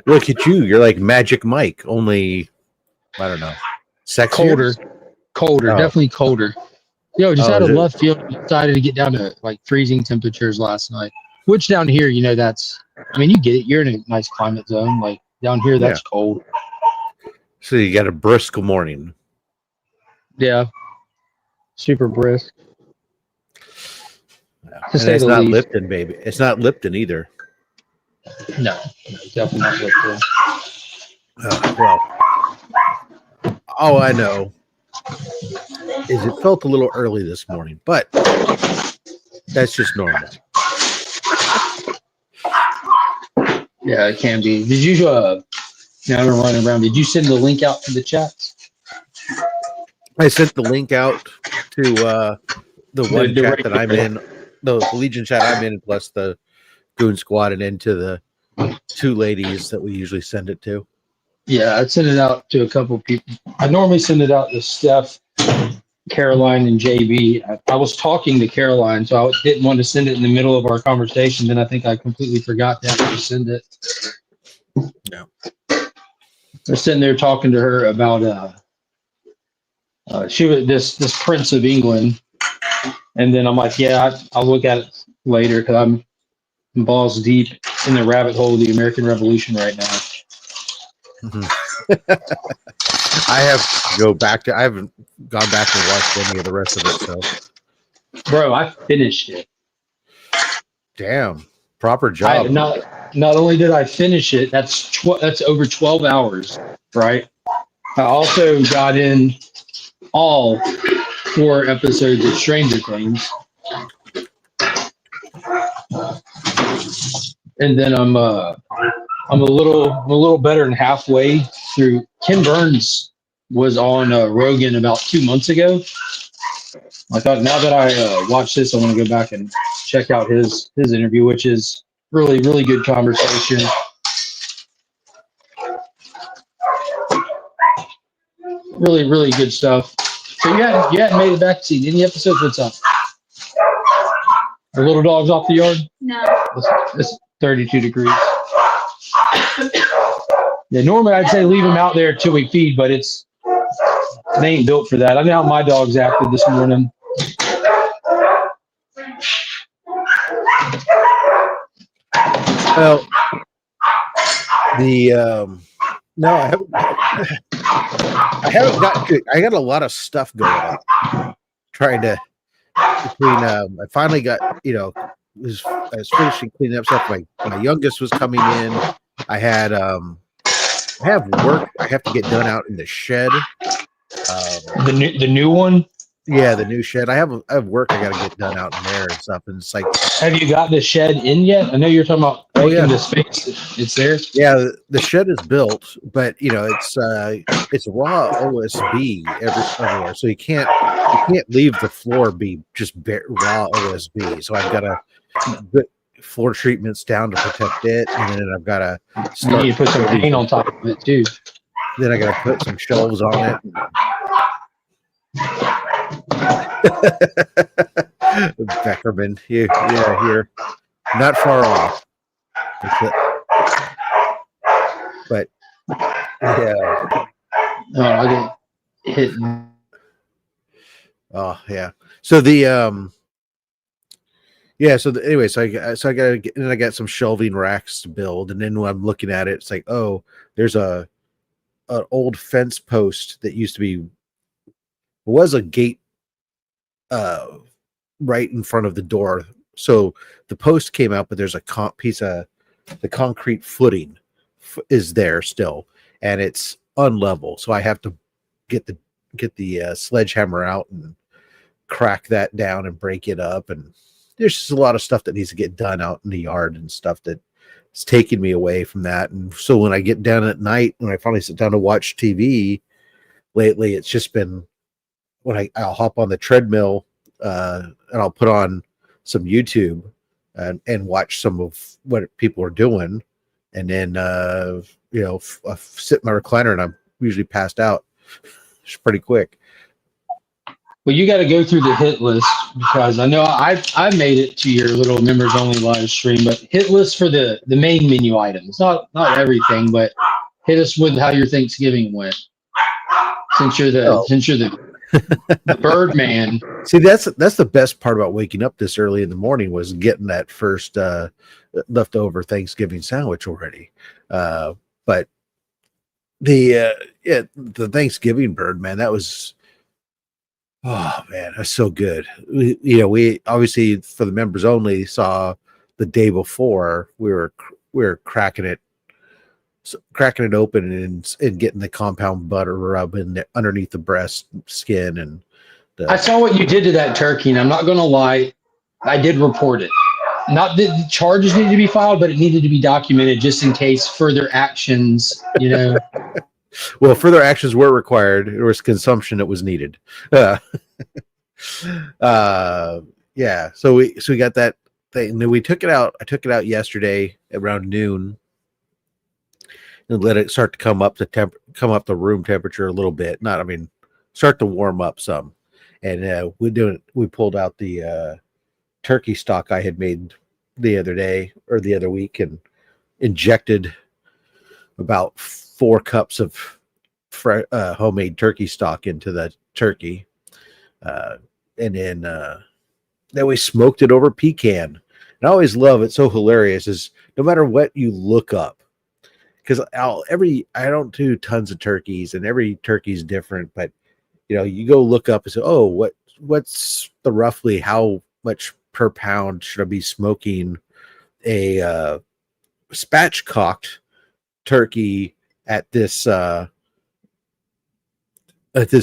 Look at you. You're like Magic Mike, only, I don't know, sexier? Colder, definitely colder. Yo, just out of left field, decided to get down to like freezing temperatures last night, which down here, you know, you get it. You're in a nice climate zone. Like down here, that's cold. So you got a brisk morning. Yeah. Super brisk. Yeah. And it's not Lipton, baby. It's not Lipton either. No, definitely not Lipton. All I know is it felt a little early this morning, but that's just normal. Yeah, it can be. Did you now we're running around. Did you send the link out to the chats? I sent the link out to the one chat that I'm in, the Legion chat I'm in, plus the Goon Squad, and into the two ladies that we usually send it to. Yeah, I'd send it out to a couple people. I normally send it out to Steph, Caroline, and JB. I was talking to Caroline, so I didn't want to send it in the middle of our conversation. Then I think I completely forgot to send it. No. I was sitting there talking to her about she was this Prince of England, and then I'm like, yeah, I'll look at it later because I'm balls deep in the rabbit hole of the American Revolution right now. I have to go back to. I haven't gone back and watched any of the rest of it. So, bro, I finished it. Damn, proper job. Not only did I finish it, that's over 12 hours, right? I also got in all 4 episodes of Stranger Things, and then I'm a little better than halfway through. Ken Burns was on Rogan about 2 months ago. I thought now that I watched this, I want to go back and check out his interview, which is really, really good conversation. Really, really good stuff. So you hadn't made it back to see any episodes. What's up? Are little dogs off the yard? No. It's 32 degrees. Yeah, normally I'd say leave them out there till we feed, but they ain't built for that. I know how my dogs acted this morning. Well, no, I haven't. I haven't got to. I got a lot of stuff going on. Trying to I finally got. I was finishing cleaning up stuff. My youngest was coming in. I had I have work I have to get done out in the shed. The new one. Yeah, the new shed. I have work I got to get done out in there and stuff. And it's like, have you got the shed in yet? I know you're talking about making the space. It's there. Yeah, the shed is built, but it's raw OSB everywhere, so you can't leave the floor be just raw OSB. So I've got to put floor treatments down to protect it, and then I've got to you need to put some paint on top of it too. Then I got to put some shelves on it. Beckerman, yeah, here, not far off. But yeah, I get hit. Oh yeah. So anyway, so I got some shelving racks to build, and then when I'm looking at it, it's like, oh, there's an old fence post that used to be. Was a gate right in front of the door, so the post came out, but there's a piece of the concrete footing is there still, and it's unlevel, so I have to get the sledgehammer out and crack that down and break it up, and there's just a lot of stuff that needs to get done out in the yard and stuff that is taking me away from that. And so when I get down at night, when I finally sit down to watch TV lately, it's just been when I'll hop on the treadmill and I'll put on some YouTube and watch some of what people are doing. And then, I sit in my recliner and I'm usually passed out. It's pretty quick. Well, you got to go through the hit list because I know I made it to your little members only live stream, but hit list for the main menu items, not everything, but hit us with how your Thanksgiving went. Since you're Oh. the bird man. See, that's the best part about waking up this early in the morning was getting that first leftover Thanksgiving sandwich already. But the Thanksgiving bird, man, that was, oh man, that's so good. We obviously for the members only saw the day before we were cracking it open and getting the compound butter rub in underneath the breast skin and. I saw what you did to that turkey, and I'm not going to lie, I did report it. Not that the charges needed to be filed, but it needed to be documented just in case further actions, Well, further actions were required. There was consumption that was needed. Yeah. So we got that thing. And then we took it out. I took it out yesterday around noon and let it start to come up the room temperature a little bit. Start to warm up some. And we pulled out the turkey stock I had made the other day or the other week and injected about 4 cups of homemade turkey stock into the turkey. And then we smoked it over pecan. And I always love it. So hilarious is no matter what you look up, because I don't do tons of turkeys and every turkey's different, but you go look up and say, oh, what's the roughly how much per pound should I be smoking a spatchcocked turkey at this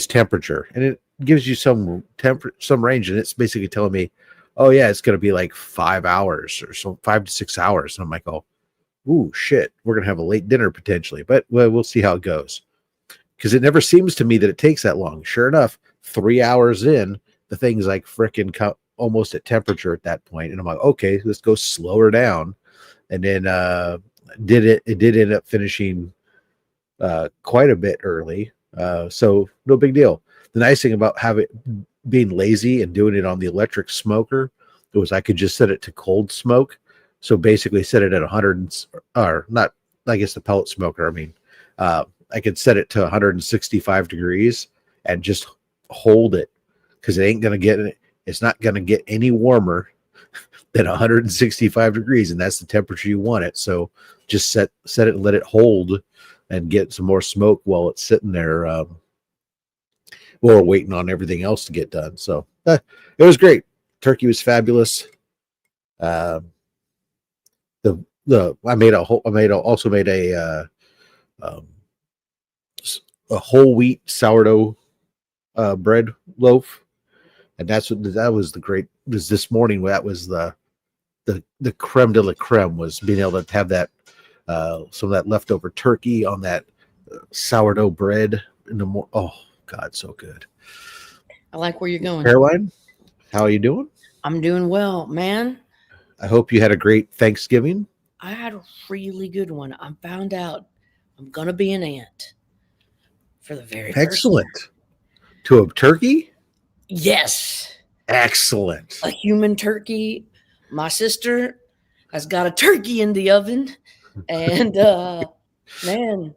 temperature? And it gives you some range, and it's basically telling me, oh yeah, it's going to be like 5 hours or so, 5 to 6 hours. And I'm like, oh, ooh, shit, we're going to have a late dinner potentially, but we'll see how it goes. Because it never seems to me that it takes that long. Sure enough, 3 hours in, the thing's like freaking almost at temperature at that point. And I'm like, okay, let's go slower down. And then it did end up finishing quite a bit early. So no big deal. The nice thing about being lazy and doing it on the electric smoker was I could just set it to cold smoke. So basically set it at 100 or not, I guess the pellet smoker. I could set it to 165 degrees and just hold it because it's not going to get any warmer than 165 degrees. And that's the temperature you want it. So just set it and let it hold and get some more smoke while it's sitting there. While we're waiting on everything else to get done. So it was great. Turkey was fabulous. I also made a whole wheat sourdough bread loaf, and that was this morning. That was the creme de la creme, was being able to have that some of that leftover turkey on that sourdough bread in the morning. Oh God, so good. I like where you're going. Caroline, how are you doing? I'm doing well, man. I hope you had a great Thanksgiving. I had a really good one. I found out I'm gonna be an aunt for the very excellent first time. To a turkey. Yes, excellent. A human turkey. My sister has got a turkey in the oven, and man,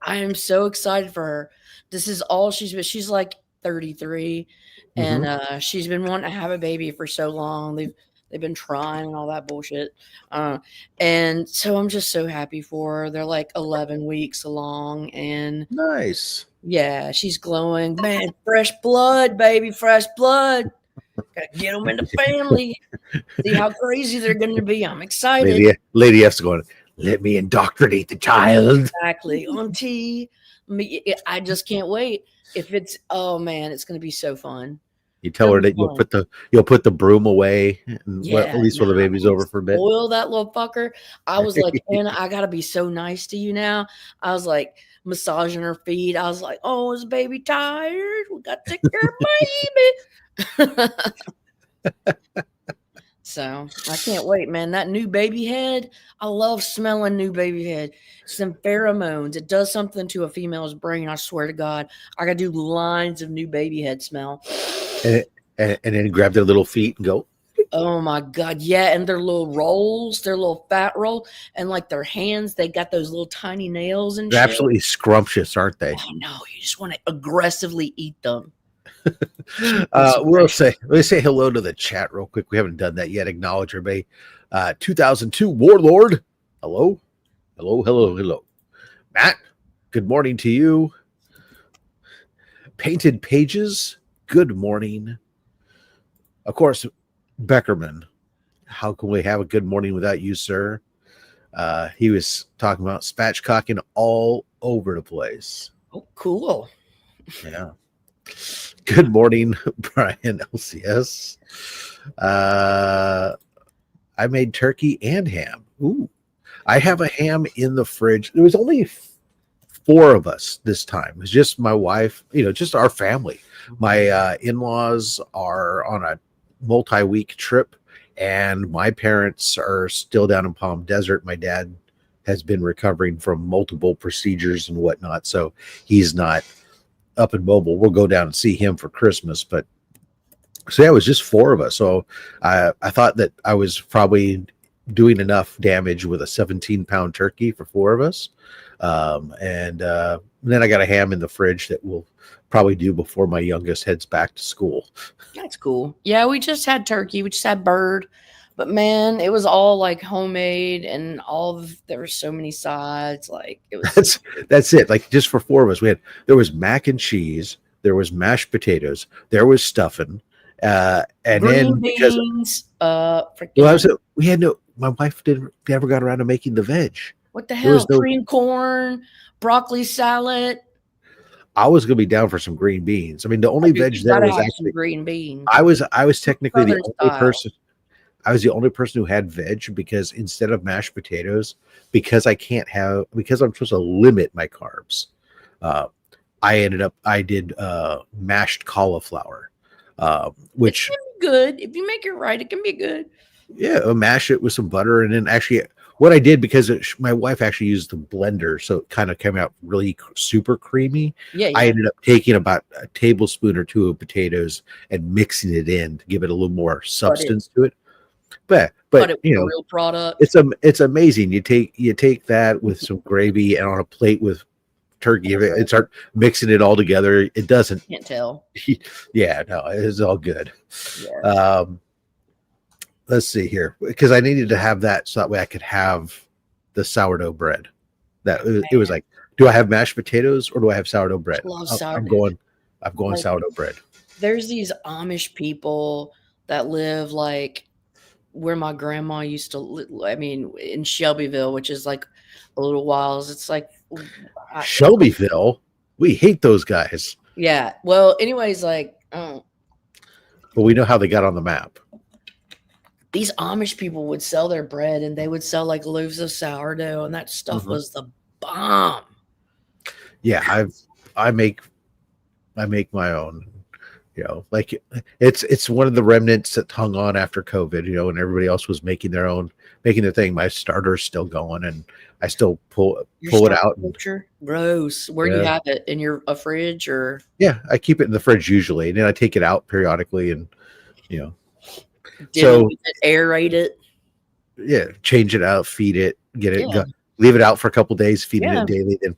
I am so excited for her. This is all she's like 33, and she's been wanting to have a baby for so long. They've been trying and all that bullshit. And so I'm just so happy for her. They're like 11 weeks along, and nice. Yeah, she's glowing. Man, fresh blood, baby, fresh blood. Gotta get them in the family. See how crazy they're going to be. I'm excited. Lady F's going, let me indoctrinate the child. Exactly. Auntie. I just can't wait. Oh man, it's going to be so fun. You tell her that you'll put the broom away, and at least when the baby's over for a bit. Spoil that little fucker. I was like, Anna, I gotta be so nice to you now. I was like massaging her feet. I was like, oh, is baby tired? We got to take care of baby. So I can't wait, man. That new baby head, I love smelling new baby head. Some pheromones. It does something to a female's brain. I swear to God, I gotta do lines of new baby head smell. and then grab their little feet and go. Oh my God. Yeah. And their little rolls, their little fat roll, and like their hands, they got those little tiny nails and They're shit. absolutely scrumptious, aren't they? Oh no, you just want to aggressively eat them. Let's say hello to the chat real quick. We haven't done that yet. Acknowledge everybody. 2002 Warlord. Hello. Matt, good morning to you. Painted Pages, good morning. Of course, Beckerman. How can we have a good morning without you, sir? He was talking about spatchcocking all over the place. Oh, cool. Yeah. Good morning, Brian LCS. I made turkey and ham. Ooh. I have a ham in the fridge. There was only 4 of us this time. It was just my wife, just our family. My in-laws are on a multi-week trip, and my parents are still down in Palm Desert. My dad has been recovering from multiple procedures and whatnot, so he's not up and mobile. We'll go down and see him for Christmas, but so yeah, it was just 4 of us. So I thought that I was probably doing enough damage with a 17-pound turkey for 4 of us. And then I got a ham in the fridge that we'll probably do before my youngest heads back to school. That's cool. Yeah, we just had turkey. We just had bird. But man, it was all like homemade, and there were so many sides. Like it was that's it. Like just for 4 of us, there was mac and cheese, there was mashed potatoes, there was stuffing, and green then because beans. we had no. My wife never got around to making the veg. What the hell? Green corn, broccoli salad. I was gonna be down for some green beans. I mean, the only veg there was actually green beans. I was technically the only style. person. I was the only person who had veg because instead of mashed potatoes, because I'm supposed to limit my carbs, I did mashed cauliflower, which it can be good if you make it right. It can be good. Yeah, mash it with some butter, and then actually, what I did because my wife actually used the blender, so it kind of came out really super creamy. Yeah. I ended up taking about a tablespoon or 2 of potatoes and mixing it in to give it a little more substance to it. But it real product. It's amazing. You take that with some gravy and on a plate with turkey and start mixing it all together. It doesn't. Can't tell. Yeah, no, it's all good. Yeah. Let's see here, because I needed to have that so that way I could have the sourdough bread. It was like, do I have mashed potatoes or do I have sourdough bread? I love sourdough. I'm going sourdough bread. There's these Amish people that live like where my grandma used to live. I mean, in Shelbyville, which is like a little while. It's like Shelbyville. We hate those guys. Yeah. Well, anyways, like, but we know how they got on the map. These Amish people would sell their bread, and they would sell like loaves of sourdough, and that stuff was the bomb. Yeah, I make my own. Like it's one of the remnants that hung on after COVID. And everybody else was making their thing. My starter's still going, and I still pull it out. Gross. Where do you have it? In your fridge or? Yeah, I keep it in the fridge usually, and then I take it out periodically, and aerate it. Yeah, change it out, feed it, get it, leave it out for a couple days, feeding it daily, then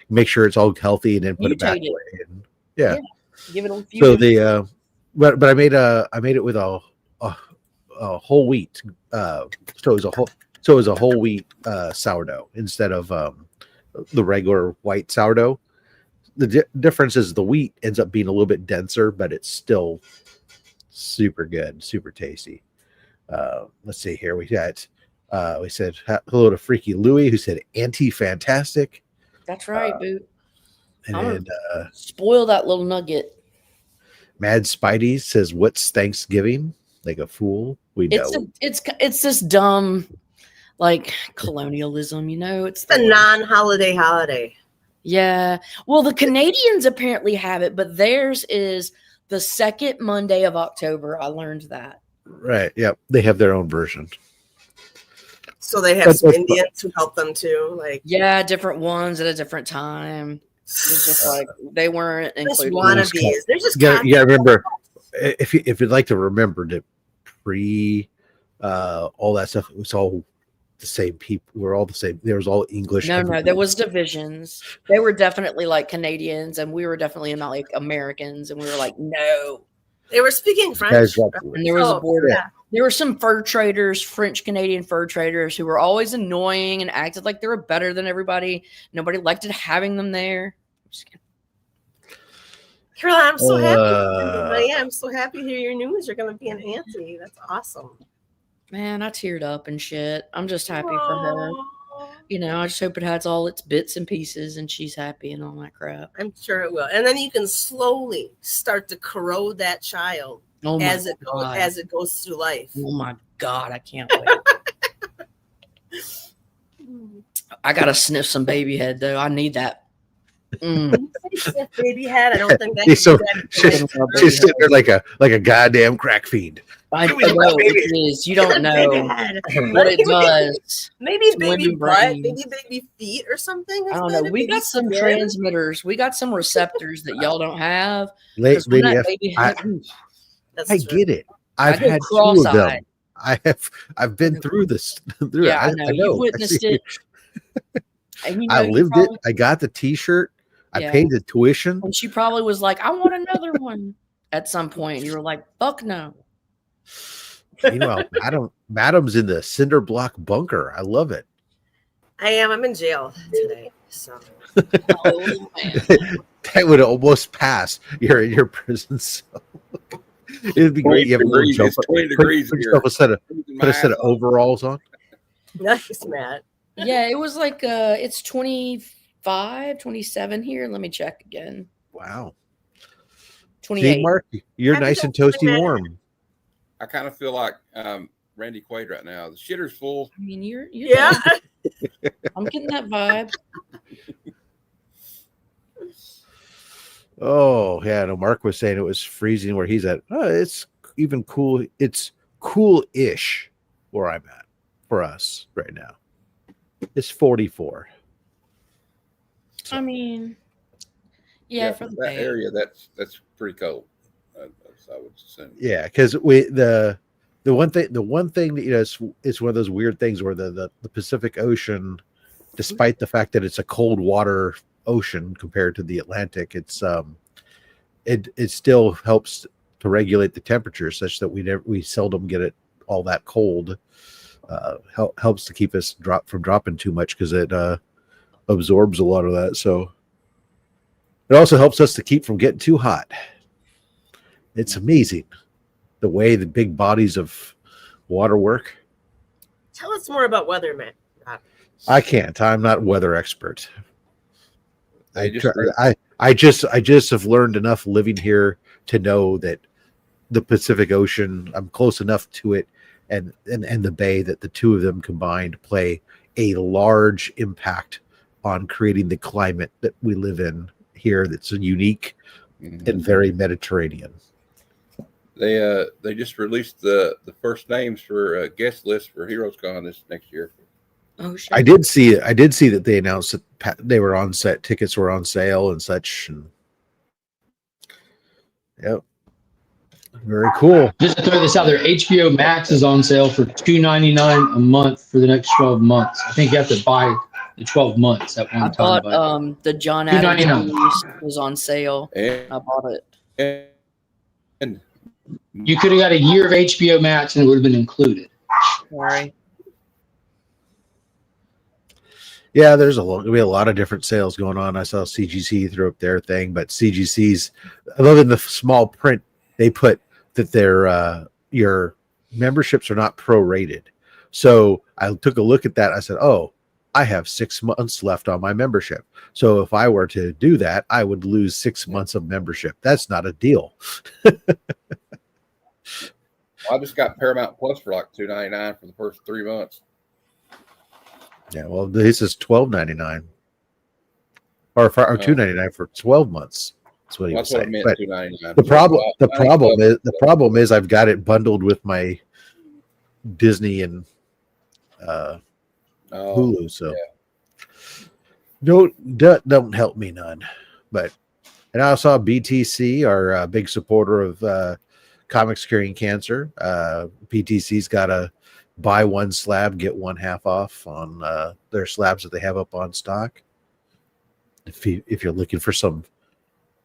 make sure it's all healthy, and then put it back away. And, give it a few. So but I made it with a whole wheat. So it was a whole wheat sourdough instead of the regular white sourdough. The difference is the wheat ends up being a little bit denser, but it's still super good, super tasty. Let's see here. We said hello to Freaky Louie, who said anti-fantastic. That's right, Boot. And spoil that little nugget. Mad Spidey says, "What's Thanksgiving?" Like a fool. We know it's this dumb like colonialism. It's the non-holiday holiday. Yeah. Well, the Canadians apparently have it, but theirs is the second Monday of October. I learned that. Right. Yeah. They have their own version. So they have some Indians who help them too. Like, yeah, different ones at a different time. It's just like they weren't included. Wannabes. They're just yeah. Remember, if you'd like to remember that all that stuff, it was all the same people. We're all the same. There was all English. No, there was divisions. They were definitely like Canadians, and we were definitely not like Americans, and we were like, no. They were speaking French. And there was a border. Yeah. There were some fur traders, French Canadian fur traders, who were always annoying and acted like they were better than everybody. Nobody liked it having them there. Caroline, I'm so happy. I'm so happy to hear your news. You're going to be an auntie. That's awesome. Man, I teared up and shit. I'm just happy for her. You know, I just hope it has all its bits and pieces and she's happy and all that crap. I'm sure it will. And then you can slowly start to corrode that child as it goes through life. Oh my God, I can't wait. I gotta sniff some baby head though. I need that. Baby head. I don't think that. She's sitting there like a goddamn crack fiend. I know it is. You don't know what it does. Maybe baby butt, maybe baby feet or something. I don't know. We got some transmitters. We got some receptors that y'all don't have. I get it. I've had two of them. I've been through this. Yeah, I know. You witnessed it. I lived it. I got the T-shirt. I paid the tuition. And she probably was like, I want another one at some point. You were like, fuck no. Meanwhile, Madam's in the cinder block bunker. I love it. I am. I'm in jail today. So that would almost pass. You're in your prison cell. It'd be great. You have a little jump. 20 degrees here. Put a set of overalls on. Nice, Matt. Yeah, it was like it's 25, 27 here. Let me check again. Wow. 28. See, Mark, you're nice and toasty warm. I kind of feel like Randy Quaid right now. The shitter's full. I mean, you're yeah. I'm getting that vibe. Oh, yeah. No, Mark was saying it was freezing where he's at. Oh, it's even cool. It's cool-ish where I'm at for us right now. It's 44. So. I mean, yeah, for that area, that's pretty cold. I would assume. Yeah, because the one thing that, you know, it's one of those weird things where the Pacific Ocean, despite the fact that it's a cold water ocean compared to the Atlantic, it still helps to regulate the temperature such that we seldom get it all that cold. Helps to keep us from dropping too much because it absorbs a lot of that. So it also helps us to keep from getting too hot. It's amazing the way the big bodies of water work. Tell us more about weather, man. I can't. I'm not a weather expert. I just have learned enough living here to know that the Pacific Ocean, I'm close enough to it, and the bay, that the two of them combined play a large impact on creating the climate that we live in here. That's unique and very Mediterranean. They just released the first names for guest list for Heroes Con this next year. Oh shit! I did see that they announced that they were on set. Tickets were on sale and such. And yep, very cool. Just to throw this out there, HBO Max is on sale for $2.99 a month for the next 12 months. I think you have to buy the 12 months at one time. I thought the John Adams was on sale. And I bought it. And you could have got a year of HBO Max and it would have been included. Sorry. Yeah, we have a lot of different sales going on. I saw CGC throw up their thing, but CGC's, other than the small print, they put that their your memberships are not prorated. So I took a look at that. I said, "Oh, I have 6 months left on my membership. So if I were to do that, I would lose 6 months of membership. That's not a deal." I just got Paramount Plus for like $2.99 for the first 3 months. Yeah, well, this is $12.99 or $2.99 for 12 months. That's what he was saying. But $2.99. The problem is I've got it bundled with my Disney and Hulu. So don't help me none. But and I saw BTC, our big supporter of Comics Curing Cancer. PTC's got a buy one slab, get one half off on their slabs that they have up on stock. If you're looking for some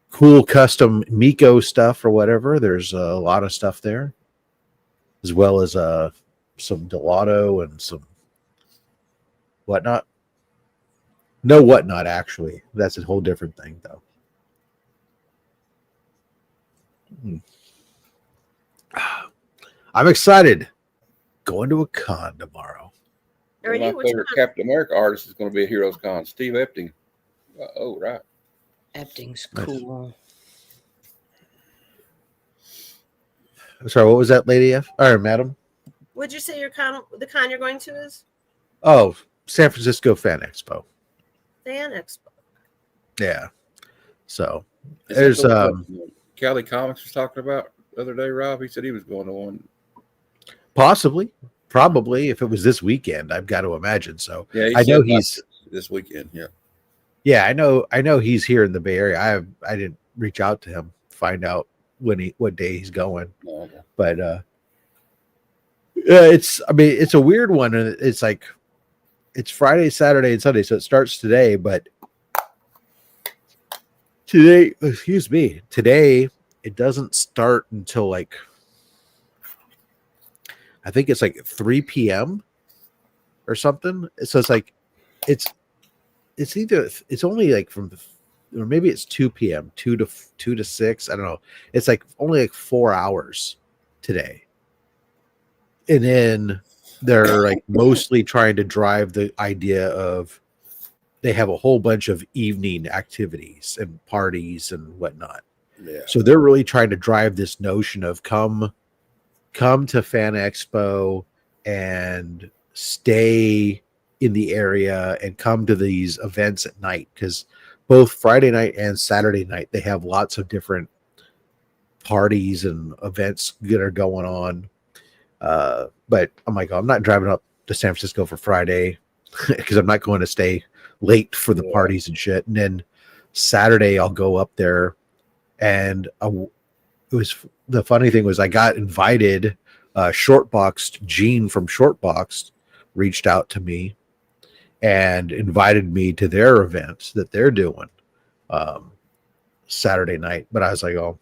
cool custom Miko stuff or whatever, there's a lot of stuff there, as well as some Delato and some whatnot. No whatnot, actually. That's a whole different thing, though. I'm excited. Going to a con tomorrow. One of my favorite Captain America artist is going to be at Heroes Con, Steve Epting. Oh, right. Epting's cool. Sorry, what was that, Lady F? Or Madam? Would you say the con you're going to is? Oh, San Francisco Fan Expo. Fan Expo. Yeah. So Is there's Cali Comics was talking about the other day, Rob. He said he was going to one. Possibly, probably, if it was this weekend, I've got to imagine. So Yeah, I know he's this weekend. Yeah. Yeah, I know he's here in the Bay Area. I didn't reach out to him, find out what day he's going. Oh, okay. But it's a weird one, and it's like it's Friday, Saturday, and Sunday, so it starts today. But today it doesn't start until like I think it's like 3 p.m. or something. So it's like it's only like or maybe it's 2 p.m. 2 to 6. I don't know. It's like only like 4 hours today. And then they're like mostly trying to drive the idea of they have a whole bunch of evening activities and parties and whatnot. Yeah. So they're really trying to drive this notion of come to Fan Expo and stay in the area and come to these events at night, because both Friday night and Saturday night they have lots of different parties and events that are going on. But I'm like, I'm not driving up to San Francisco for Friday because I'm not going to stay late for the parties and shit. And then Saturday I'll go up there, and the funny thing was I got invited. Shortboxed Gene from Shortboxed reached out to me and invited me to their events that they're doing Saturday night. But I was like, oh,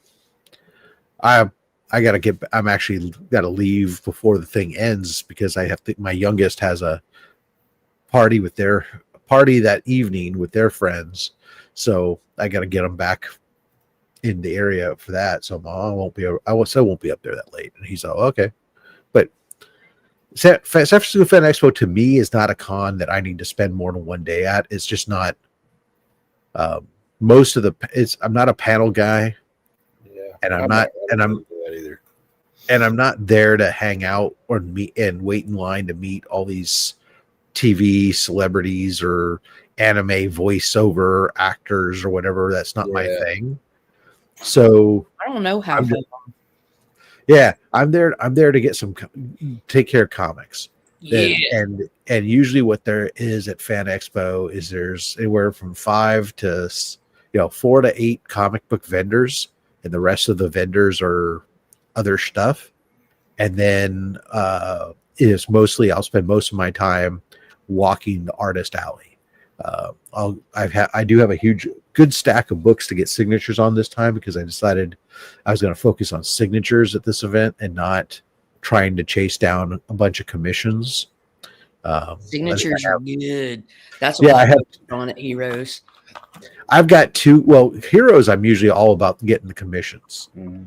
I'm actually got to leave before the thing ends, because my youngest has a party that evening with their friends. So I got to get them back in the area for that. So I won't be up there that late. And he's like, okay. But San Francisco Fan Expo to me is not a con that I need to spend more than one day at. It's just not. I'm not a panel guy. Yeah, and I'm not there to hang out or meet and wait in line to meet all these TV celebrities or anime voiceover actors or whatever. That's not my thing. So I don't know how. I'm there to take care of comics. Yeah. And usually what there is at Fan Expo is there's anywhere from 4 to 8 comic book vendors, and the rest of the vendors are other stuff. And then it's mostly I'll spend most of my time walking the artist alley. I do have a good stack of books to get signatures on this time, because I decided I was going to focus on signatures at this event and not trying to chase down a bunch of commissions. Signatures are good. That's what I have on at Heroes. I've got 2. Well, Heroes, I'm usually all about getting the commissions. Mm-hmm.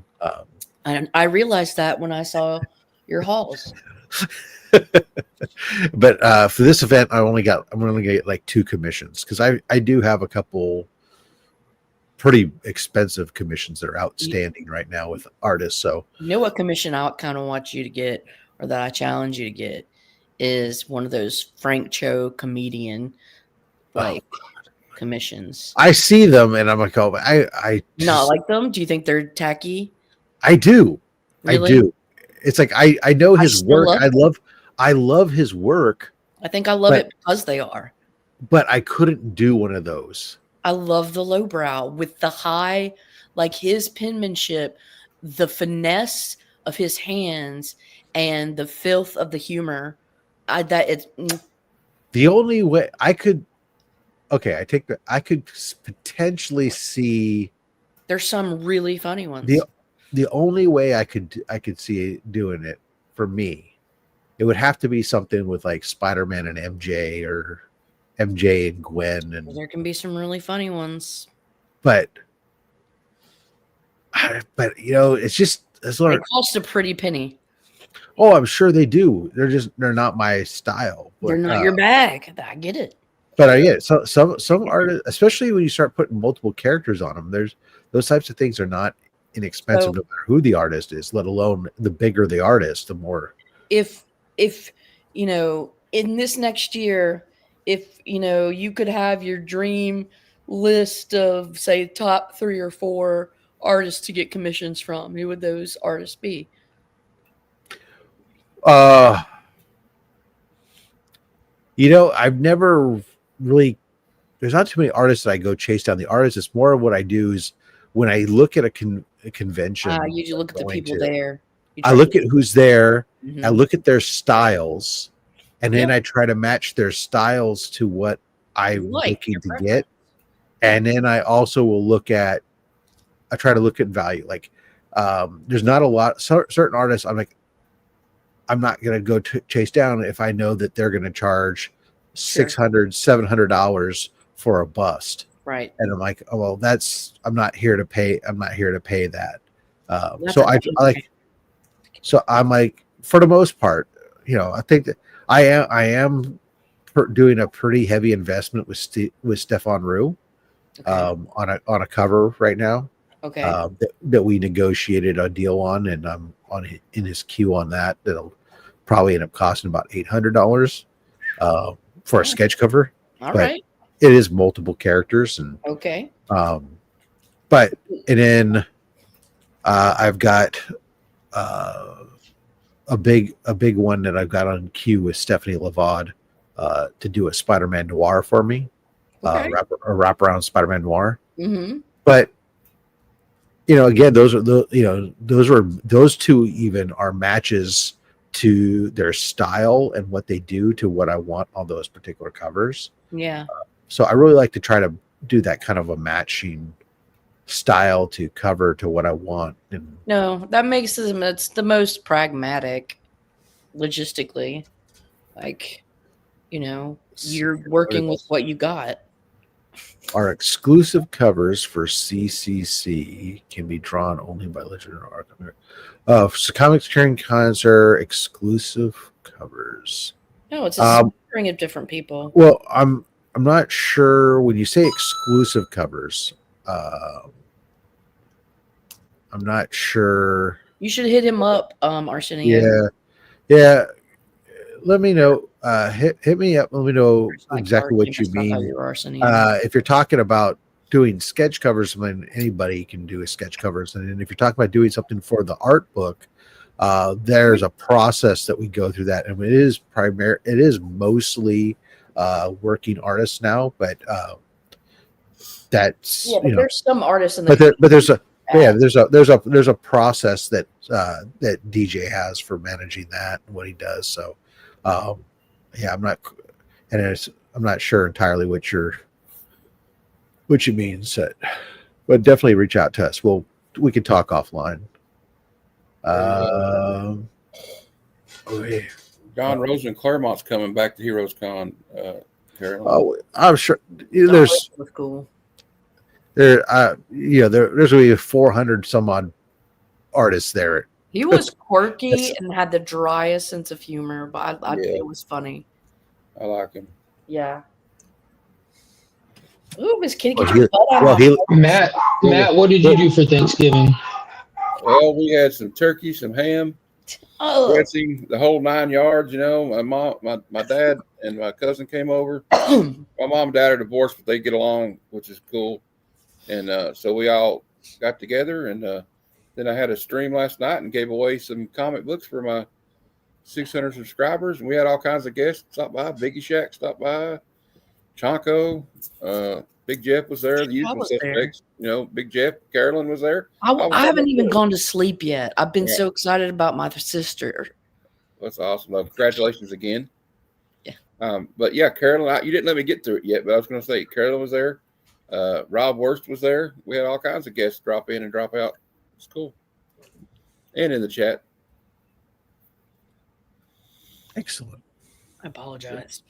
And I realized that when I saw your hauls. But for this event, I'm only get like 2 commissions, because I do have a couple pretty expensive commissions that are outstanding right now with artists. So you know what commission I kind of want you to get, or that I challenge you to get, is one of those Frank Cho comedian commissions. I see them and I'm like, oh, I not like them. Do you think they're tacky? I do. Really? I do. It's like I know his work. I love his work. I think I love it because they are. But I couldn't do one of those. I love the lowbrow with the high, like his penmanship, the finesse of his hands and the filth of the humor. The only way I could, okay, I could potentially see. There's some really funny ones. The only way I could see doing it for me, it would have to be something with like Spider-Man and MJ, or MJ and Gwen, and there can be some really funny ones. But you know, it's just It costs a pretty penny. Oh, I'm sure they do. They're not my style. But, they're not your bag. I get it. But I get it. So some artists, especially when you start putting multiple characters on them, there's those types of things are not inexpensive, no matter who the artist is, let alone the bigger the artist, the more. If you know, in this next year, if you know, you could have your dream list of say top 3 or 4 artists to get commissions from, who would those artists be? You know, I've never really, there's not too many artists that I go chase down the artists. It's more of what I do is when I look at a convention, you usually look at the people there. I look at who's there. Mm-hmm. I look at their styles, and then I try to match their styles to what I'm looking to get. And then I also will I try to look at value. Like, there's not a lot, certain artists, I'm like, I'm not going to go chase down if I know that they're going to charge $600, $700 for a bust. Right. And I'm like, oh, well, I'm not here to pay that. So I'm like, for the most part, you know, I think that I am doing a pretty heavy investment with Stefan Roux on a cover right now. Okay. That we negotiated a deal on, and I'm in his queue on that. That'll probably end up costing about $800 for a sketch cover. All right. It is multiple characters, and but and then I've got a big one that I've got on queue with Stephanie Levod to do a Spider-Man Noir for me, a wraparound Spider-Man Noir. Mm-hmm. But you know, again, those two even are matches to their style and what they do to what I want on those particular covers. Yeah. So I really like to try to do that kind of a matching style to cover to what I want. And no, that makes it's the most pragmatic logistically. Like, you know, you're working with what you got. Our exclusive covers for CCC can be drawn only by Legend or Arkham. Comics Carrying Concert exclusive covers. No, it's a string of different people. Well, I'm not sure when you say exclusive covers. I'm not sure. You should hit him up, Arsenio. Yeah. Let me know. Hit me up. Let me know exactly what you mean. If you're talking about doing sketch covers, I mean, anybody can do a sketch covers. And if you're talking about doing something for the art book, there's a process that we go through that. And it is mostly working artists now, but that's there's some artists but there's a process that DJ has for managing that and what he does. So I'm not sure entirely what you mean, but definitely reach out to us. We can talk offline. John Rosen Claremont's coming back to Heroes Con. I'm sure there's cool. There's going to be 400 some odd artists there. He was quirky and had the driest sense of humor, but I think it was funny. I like him. Yeah. Ooh, Miss Kitty, get your butt out. Matt, what did you do for Thanksgiving? Well, we had some turkey, some ham, dressing, the whole 9 yards. You know, my mom, my dad, and my cousin came over. My mom and dad are divorced, but they get along, which is cool. And so we all got together, and then I had a stream last night and gave away some comic books for my 600 subscribers, and we had all kinds of guests stop by. Biggie Shack stopped by, Chonko, Big Jeff was there. The I usual was there. suspects. You know, Big Jeff, Carolyn was there. I haven't even gone to sleep yet. I've been so excited about my sister. That's awesome. Well, congratulations again. Yeah. But yeah, Carolyn, you didn't let me get through it yet, but I was going to say Carolyn was there. Rob Worst was there. We had all kinds of guests drop in and drop out. It's cool. And in the chat. Excellent. I apologize.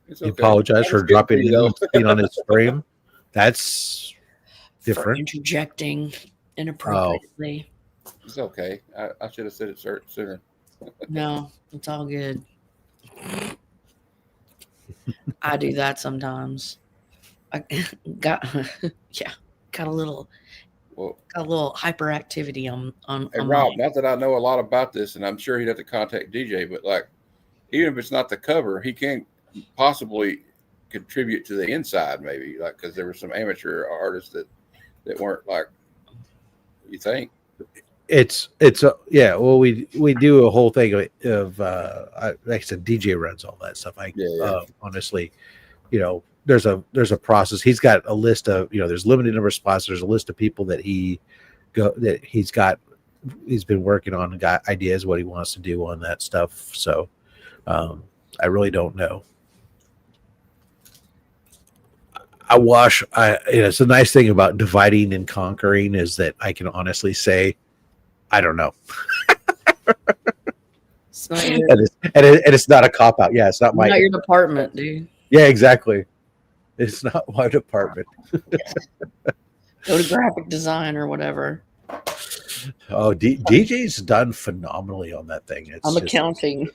It's You apologize for dropping in on his stream. That's different. For interjecting inappropriately. It's okay. I should have said it sooner. No, it's all good. I do that sometimes. I got a little hyperactivity on. Hey, Rob, not that I know a lot about this, and I'm sure he'd have to contact DJ, but like, even if it's not the cover, he can possibly contribute to the inside, maybe, like, because there were some amateur artists that weren't like you think. Well, we do a whole thing of like I said, DJ runs all that stuff. Honestly, there's a process. He's got a list of, there's limited number of spots. There's a list of people that he's been working on and got ideas what he wants to do on that stuff. So I really don't know. It's a nice thing about dividing and conquering is that I can honestly say, I don't know. It's not it's not a cop out. Yeah, it's not not your department, dude. Yeah, exactly. It's not my department. Go to graphic design or whatever. Oh, DJ's done phenomenally on that thing. I'm accounting.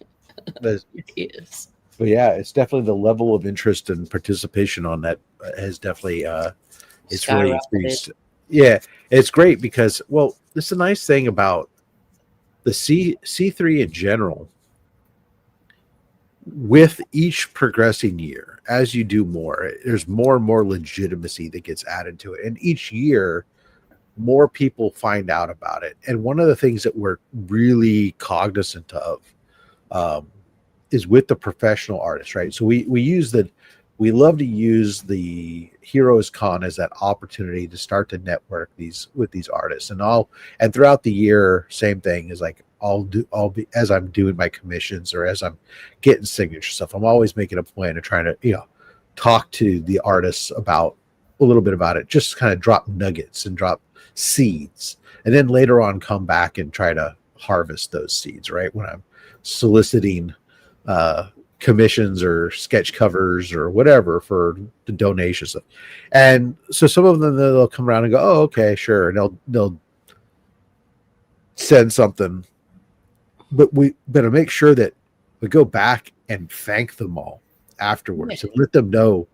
It is. But yeah, it's definitely the level of interest and participation on that has definitely it's really increased. Yeah, it's great because, well, this is a nice thing about the C3 in general. With each progressing year, as you do more, there's more and more legitimacy that gets added to it. And each year, more people find out about it. And one of the things that we're really cognizant of is with the professional artists, right? So we love to use the Heroes Con as that opportunity to start to network with these artists. And throughout the year, same thing is like I'll be as I'm doing my commissions or as I'm getting signature stuff, I'm always making a point of trying to, talk to the artists about a little bit about it, just kind of drop nuggets and drop seeds. And then later on come back and try to harvest those seeds, right? When I'm soliciting commissions or sketch covers or whatever for the donations. And so some of them, they'll come around and go, oh, okay, sure. And they'll send something, but we better make sure that we go back and thank them all afterwards and let them know.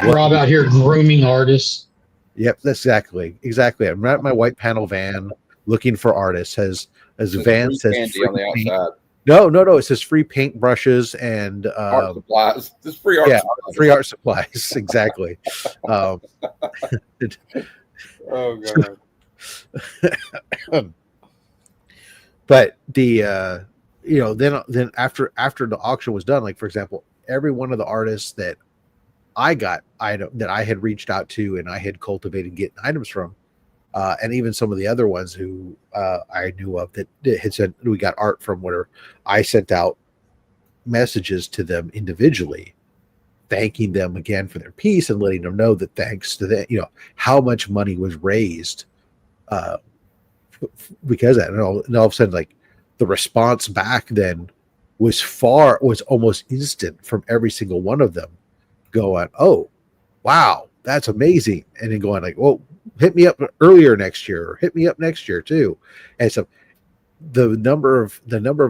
We're all out here grooming artists. Yep, that's exactly. I'm at my white panel van looking for artists. As the van says, on the outside. No. It says free paint brushes and art supplies. This free art. Yeah, supplies. free art supplies. Exactly. Oh god. But the then after the auction was done, like for example, every one of the artists that I had reached out to and I had cultivated getting items from, and even some of the other ones who I knew of that had said we got art from, whatever, I sent out messages to them individually, thanking them again for their piece and letting them know that thanks to that, how much money was raised because of that. And all of a sudden, like the response back then was almost instant from every single one of them going, oh, wow, that's amazing. And then going like, well, hit me up earlier next year or hit me up next year too. And so the number of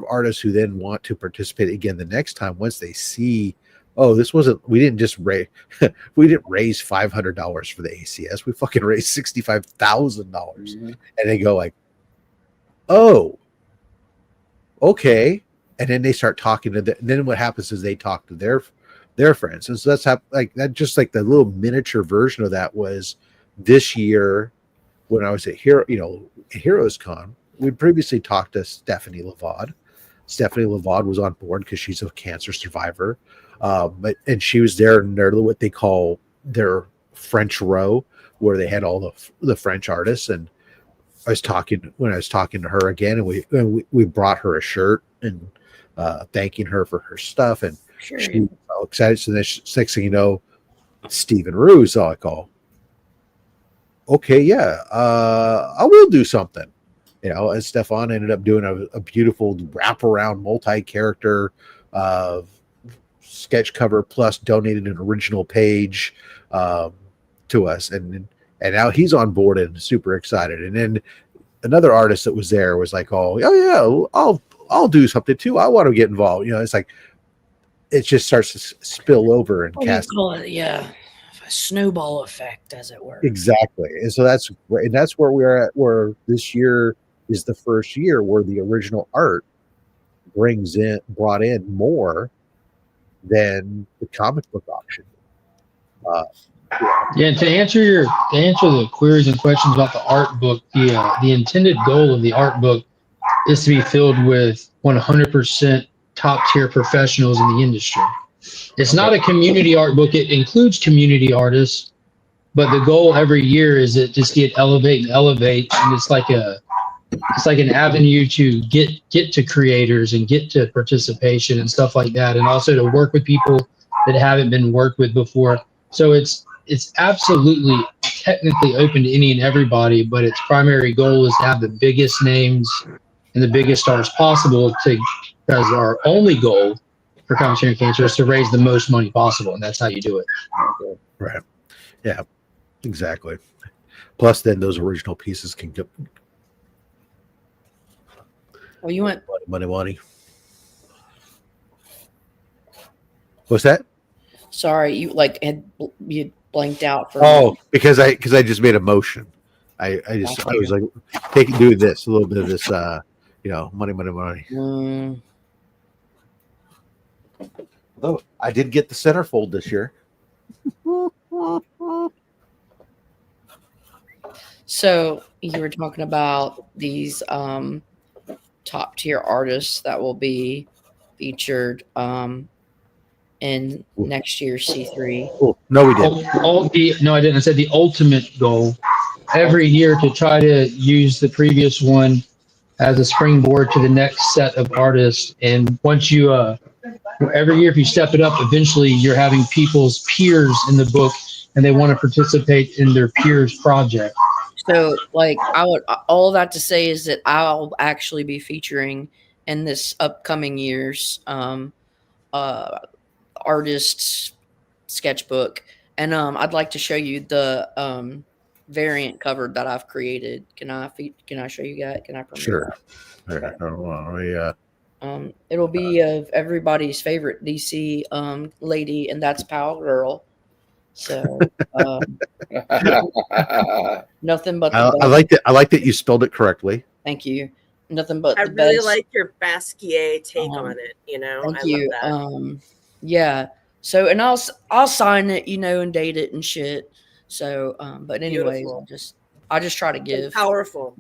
artists who then want to participate again the next time, once they see, oh, we didn't raise $500 for the ACS. We fucking raised $65,000. Mm-hmm. And they go like, oh, okay. And then they start talking to them. And then what happens is they talk to their friends. And so that's like that, just like the little miniature version of that was this year when I was at Heroes Con. We'd previously talked to Stephanie Lavad. Stephanie Lavad was on board because she's a cancer survivor. and she was there in what they call their French row, where they had all the French artists. And I was talking to her again, and we brought her a shirt and thanking her for her stuff, and Sure. she was all excited. So then next thing you know, Stephen Rue's like, "Oh, okay, yeah, I will do something." And Stefan ended up doing a beautiful wraparound multi-character sketch cover, plus donated an original page to us, and now he's on board and super excited. And then another artist that was there was like, "Oh yeah, I'll do something too. I want to get involved." It's like it just starts to spill over and cast. Call it, yeah, a snowball effect, as it were. Exactly, and so that's where we're at. Where this year is the first year where the original art brought in more than the comic book auction. Yeah, to answer the queries and questions about the art book, the intended goal of the art book is to be filled with 100% top tier professionals in the industry. It's not a community art book. It includes community artists, but the goal every year is that just elevate, and it's like an avenue to get to creators and get to participation and stuff like that, and also to work with people that haven't been worked with before. So it's absolutely technically open to any and everybody, but its primary goal is to have the biggest names and the biggest stars possible, because our only goal for Commentary Cancer is to raise the most money possible, and that's how you do it. Right. Yeah, exactly. Plus, then those original pieces can get you went money. What's that? Sorry, you blanked out for. Because I just made a motion. I was like doing this a little bit of this money. Although I did get the centerfold this year. So you were talking about these top tier artists that will be featured in next year's C3. Cool. No, we didn't. No, I didn't. I said the ultimate goal every year to try to use the previous one as a springboard to the next set of artists. And once you, every year, if you step it up, eventually you're having people's peers in the book and they want to participate in their peers' project. So, all that to say is that I'll actually be featuring in this upcoming year's artist's sketchbook, and I'd like to show you the variant cover that I've created. Can I show you guys? Can I premiere Sure. that? It'll be of everybody's favorite DC lady, and that's Pal Girl. So nothing but I like that you spelled it correctly. Thank you. Nothing but I the really best. like your Basquiat take on it. Thank I you. love that. Yeah. So, and I'll sign it, and date it and shit. So, but anyways, Beautiful. I just try to give Powerful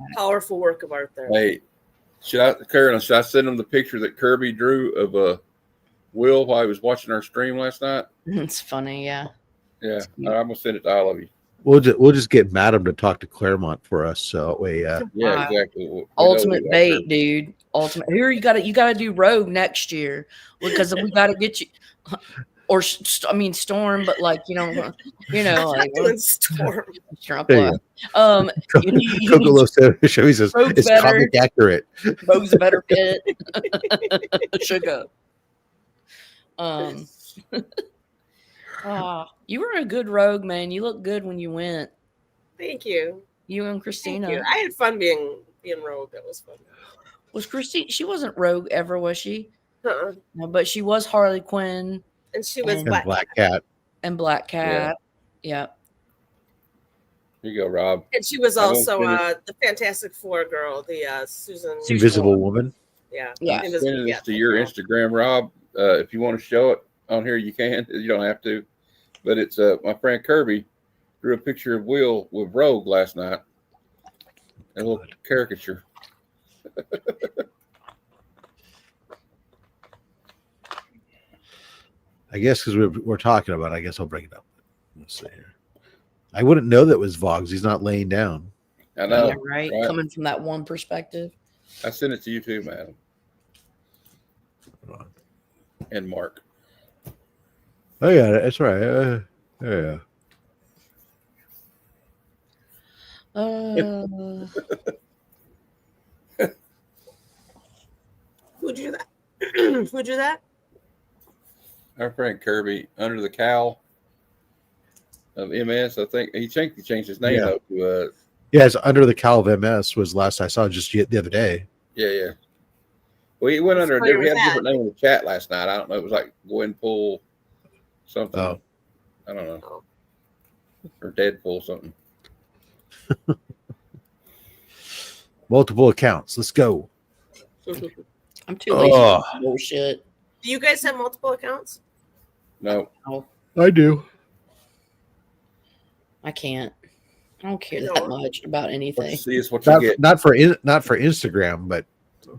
work of art there. Hey, should I send them the picture that Kirby drew of Will while he was watching our stream last night? It's funny, yeah. Yeah, I'm gonna send it to all of you. We'll just get Madam to talk to Claremont for us, so that way. Yeah, exactly. Ultimate bait, dude. Ultimate. Here you got to do Rogue next year because we got to get you. Or Storm, but doing Storm. Kokolo says it's comic accurate. Rogue's a better fit. Sugar. You were a good Rogue, man. You looked good when you went. Thank you. You and Christina. Thank you. I had fun being Rogue. That was fun. Was Christine? She wasn't Rogue ever, was she? Uh-uh. No, but she was Harley Quinn. And she was Black Cat. And Black Cat. Yeah. Here you go, Rob. And she was also the Fantastic Four girl, the Susan Invisible Woman. Yeah. I'm sending this to your Instagram, Rob. If you want to show it on here, you can. You don't have to. But it's my friend Kirby drew a picture of Will with Rogue last night. A little caricature. I guess because we're talking about it, I guess I'll bring it up. Let's see here. I wouldn't know that was Vogs. He's not laying down. I know. Yeah, right? Coming from that one perspective. I sent it to you too, man. And Mark. Oh yeah, that's right. Yeah. Who drew that? Who drew that? Our friend Kirby, under the cowl of MS. I think he changed his name up to yeah, it's under the cowl of MS was last I saw just the other day. Yeah. Well, he went under we had a different name in the chat last night. I don't know. It was like Gwenpool something. Oh. I don't know. Or Deadpool something. Multiple accounts. Let's go. I'm too lazy for bullshit. Do you guys have multiple accounts? No. I do. I can't. I don't care that much about anything. What you see is what you get. Not for Instagram, but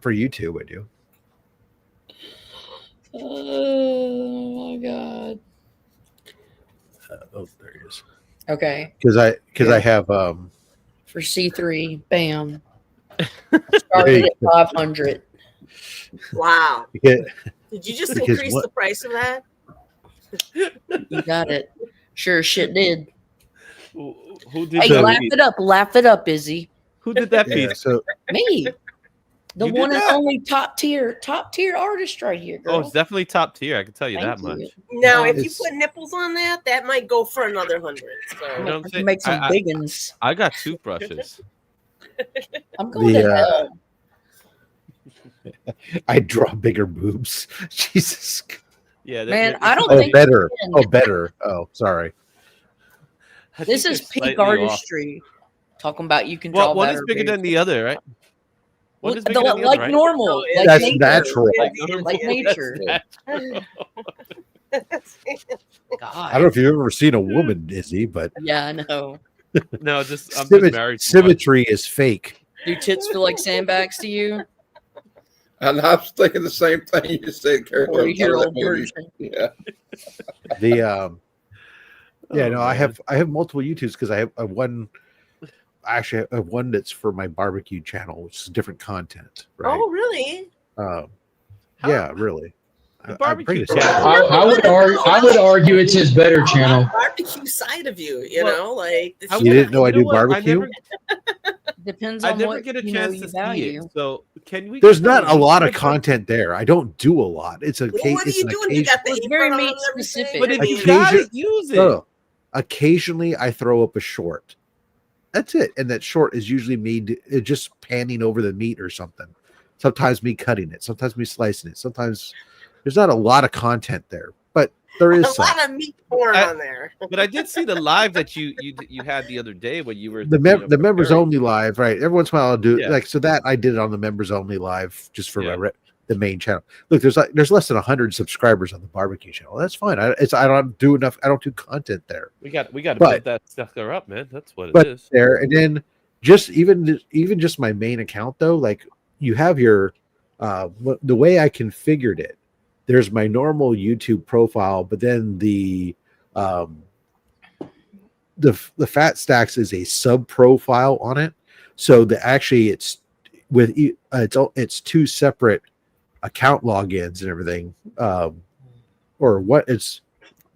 for YouTube, I do. Oh my god. There he is. Okay. Because I have for C3, bam. Started at 500. Wow. Did you just increase the price of that? You got it. Sure shit did. Who did hey, that? Laugh it up, Izzy. Who did that piece? So me. The You one did and that? only top tier artist right here, girl. Oh, it's definitely top tier. I can tell you Thank that much. you. Now, if you put nipples on that, that might go for another 100. So. You know what I'm saying? Make some big ones. I got toothbrushes. I'm going to hell. I draw bigger boobs. Jesus. Yeah, man, I don't Oh, think better. Oh, better. Oh, sorry. This is peak artistry. Talking about you can draw one better. is bigger than the other, right? One is bigger than the like other, right? normal. Like That's nature. natural. Like nature. God. I don't know if you've ever seen a woman, Izzy, but yeah, I know. No, I'm just married. Symmetry is fake. Do tits feel like sandbags to you? And I was thinking the same thing you just said, Kurt. 40-year-old version. Yeah. I have multiple YouTubes because I have one. Actually, I have one that's for my barbecue channel, which is different content. Right? Oh, really? Yeah, really. Barbecue channel. I would argue it's his better channel. Barbecue side of you, you know, like you didn't know I do barbecue. Depends on I never what get a you chance know to you see value. it. So can we? There's not a lot of content there. I don't do a lot. It's a case. What are you doing? You got the It's very apron on meat and everything? specific. But if you gotta use it, occasionally I throw up a short. That's it, and that short is usually me just panning over the meat or something. Sometimes me cutting it. Sometimes me slicing it. Sometimes there's not a lot of content there, but there is a lot of meat porn on there. But I did see the live that you had the other day when you were the members only live, right? Every once in a while I'll do like so that I did it on the members only live just for the main channel. Look, there's less than 100 subscribers on the barbecue channel. That's fine. I don't do enough. I don't do content there. We got to build that sucker up, man. That's what it is. There and then just even just my main account though, like you have your the way I configured it. There's my normal YouTube profile, but then the Fat Stacks is a sub profile on it. So it's with it's two separate account logins and everything.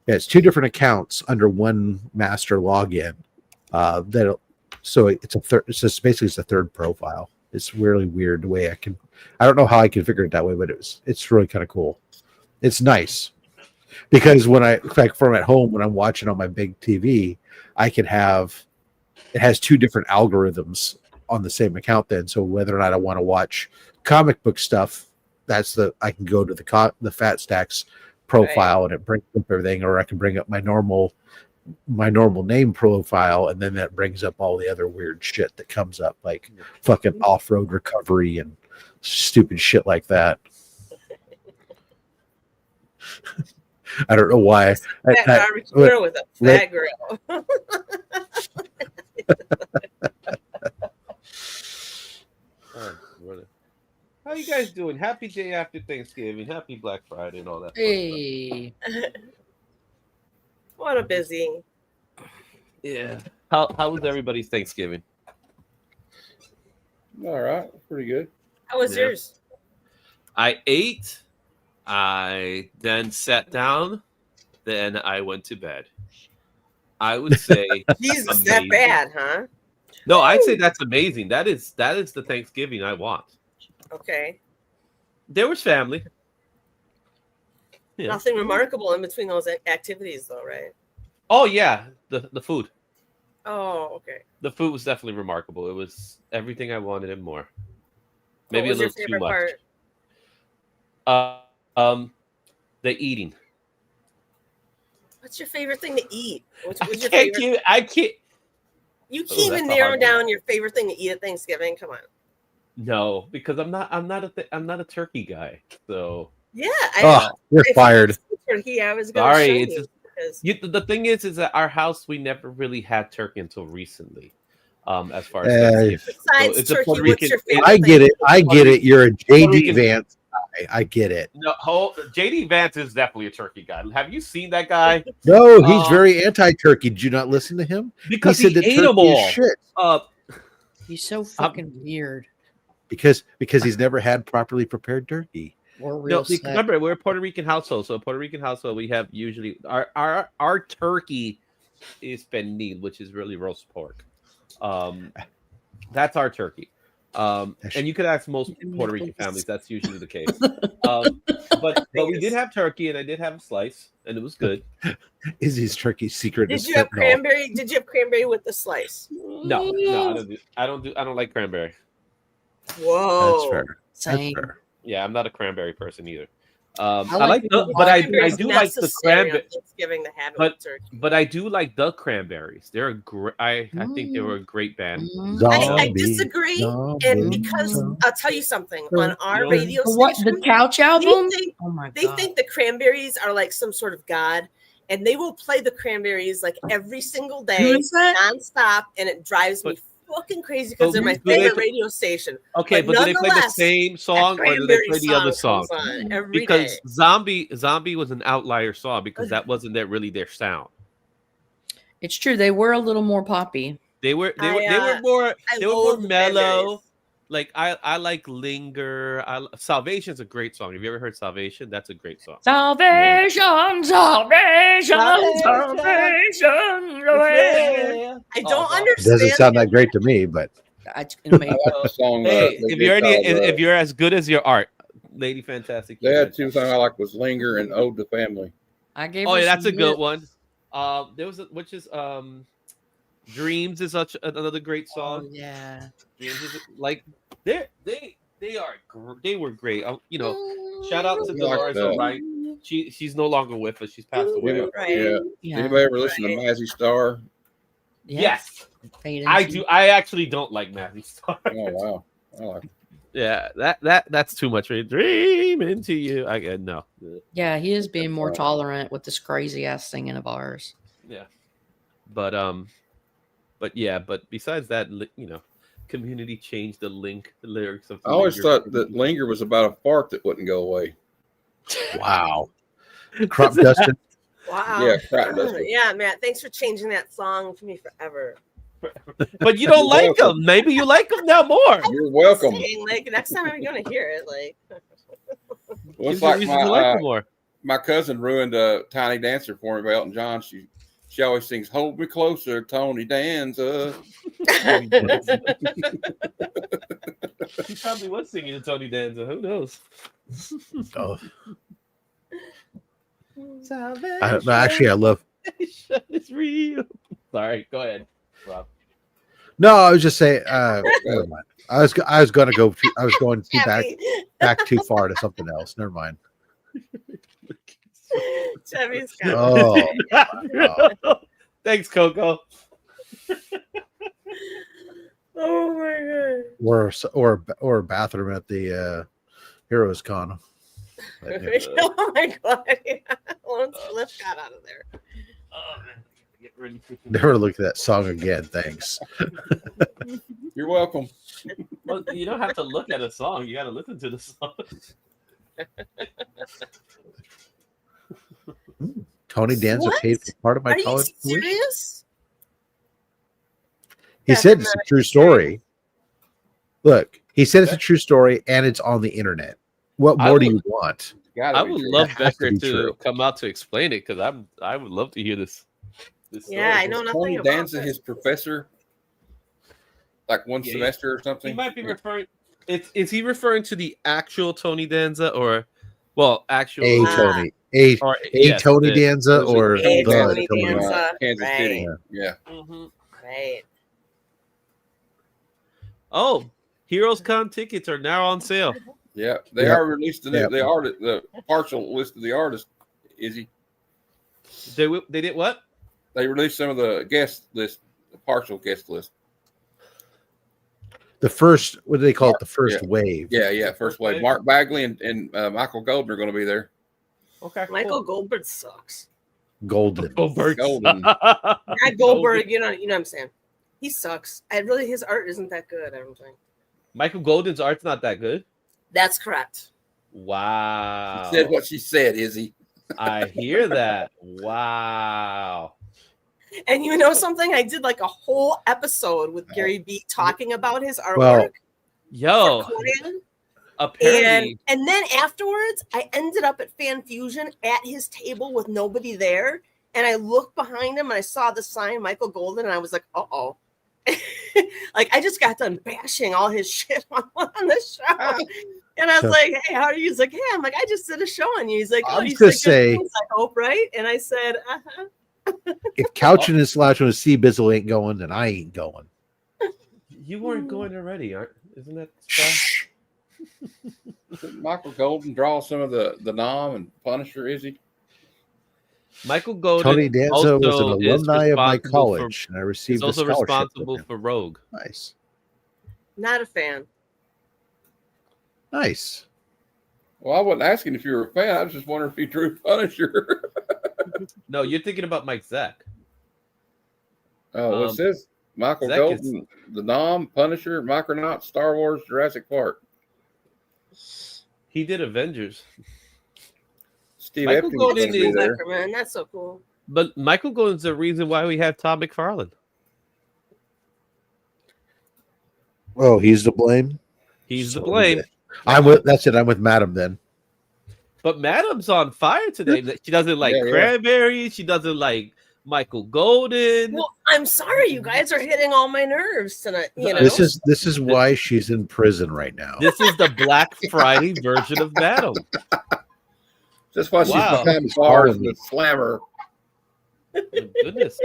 It's two different accounts under one master login. It's basically a third profile. It's really weird the way I don't know how I configured it that way, but it's really kind of cool. It's nice because when from at home when I'm watching on my big TV, it has two different algorithms on the same account then. So whether or not I want to watch comic book stuff, I can go to the Fat Stacks profile and it brings up everything, or I can bring up my normal name profile and then that brings up all the other weird shit that comes up like fucking off-road recovery and stupid shit like that. I don't know why. Fat barbecue grill with a fat grill. How you guys doing? Happy day after Thanksgiving. Happy Black Friday and all that. Hey. What a busy. Yeah. How was everybody's Thanksgiving? All right, pretty good. How was yours? I ate. I then sat down. Then I went to bed. I would say Jesus, that bad, huh? No, I'd say that's amazing. That is the Thanksgiving I want. Okay. There was family. Yeah. Nothing remarkable in between those activities, though, right? Oh yeah, the food. Oh, okay. The food was definitely remarkable. It was everything I wanted and more. What Maybe was a little your favorite too part? much. The eating. What's your favorite thing to eat? What's your I favorite? can't. You Oh, can't even that's a narrow hard down one. your favorite thing to eat at Thanksgiving. Come on. No, because I'm not a turkey guy. So Yeah. You're fired. I was going to sorry. show It's you. just the thing is that our house we never really had turkey until recently. As far as Thanksgiving. Besides So it's a turkey, Puerto what's Rican. your favorite I get thing? it. I get it. You're a Puerto JD Rican- Vance guy. I get it. No, JD Vance is definitely a turkey guy. Have you seen that guy? No, he's very anti-turkey. Did you not listen to him? Because he said that ate them turkey is all. shit. He's so fucking weird. Because he's never had properly prepared turkey. Or real sick. Remember, we're a Puerto Rican household. So a Puerto Rican household, we have usually our turkey is pernil, which is really roast pork. That's our turkey. And you could ask most Puerto Rican families, that's usually the case. But we did have turkey, and I did have a slice, and it was good. Izzy's turkey secret Did is you have fentanyl. cranberry? Did you have cranberry with the slice? No, I don't like cranberry. Whoa. That's fair. Same. That's fair. Yeah, I'm not a cranberry person either. I like like the- but I Cranberry's do like the necessary on cranberry. Thanksgiving to have it with turkey. But I do like the Cranberries. They're a great. I think they were a great band. I disagree, and because I'll tell you something on our radio station, the Couch album. They think the Cranberries are like some sort of god, and they will play the Cranberries like every single day, nonstop, and it drives me fucking crazy because they're my favorite radio station. Okay, but do they play the same song or do they play the other song? Because Zombie was an outlier song because that wasn't really their sound. It's true. They were a little more poppy. They were more mellow. Like I like Linger. Salvation's a great song. Have you ever heard Salvation? That's a great song. Salvation. I don't understand. It doesn't sound that great to me, but if you're as good as your art, Lady Fantastic. They had two songs I like was Linger and Ode to Family. That's a good one. There was which is Dreams is another great song. Oh, yeah. Dreams is like they were great. Shout out to Dolores O'Riordan. She's no longer with us. She's passed away. Yeah. Anybody ever listen to Mazzy Star? Yes. I do. I actually don't like Mazzy Star. Oh wow. I like it. Yeah, that's too much for you. Dream into you. No. Yeah, he is being more tolerant with this crazy ass singing of ours. Yeah. But besides that, Community changed the lyrics of. I always thought that Linger was about a fart that wouldn't go away. Wow. Crop dusting. Wow. Yeah, crop dusting. Yeah, Matt. Thanks for changing that song for me forever. But you don't like them. Maybe you like them now more. You're welcome. Like next time I'm gonna hear it, like. Looks like my cousin ruined a Tiny Dancer for me by Elton John. She always sings "Hold Me Closer, Tony Danza." He probably was singing to Tony Danza. Who knows? Actually, I love. It's real. Sorry, go ahead, Rob. No, I was just saying. Never mind. I was going to go. I was going back too far to something else. Never mind. Thanks, Coco. Oh my god. Or a bathroom at the Heroes Con. But, yeah. Oh my god! Let's got out of there. Oh man, get ready for never look at that song again. Thanks. You're welcome. Well, you don't have to look at a song. You got to listen to the song. Tony Danza What? paid for part of my Are you college tuition. serious? He That's said it's a not true story. Look, he said it's a true story and it's on the internet. What more do you want? I would love That has to Becker be to true. come out to explain it because I would love to hear this. Yeah, I know nothing Tony about Danza, this. his professor, like one Yeah, semester or He something. might be referring. Is he referring to the actual Tony Danza or, well, actual A Tony, a yes, Tony the- Danza or A the Tony Tony Danza. Kansas Right. City. Yeah. Right. Oh, Heroes Con tickets are now on sale. Yeah. They Yep. are released the partial list of the artists. Izzy. They did what? They released some of the guest list, the partial guest list. The first, what do they call it? The first wave. Yeah. First wave. Okay. Mark Bagley and Michael Golden are going to be there. Okay, Michael Goldberg sucks. Golden. Goldberg. Golden. Not Goldberg, you know what I'm saying. He sucks. His art isn't that good, I don't think. Michael Golden's art's not that good. That's correct. Wow. She said what she said, Izzy. I hear that. Wow. And you know something? I did like a whole episode with Gary B talking about his artwork. Well, Yo, for Conan. apparently. And then afterwards, I ended up at Fan Fusion at his table with nobody there. And I looked behind him and I saw the sign Michael Golden, and I was like, uh-oh. Like, I just got done bashing all his shit on the show. And I was like, hey, how are you? He's like, hey, I'm like, I just did a show on you. He's like, oh, I was you gonna said say- good things, I hope, right? And I said, uh-huh. if Couch and Slash on a Sea Bizzle ain't going, then I ain't going. You weren't going already, isn't that? Shh. Did Michael Golden draw some of the Nom and Punisher, Izzy? Michael Golden. Tony Danza was an also is alumni of my responsible college, and I He's received a also scholarship. with responsible him. for Rogue. Nice. Not a fan. Nice. Well, I wasn't asking if you were a fan. I was just wondering if you drew Punisher. No, you're thinking about Mike Zack. Oh, it says Michael Zach Golden, the Nom, Punisher, Micronauts, Star Wars, Jurassic Park. He did Avengers. Steve Michael Epting Golden is gonna be is- there. Man, that's so cool. But Michael Golden's the reason why we have Todd McFarlane. Oh, he's to blame. He's the So blame. I'm with. That's it. I'm with Madam then. But Madam's on fire today. She doesn't like cranberries. She doesn't like Michael Golden. Well, I'm sorry, you guys are hitting all my nerves tonight. You know, This is why she's in prison right now. This is the Black Friday version of Madam. That's why she's Wow. behind bars and the slammer. Oh, goodness.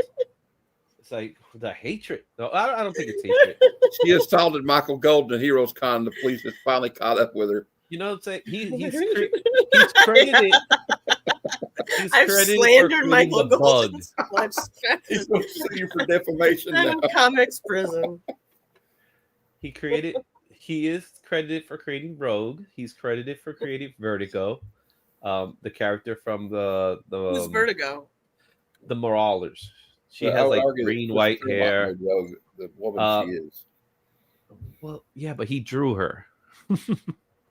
It's like the hatred. No, I don't think it's hatred. She assaulted Michael Golden at Heroes Con. The police has finally caught up with her. You know what I'm saying? He's credited. I've credited slandered for Michael creating the bug. Golden so much. He's going to sue you for defamation I'm now. in comics prison. He is credited for creating Rogue. He's credited for creating Vertigo. The character from Who's Vertigo? the Marauders. She But I has would like argue that green, Mr. white Fremont hair. made Rogue the woman she is. Well, yeah, but he drew her.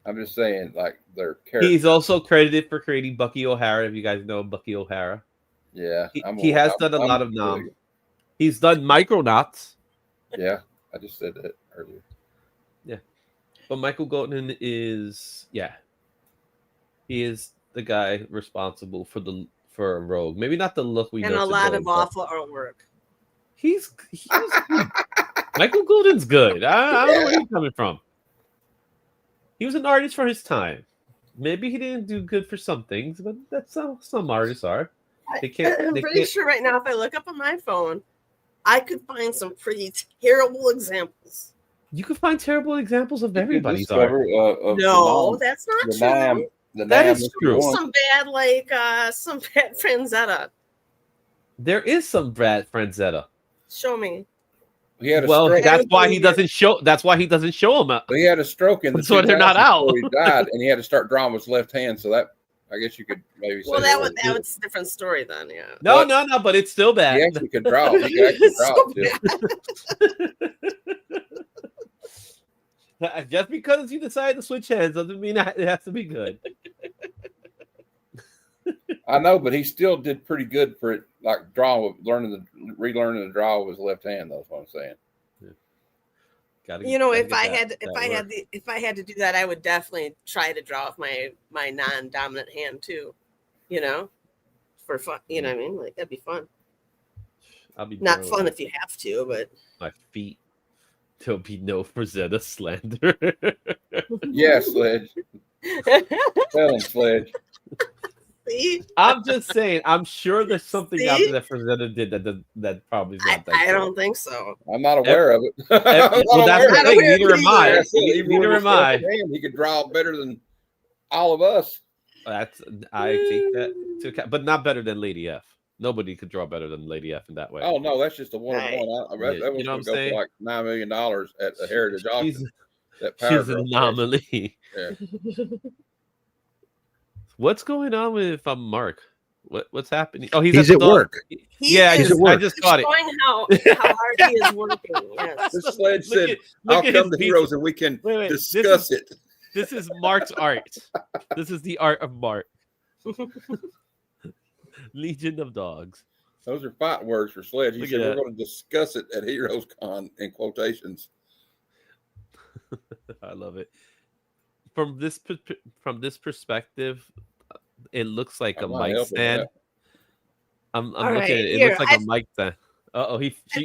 I'm just saying, like, their character. He's also credited for creating Bucky O'Hara. If you guys know Bucky O'Hara, Yeah. he has done a lot of Nom. He's done Micronauts. Yeah, I just said that earlier. Yeah, but Michael Golden is he is the guy responsible for Rogue. Maybe not the look we And know a lot today, of but awful artwork. He's good. Michael Golden's good. I don't know where he's coming from. He was an artist for his time. Maybe he didn't do good for some things, but that's how some artists are. I'm pretty sure right now, if I look up on my phone, I could find some pretty terrible examples. You can find terrible examples of everybody's Discover, art. of No, that's not the true. Nam, the That Nam is Mr. true. One. Some bad Franzetta. There is some Brad Franzetta. Show me. He had a Well, stroke. that's why he doesn't show. That's why he doesn't show them. He had a stroke in the So they're not 2000s out. before he died, and he had to start drawing with his left hand. So that, I guess you could maybe say. Well, that was a different story then. Yeah. No, but it's still bad. He actually could draw. He could actually draw So still. Just because you decide to switch hands doesn't mean it has to be good. I know, but he still did pretty good for it, like relearning the draw with his left hand. That's what I'm saying. If I had to do that, I would definitely try to draw with my non-dominant hand too. For fun. You know what I mean? Like that'd be fun. I'll be not fun if you have to, but my feet. There'll be no Frazetta slander. Yes, Sledge. Tell him, Sledge. See? I'm just saying. I'm sure there's something out there that Frazetta did that probably is not that. I don't think so. I'm not aware of it. Well, that's the thing. Neither am I. Neither am I. He could draw better than all of us. I take that to account, but not better than Lady F. Nobody could draw better than Lady F in that way. Oh no, that's just a one-on-one. That was going to go for like $9 million at the Heritage Auction. She's an anomaly. Yeah. What's going on with Mark? What's happening? Oh, he's at work. He's at work. I just caught it. Showing how hard he is working. Yes. This Sledge said, "I'll come to Heroes and we can discuss it." This is Mark's art. This is the art of Mark. Legion of Dogs. Those are fight words for Sledge. He said we're going to discuss it at Heroes Con in quotations. I love it. From this perspective, it looks like a mic stand. I'm looking at it. It looks like a mic stand.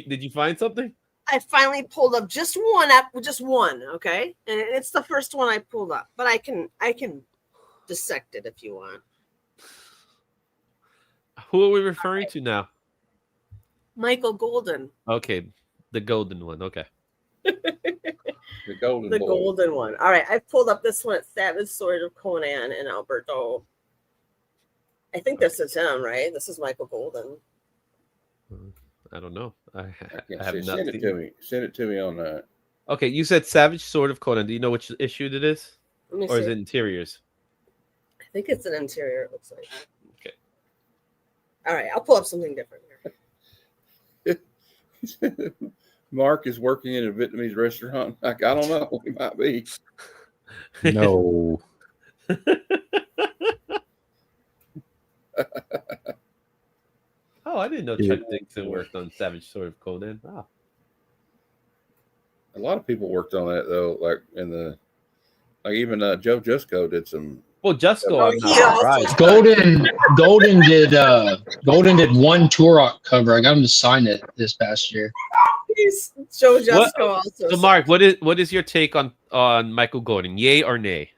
Did you find something? I finally pulled up just one, okay? And it's the first one I pulled up, but I can dissect it if you want. Who are we referring to now? Michael Golden. Okay, the golden one. Okay. The golden one. All right, I pulled up this one at Savage Sword of Conan and Alberto. I think this is him, right? This is Michael Golden. I don't know. I have not send it to me. Send it to me on that. Okay, you said Savage Sword of Conan. Do you know which issue it is? Or is it interiors? I think it's an interior, it looks like. Okay. All right, I'll pull up something different here. Mark is working in a Vietnamese restaurant. Like, I don't know. He might be. No. Oh, I didn't know Chuck Dixon worked on Savage Sword of Conan. Wow. A lot of people worked on that though. Like even Joe Jusko did some. Well, Jusko, right. Golden did one Turok cover. I got him to sign it this past year. Joe Jusko also. So, Mark, what is your take on Michael Golden? Yay or nay?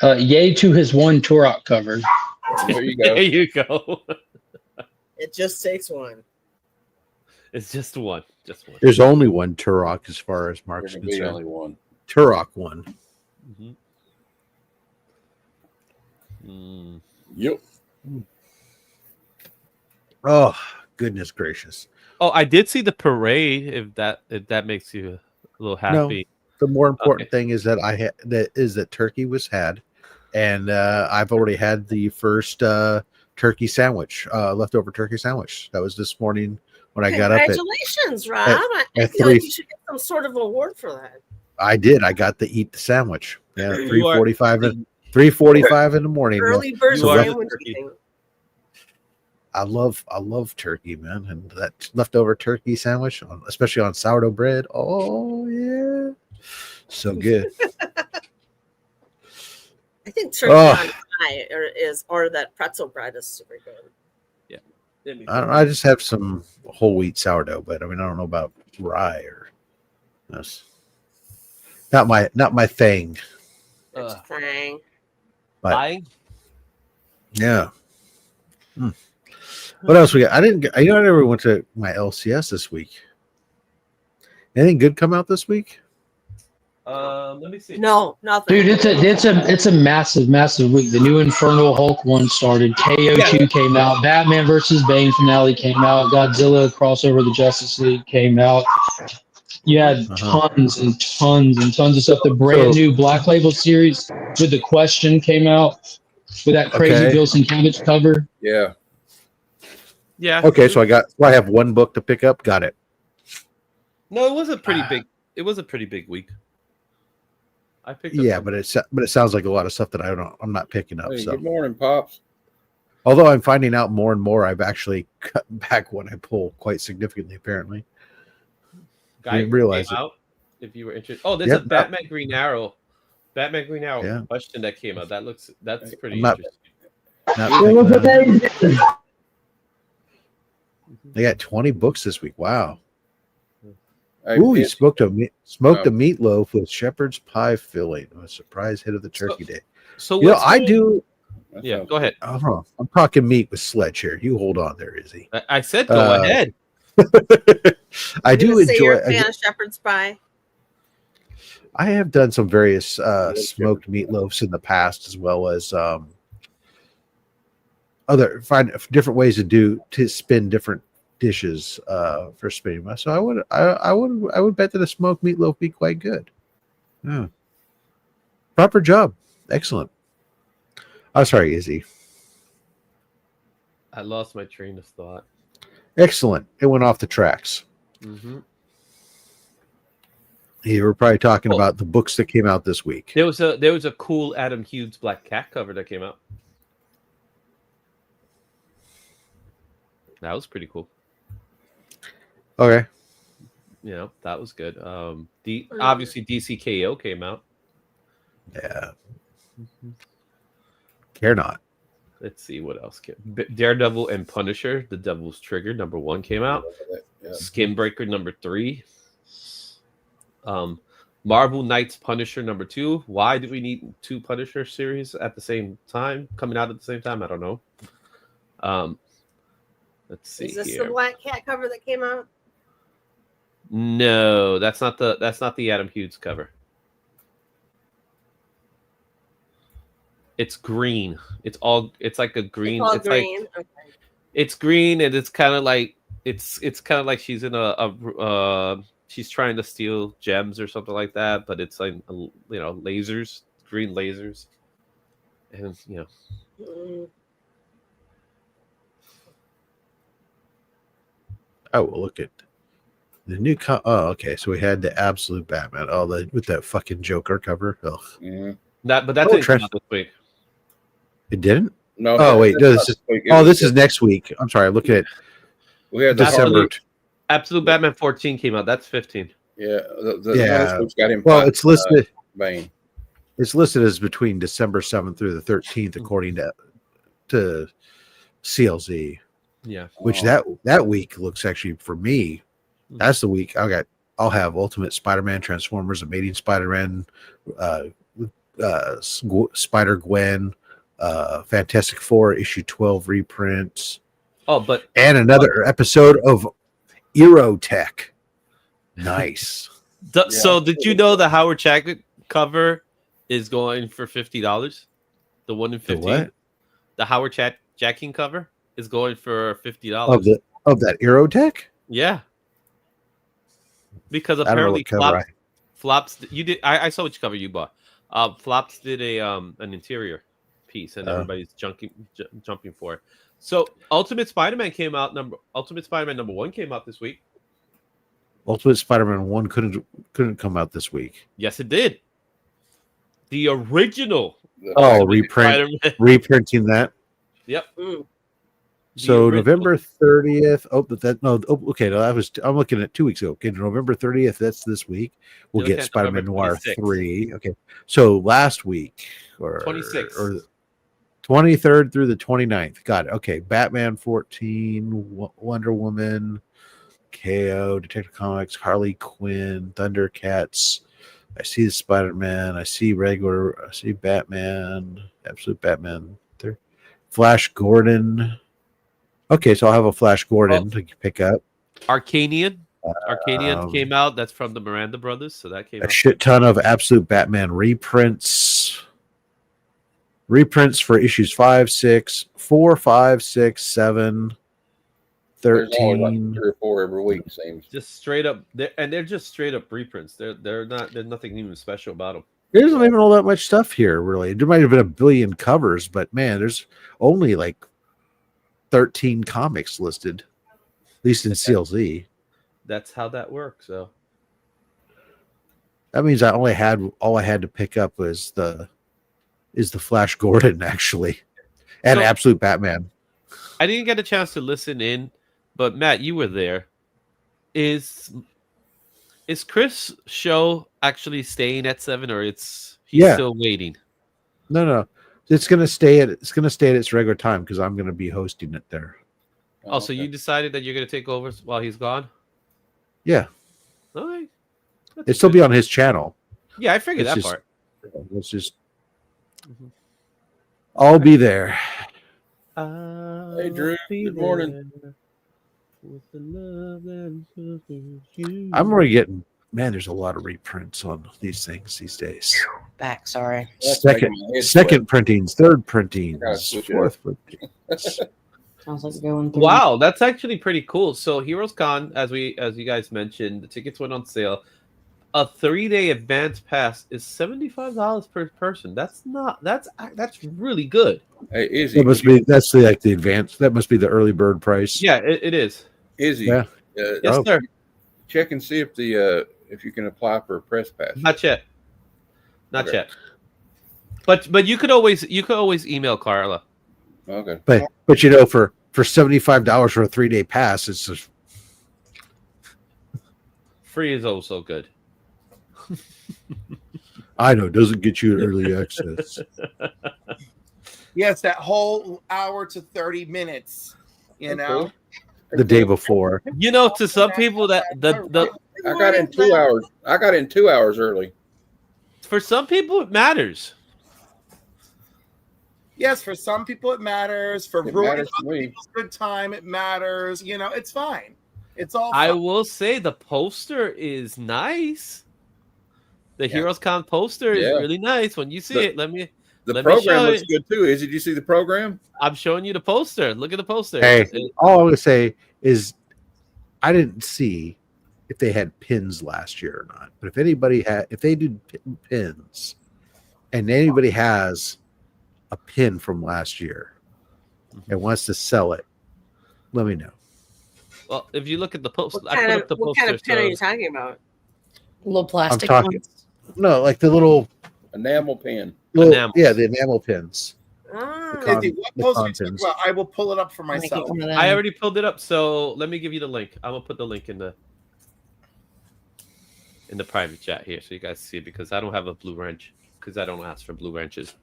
Yay to his one Turok cover. There you go. There you go. It just takes one. It's just one. Just one. There's only one Turok as far as Mark's concerned. Only one. Turok one. Mm-hmm. Yep. Oh, goodness gracious. Oh, I did see the parade. If that makes you a little happy. No, the more important thing is that that turkey was had, and I've already had the first turkey sandwich, leftover turkey sandwich. That was this morning when I got up. Congratulations, Rob! I feel like you should get some sort of award for that. I did. I got to eat the sandwich. Yeah, 3:45 in the morning. Early bird sandwich eating. I love turkey, man, and that leftover turkey sandwich, especially on sourdough bread. Oh yeah, so good. I think turkey on pie or that pretzel bread is super good. Yeah, I just have some whole wheat sourdough, but I mean I don't know about rye or that's not my thing. Thing. But, yeah. What else we got? I never went to my LCS this week. Anything good come out this week? Let me see. No, nothing. Dude, it's a massive week. The new Infernal Hulk one started. KO2 came out. Batman versus Bane finale came out. Godzilla crossover the Justice League came out. You had tons and tons and tons of stuff. The brand new Black Label series with The Question came out with that crazy Bill Sienkiewicz cover. Yeah. Yeah. Okay, so I have one book to pick up. Got it. No, it was a pretty big. It was a pretty big week. I picked up. Yeah, but it sounds like a lot of stuff that I'm not picking up. Hey, So good morning, Pops. although I'm finding out more and more, I've actually cut back when I pull quite significantly. Apparently, Guy didn't realize came it. out. If you were interested, oh, there's Yep, a Batman Green Arrow Yeah. question that came out. That's pretty I'm not- interesting. Not picking that. They got 20 books this week. Wow. Hey, Ooh, he Pit, smoked a meatloaf with shepherd's pie filling. A surprise hit of the turkey day. So You know, what's I going- do. that Yeah, sounds go ahead. I'm talking meat with Sledge here. You hold on there, Izzy. I said go ahead. I You're do gonna say enjoy. you're a fan of shepherd's pie. I have done some various love smoked shepherd's pie. meatloafs in the past, as well as find different ways to spin different dishes for spinning. So I would bet that a smoked meatloaf would be quite good. Yeah. Proper job. Excellent. I'm sorry, Izzy. I lost my train of thought. Excellent. It went off the tracks. Mm-hmm. You were probably talking Oh. about the books that came out this week. There was a cool Adam Hughes Black Cat cover that came out. That was pretty cool. Okay. Yeah, that was good. Obviously DCKO came out. Yeah. Care not. Let's see what else came. Daredevil and Punisher, The Devil's Trigger #1 came out. Yeah. Skinbreaker #3. Marvel Knights Punisher #2. Why do we need 2 Punisher series at the same time? Coming out at the same time? I don't know. Let's see. Is this here. the Black Cat cover that came out? No, that's not the Adam Hughes cover. It's green. It's like a green. It's all It's green. like Okay. it's green, and it's kind of like it's kind of like she's in she's trying to steal gems or something like that, but it's like lasers, green lasers, and Mm. Oh, well, look at the new. Oh, okay. So we had the Absolute Batman. Oh, with that fucking Joker cover. Ugh. Mhm. that. But that's Oh, come out this week. It didn't. No. Oh wait, no, this is. Oh, this is it. next week. I'm sorry. Look at We had the December. Absolute Batman 14 came out. That's 15. Yeah. Yeah. This got him. Well, fight, it's listed. Bane. It's listed as between December 7th through the 13th, according to CLZ. Yeah. Which Oh. that week looks actually for me. That's the week I'll have Ultimate Spider-Man, Transformers, Amazing Spider-Man, Spider-Gwen, Fantastic Four issue 12 reprints. Oh, but And another episode of Aerotech. Nice. So did you know the Howard Chapman cover is going for $50? The one in 15. what? The Howard Jacking cover is going for $50. Of that Aerotech? Yeah. Because I don't know apparently what cover Flops you did I saw which cover you bought. Flops did an interior piece and everybody's jumping for it. So Ultimate Spider-Man #1 came out this week. Ultimate Spider-Man 1 couldn't come out this week. Yes, it did. The original. Oh, Spider-Man. reprinting that. Yep. Mm. So original. November 30th. Oh, but that no. Oh, okay, no, I'm looking at 2 weeks ago. Okay, November 30th. That's this week. We'll You're get looking at Spider-Man November Noir 26th. 3. Okay, so last week or 26th. or 23rd through the 29th. Got it. Okay, Batman 14, Wonder Woman, KO, Detective Comics, Harley Quinn, Thundercats. I see the Spider-Man. I see Batman, Absolute Batman, Flash Gordon. Okay, so I'll have a Flash Gordon to pick up. Arcanian came out. That's from the Miranda Brothers, so that came A out. shit ton of Absolute Batman reprints. Reprints for issues 5, 6, 4, 5, 6, 7, There's always like 13. 3 or 4 every week. It seems. Just straight up, they're just straight up reprints. There's nothing even special about them. There's not even all that much stuff here, really. There might have been a billion covers, but man, there's only like 13 comics listed, at least in CLZ. That's how that works. So That means all I had to pick up was the Flash Gordon actually, and So- Absolute Batman. I didn't get a chance to listen in, but Matt, you were there. Is Chris' show actually staying at 7, or he's still waiting? No. It's gonna stay at its regular time because I'm gonna be hosting it there. Oh, so you decided that you're gonna take over while he's gone? Yeah. All right. That's It'll still good. be on his channel. Yeah, I figured It's that just- part. It's just I'll be there. Hey, Drew. Good morning. I'm already getting there's a lot of reprints on these things these days. Back, sorry. That's making my head Second printings, third printings, Gotta switch it fourth printings. Sounds like going through. Wow, that's actually pretty cool. So Heroes Con, as you guys mentioned, the tickets went on sale. A 3-day advance pass is $75 per person. That's really good. Hey, Izzy. That must be the advance. That must be the early bird price. Yeah, it is. Izzy. Yeah. Yes, sir. Check and see if you can apply for a press pass. Not yet. Not Okay. yet. But you could always email Carla. Okay. But for $75 for a 3-day pass, it's just Free is also good. I know it doesn't get you early access. Yes, that whole hour to 30 minutes. You know, The day before. You know, to some people that the I got in 2 hours. I got in 2 hours early. for some people it matters. yes, for some people it matters. For It ruining matters to other me. people's good time, it matters. You know, it's fine. It's all I fine. will say the poster is nice. The Yeah. Heroes Con poster is Yeah. really nice. When you see The- it, let me The Let me program show looks it. good too. Izzy, did you see the program? I'm showing you the poster. Look at the poster. Hey, It- all I'm gonna say is I didn't see if they had pins last year or not. But if they do pins, and anybody has a pin from last year and wants to sell it, let me know. well, if you look at the poster, What I put kind up the of what poster. kind of pen are so- you talking about? Little plastic talking- ones. No, like the little Enamel pen. Enamels. the enamel pins. Ah, con- Izzy, what the post are you talking contents. about? I will pull it up for Make it myself. one of them. I already pulled it up, so let me give you the link. I'm gonna put the link in the private chat here, so you guys see it, because I don't have a blue wrench because I don't ask for blue wrenches.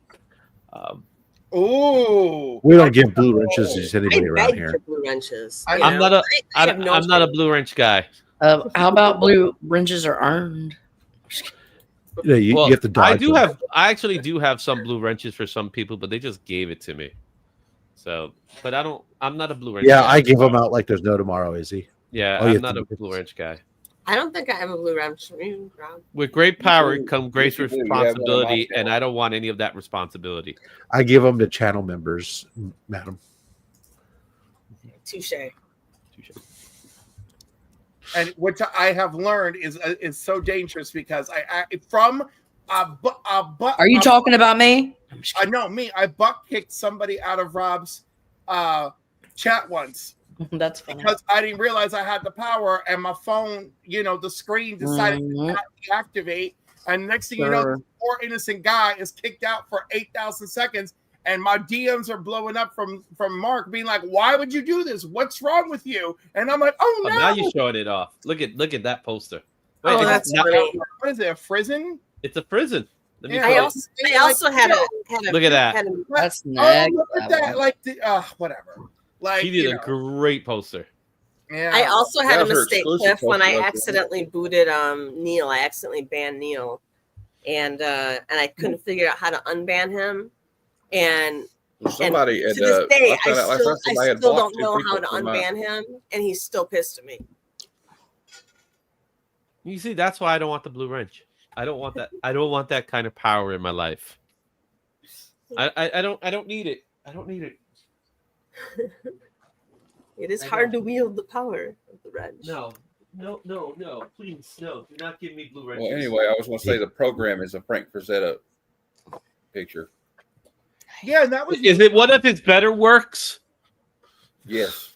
Ooh, We don't give blue wrenches to just I anybody around beg here. for blue wrenches. I'm you I'm know? not a I have no I'm not a shame. blue wrench guy. How about blue wrenches are earned? You Well, have to dodge. I actually do have some blue wrenches for some people, but they just gave it to me. So, but I'm not a blue wrench. Yeah, guy. I give them out like there's no tomorrow, Izzy. Yeah, Oh, you I'm have not to a do blue this. wrench guy. I don't think I have a blue wrench from you, Rob. With great power do. comes great Yes, you do. You have one on my responsibility, and channel. I don't want any of that responsibility. I give them to channel members, madam. Touche. and which I have learned is so dangerous because I from Are you talking about me? I know me. I butt kicked somebody out of Rob's chat once That's funny. because I didn't realize I had the power and my phone, the screen decided to Mhm. not deactivate. And next thing you know, Sure. this poor innocent guy is kicked out for 8,000 seconds. And my DMs are blowing up from Mark being like, "Why would you do this? What's wrong with you?" And I'm like, "Oh Oh, no!" now you're showing it off. Look at that poster. Oh, it's, that's not- funny. What is it? A prison? it's a prison. Let me Yeah, put I it- also had a Look at that. had a- That's Oh, next look at that! Like whatever. Like She did a great poster. yeah. I also had That a was her mistake, exclusive Cliff, when I poster, I think. accidentally booted Neil. I accidentally banned Neil, and I couldn't figure out how to unban him. And Somebody to had, this day, I I found out last still, night somebody I had still blocked don't know two how to people from my- unban him, and he's still pissed at me. You see, that's why I don't want the blue wrench. I don't want that. I don't want that kind of power in my life. I don't need it. I don't need it. It is I hard know. to wield the power of the wrench. No. Please, no. Do not give me blue wrenches. Well, anyway, I was going to say the program is a Frank Frazetta picture. Yeah, and that was Is it one of his better works? Yes.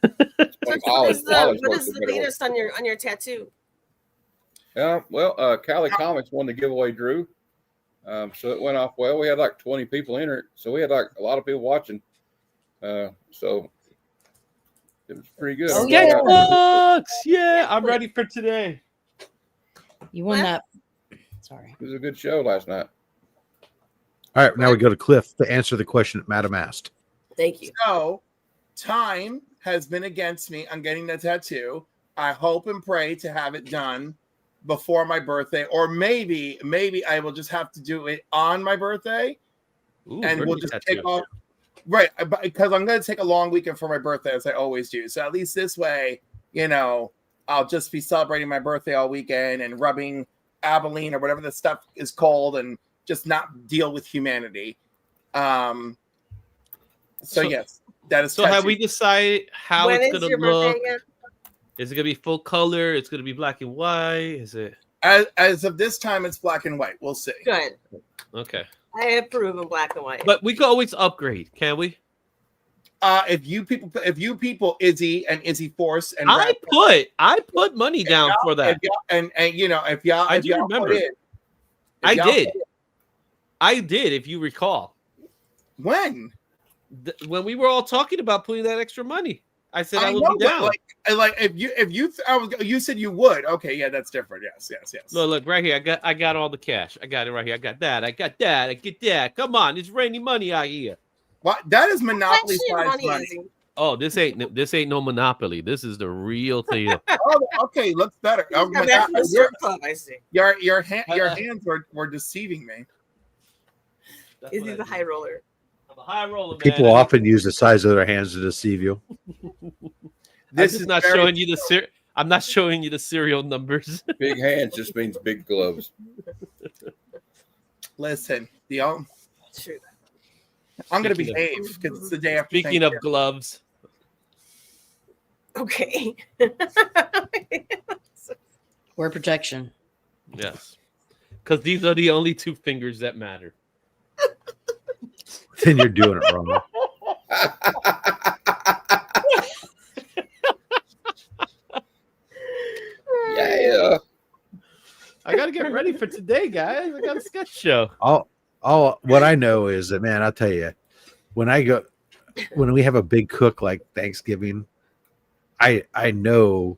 So what is the latest on your tattoo? Yeah, well, COLLECTABLES won the giveaway, Drew. So it went off well. We had like 20 people enter it, so we had like a lot of people watching. So it was pretty good. Oh, Sketchbooks! Yeah, I'm ready for today. You won that. Sorry. It was a good show last night. All right, now we go to Cliff to answer the question that Madam asked. Thank you. So, time has been against me on getting the tattoo. I hope and pray to have it done before my birthday, or maybe I will just have to do it on my birthday. Ooh, and we'll just tattoo. take off. Right, because I'm going to take a long weekend for my birthday, as I always do. So at least this way, I'll just be celebrating my birthday all weekend and rubbing Abilene or whatever the stuff is called, and just not deal with humanity. So yes, that is. So have we decided how When it's is going your to birthday look? again? Is it going to be full color? It's going to be black and white? Is it? As of this time, it's black and white. We'll see. Good. Okay. I approve of black and white. But we can always upgrade, can we? If you people, Izzy and Izzy Force and I put money down for that. If y'all remember. put in, I did, if you recall. when When we were all talking about putting that extra money, I said I would know, be down. like you said you would. Okay, yeah, that's different. Yes. Look, right here. I got all the cash. I got it right here. I got that. I get that. Come on, it's raining money out here. Well, that is Monopoly Actually, size money. is- Oh, this ain't no Monopoly. This is the real thing. Oh, okay, looks better. Oh, Come back from the strip club, I see. your hands were deceiving me. That's Is what he I the do. high roller? I'm a high roller, man. People often use the size of their hands to deceive you. This I'm is not very- showing you the I'm not showing you the serial numbers. Big hands just means big gloves. Listen, True. I'm going to Speaking of- behave because it's the day after. Speaking of Thanksgiving. gloves, Okay. Wear protection. yes, because these are the only two fingers that matter. Then you're doing it wrong. Yeah. I gotta get ready for today, guys. I got a sketch show. All what I know is that, man, I'll tell you, when we have a big cook like Thanksgiving, I know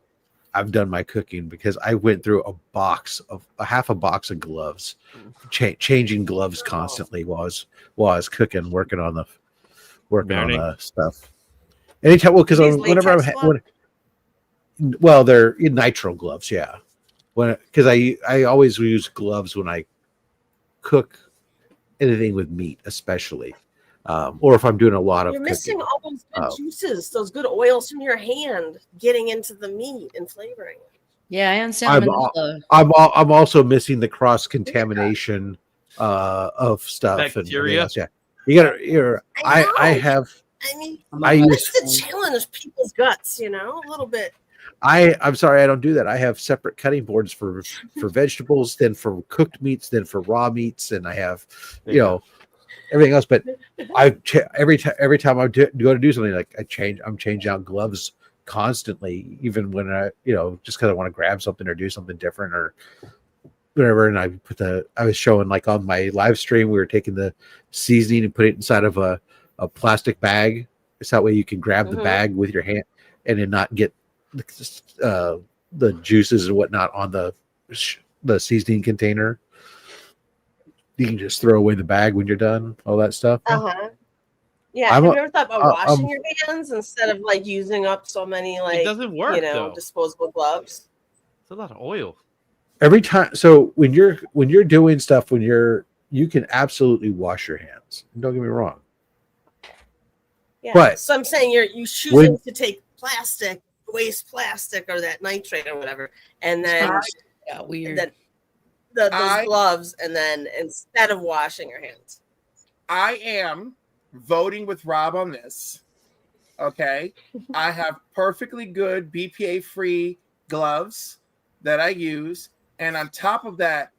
I've done my cooking because I went through a half a box of gloves, changing gloves constantly while I was cooking, working on the stuff. Anytime, well, because whenever they're nitrile gloves, yeah. Because I always use gloves when I cook anything with meat, especially, or if I'm doing a lot of You're cooking. missing all those good juices, those good oils from your hand getting into the meat and flavoring. Yeah, and salmonella. I'm also missing the cross contamination of stuff Bacteria. and everything else. Yeah, I use to challenge people's guts, a little bit. I'm sorry, I don't do that. I have separate cutting boards for vegetables, then for cooked meats, then for raw meats, and I have everything else. But every time I go to do something, like I'm changing out gloves constantly, even when I just because I want to grab something or do something different or whatever. And I was showing, like, on my live stream, we were taking the seasoning and put it inside of a plastic bag. It's that way you can grab the bag with your hand and then not get the juices and whatnot on the seasoning container. You can just throw away the bag when you're done, all that stuff. Yeah, have you ever thought about washing your hands instead of like using up so many it doesn't work, though. disposable gloves? It's a lot of oil. Every time, so when you're doing stuff, you can absolutely wash your hands. Don't get me wrong. Yeah, but so I'm saying you choosing to take waste plastic or that nitrate or whatever, and then weird. Then those gloves, and then instead of washing your hands. I am voting with Rob on this. Okay, I have perfectly good BPA-free gloves that I use, and on top of that,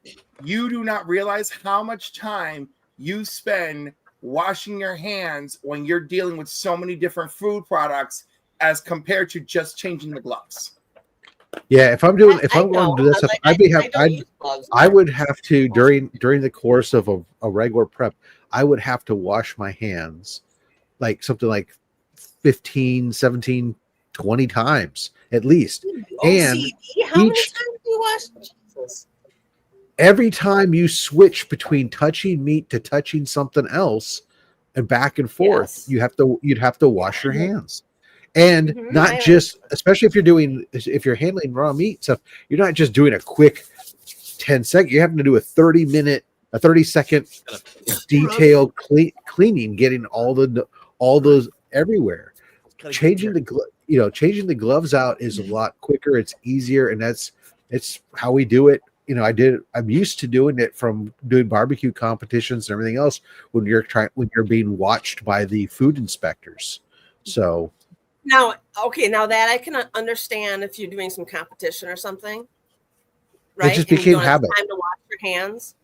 you do not realize how much time you spend washing your hands when you're dealing with so many different food products as compared to just changing the gloves. Yeah, if I'm going to do that stuff, I would have to during the course of a regular prep, I would have to wash my hands like something like 15, 17, 20 times at least. And how many times do you wash? Jesus. Every time you switch between touching meat to touching something else and back and forth, you'd have to wash your hands. And not just, especially if you're handling raw meat stuff, you're not just doing a quick 10-second, you're having to do a 30-second detailed cleaning, getting all those everywhere. Changing the gloves out is a lot quicker. It's easier, and it's how we do it. I'm used to doing it from doing barbecue competitions and everything else when you're being watched by the food inspectors. So now that I can understand if you're doing some competition or something, right? It just became habit. Time to wash your hands,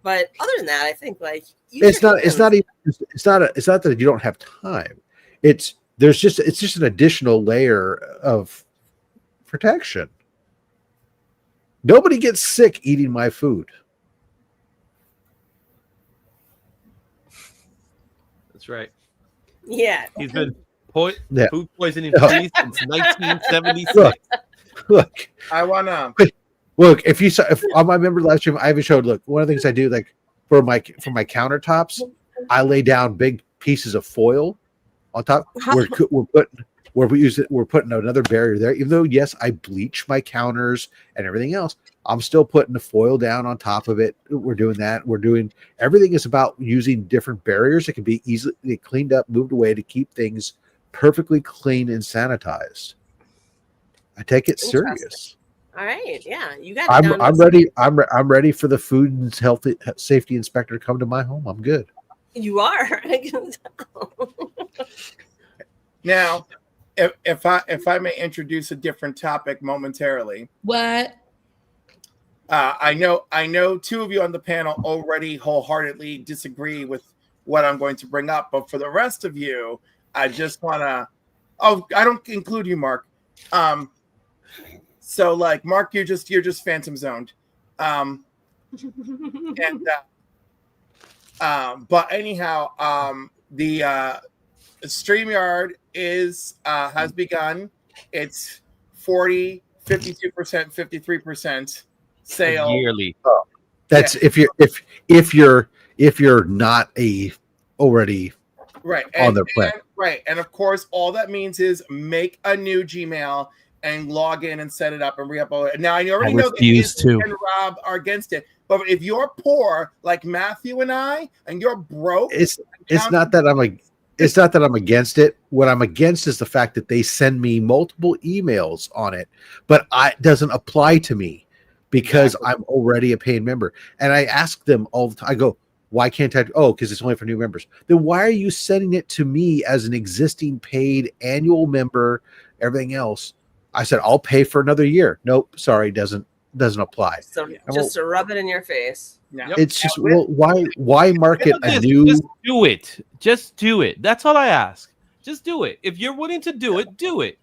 but other than that, I think like it's not that you don't have time. It's just an additional layer of protection. Nobody gets sick eating my food. That's right. Yeah. He's been food poisoning free since 1976. Look. I wanna look. If on my member live stream, I even showed. Look, one of the things I do, like for my countertops, I lay down big pieces of foil on top. We're putting another barrier there. Even though, yes, I bleach my counters and everything else, I'm still putting the foil down on top of it. We're doing that. Everything is about using different barriers that can be easily cleaned up, moved away to keep things perfectly clean and sanitized. I take it serious. All right, yeah, you got. I'm ready. I'm ready for the food and safety inspector to come to my home. I'm good. You are. Now, if I may introduce a different topic momentarily. What? I know two of you on the panel already wholeheartedly disagree with what I'm going to bring up, but for the rest of you, I just want to. Oh, I don't include you, Mark. So like Mark, you're just phantom zoned. But anyhow, the StreamYard has begun. It's 40, 52%, 53% sale yearly. Oh, that's if you're not already right on their plan. Right, and of course, all that means is make a new Gmail and log in and set it up and re-upload it. Now I already know that you and Rob are against it, but if you're poor like Matthew and I, and you're broke, it's not that I'm against it. What I'm against is the fact that they send me multiple emails on it, but it doesn't apply to me because I'm already a paid member. And I ask them all the time. I go, why can't I? Oh, because it's only for new members. Then why are you sending it to me as an existing paid annual member? Everything else, I said I'll pay for another year. Nope, sorry, doesn't apply. So just to rub it in your face. Yeah. It's just why market a new? Just do it. That's all I ask. Just do it. If you're willing to do it, do it.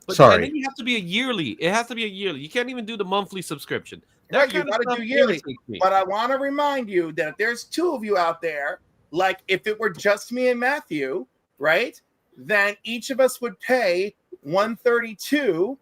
But sorry, then you have to be a yearly. It has to be a yearly. You can't even do the monthly subscription. Right, you got to do yearly. But I want to remind you that if there's two of you out there, like if it were just me and Matthew, right, then each of us would pay $132,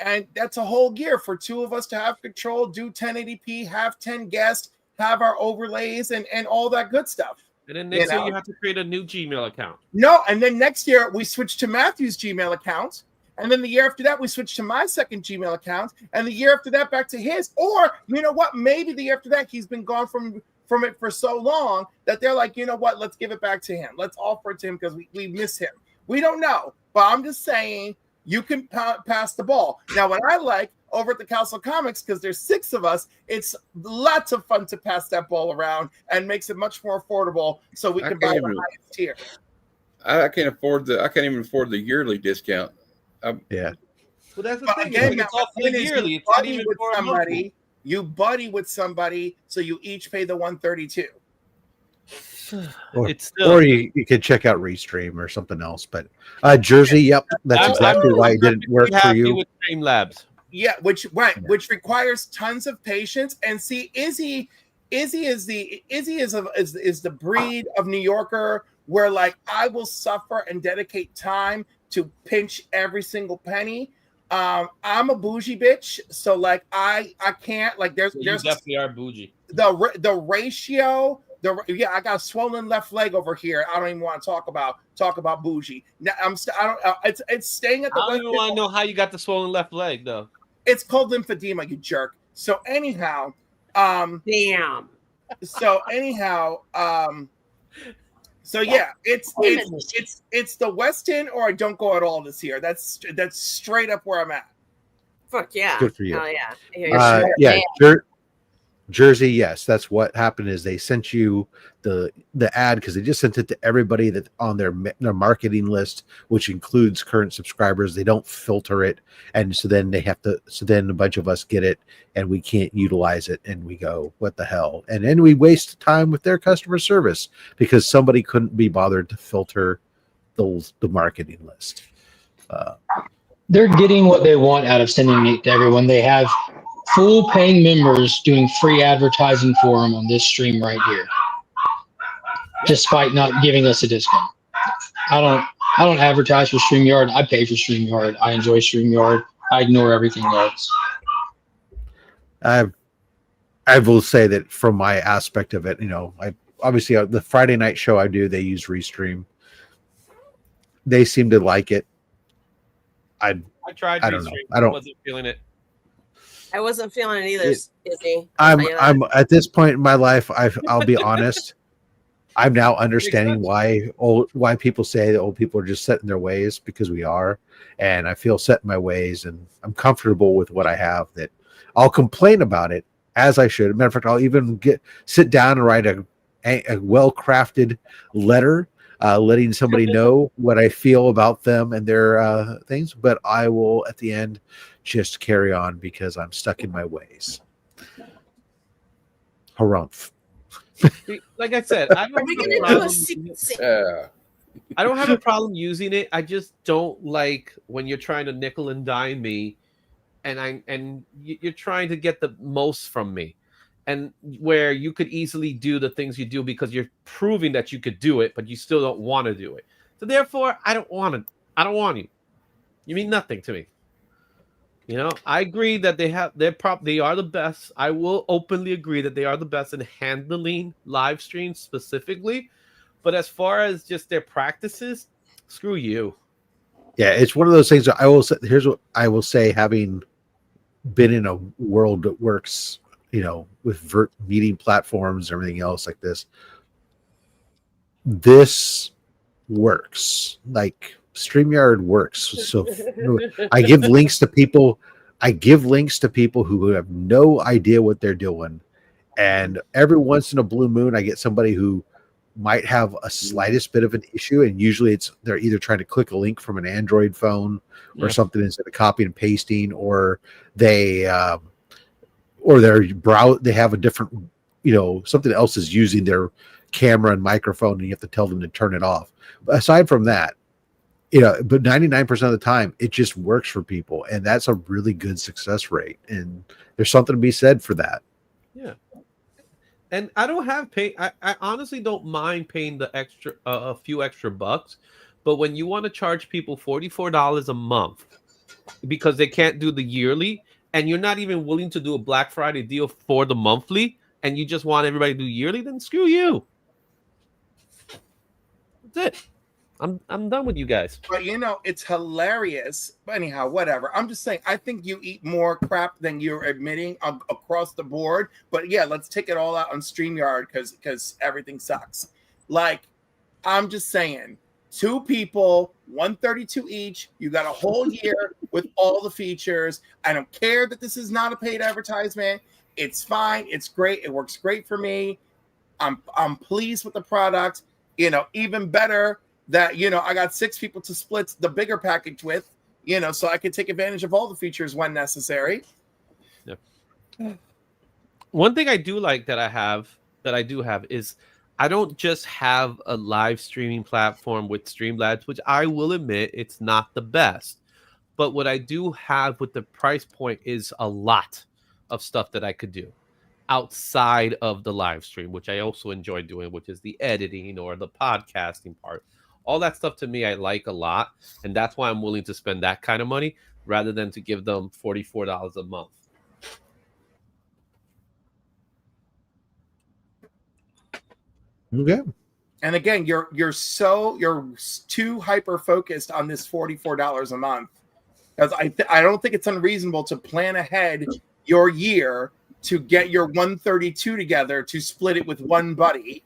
and that's a whole year for two of us to have control, do 1080p, have 10 guests, have our overlays, and all that good stuff. And then next year you have to create a new Gmail account. No, and then next year we switch to Matthew's Gmail account. And then the year after that, we switch to my second Gmail account. And the year after that, back to his. Or, you know what? Maybe the year after that, he's been gone from it for so long that they're like, you know what? Let's give it back to him. Let's offer it to him because we miss him. We don't know. But I'm just saying you can pass the ball. Now, what I like over at the COLLECTABLES, because there's 6 of us, it's lots of fun to pass that ball around and makes it much more affordable so we can buy the highest tier. I can't even afford the yearly discount. Yeah. Well, that's the thing. Again, it's all for the yearly. It's not even for somebody. You buddy with somebody, so you each pay the $132. Or you could check out Restream or something else. But Jersey, yep, that's exactly why it didn't work for you. With Streamlabs. which requires tons of patience. And see, Izzy is the breed of New Yorker where like I will suffer and dedicate time to pinch every single penny. I'm a bougie bitch, so like I can't like there's definitely are bougie. The ratio. I got a swollen left leg over here. I don't even want to talk about bougie. Now it's staying at the. I don't even want to know how you got the swollen left leg though. It's called lymphedema, you jerk. So anyhow, damn. So anyhow, so yeah, it's the West End or I don't go at all this year. That's straight up where I'm at. Fuck yeah. Good for you. Oh yeah. Jersey, yes, that's what happened. Is they sent you the ad because they just sent it to everybody that on their marketing list, which includes current subscribers. They don't filter it, and so then a bunch of us get it, and we can't utilize it, and we go, what the hell? And then we waste time with their customer service because somebody couldn't be bothered to filter the marketing list. They're getting what they want out of sending it to everyone. They have full paying members doing free advertising for them on this stream right here, despite not giving us a discount. I don't advertise for StreamYard. I pay for StreamYard. I enjoy StreamYard. I ignore everything else. I will say that from my aspect of it, I obviously the Friday night show I do, they use Restream. They seem to like it. I tried I don't Restream. know. I wasn't feeling it. I wasn't feeling it either, Izzy. I'm at this point in my life, I'll be honest. I'm now understanding why people say that old people are just set in their ways, because we are, and I feel set in my ways, and I'm comfortable with what I have. That I'll complain about it as I should. As a matter of fact, I'll even sit down and write a well-crafted letter, letting somebody know what I feel about them and their things. But I will, at the end, just carry on because I'm stuck in my ways. Harumph. Like I said, I don't have a problem using it. I just don't like when you're trying to nickel and dime me, and you're trying to get the most from me, and where you could easily do the things you do because you're proving that you could do it, but you still don't want to do it. So therefore, I don't want you. You mean nothing to me. I agree that they are the best. I will openly agree that they are the best in handling live streams specifically. But as far as just their practices, screw you. Yeah, it's one of those things that I will say. Here's what I will say, having been in a world that works, with meeting platforms and everything else like this. This works. Like StreamYard works. So I give links to people. Who have no idea what they're doing. And every once in a blue moon, I get somebody who might have a slightest bit of an issue. And usually they're either trying to click a link from an Android phone or something instead of copying and pasting, or they have a different, something else is using their camera and microphone, and you have to tell them to turn it off. But aside from that, but 99% of the time it just works for people, and that's a really good success rate, and there's something to be said for that. Yeah. And I don't have I honestly don't mind paying the extra a few extra bucks, but when you want to charge people $44 a month because they can't do the yearly, and you're not even willing to do a Black Friday deal for the monthly, and you just want everybody to do yearly, then screw you. That's it. I'm done with you guys. But it's hilarious. But anyhow, whatever. I'm just saying, I think you eat more crap than you're admitting across the board. But yeah, let's take it all out on StreamYard because everything sucks. Like, I'm just saying, 2 people, $132 each. You got a whole year with all the features. I don't care that this is not a paid advertisement. It's fine. It's great. It works great for me. I'm pleased with the product. Even better that, I got 6 people to split the bigger package with, so I can take advantage of all the features when necessary. Yeah. One thing I do like that I do have is I don't just have a live streaming platform with Streamlabs, which I will admit it's not the best, But what I do have with the price point is a lot of stuff that I could do outside of the live stream, which I also enjoy doing, which is the editing or the podcasting part. All that stuff to me, I like a lot. And that's why I'm willing to spend that kind of money rather than to give them $44 a month. Okay. And again, you're too hyper focused on this $44 a month, because I don't think it's unreasonable to plan ahead your year to get your 132 together to split it with one buddy,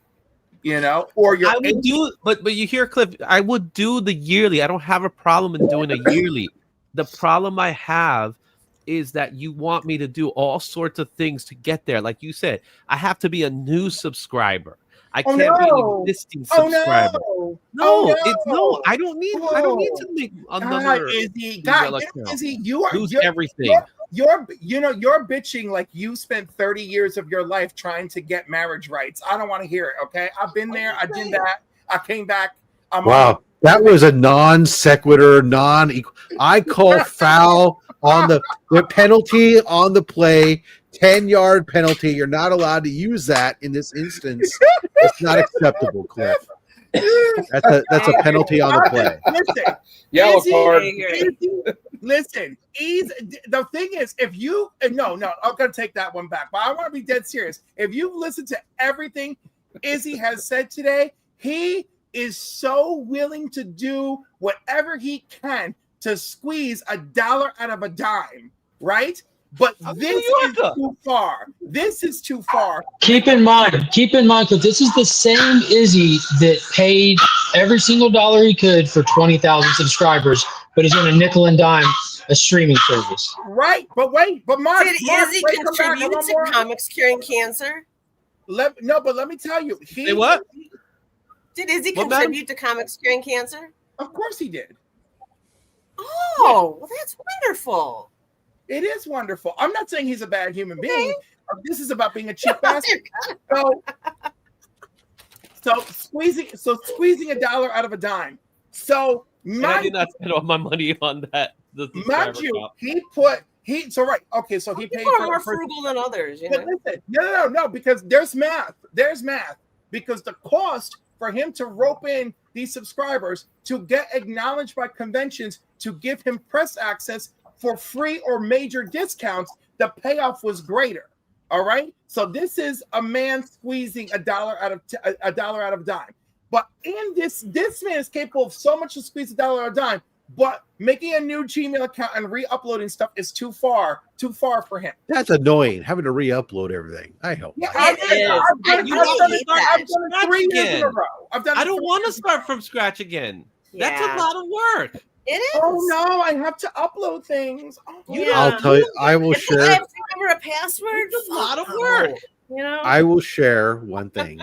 you know, or your. I would do, but you hear, Cliff, I would do the yearly. I don't have a problem in doing a yearly. The problem I have is that you want me to do all sorts of things to get there. Like you said, I have to be a new subscriber. I can't be an existing subscriber. No, I don't need to make another Izzy, lose everything. You're bitching like you spent 30 years of your life trying to get marriage rights. I don't want to hear it. Okay, I've been there. I did that. I came back. Wow, that was a non sequitur, non-equal. I call foul on the penalty on the play. 10-yard penalty. You're not allowed to use that in this instance. It's not acceptable, Cliff. That's a penalty on the play. Listen, Yellow card. Listen, the thing is, if you no, I'm gonna take that one back, but I want to be dead serious. If you've listened to everything Izzy has said today, he is so willing to do whatever he can to squeeze $1 out of a dime, right? But this is too far. This is too far. Keep in mind, because this is the same Izzy that paid every single dollar he could for 20,000 subscribers, but he's going to nickel and dime a streaming service. Right, but Mark, did Izzy contribute to comics curing cancer? Let me tell you. Say what? Did Izzy contribute to comics curing cancer? Of course he did. Oh, well, that's wonderful. It is wonderful. I'm not saying he's a bad human being. This is about being a cheap bastard. So squeezing $1 out of a dime. So I did not spend all my money on that. Mind you, he paid people are more frugal than others. You know? Listen, no, because there's math. Because the cost for him to rope in these subscribers to get acknowledged by conventions to give him press access for free or major discounts, the payoff was greater. All right. So this is a man squeezing $1 out of a dime. But in this man is capable of so much to squeeze $1 out of a dime. But making a new Gmail account and re-uploading stuff is too far for him. That's annoying, having to re-upload everything. I hope. Yeah, I've done it 3 years in a row. I don't want to start from scratch again. Yeah. That's a lot of work. It is. Oh no, I have to upload things. I'll tell you, I will share. I have to remember a password. It's a lot of work. You know. I will share one thing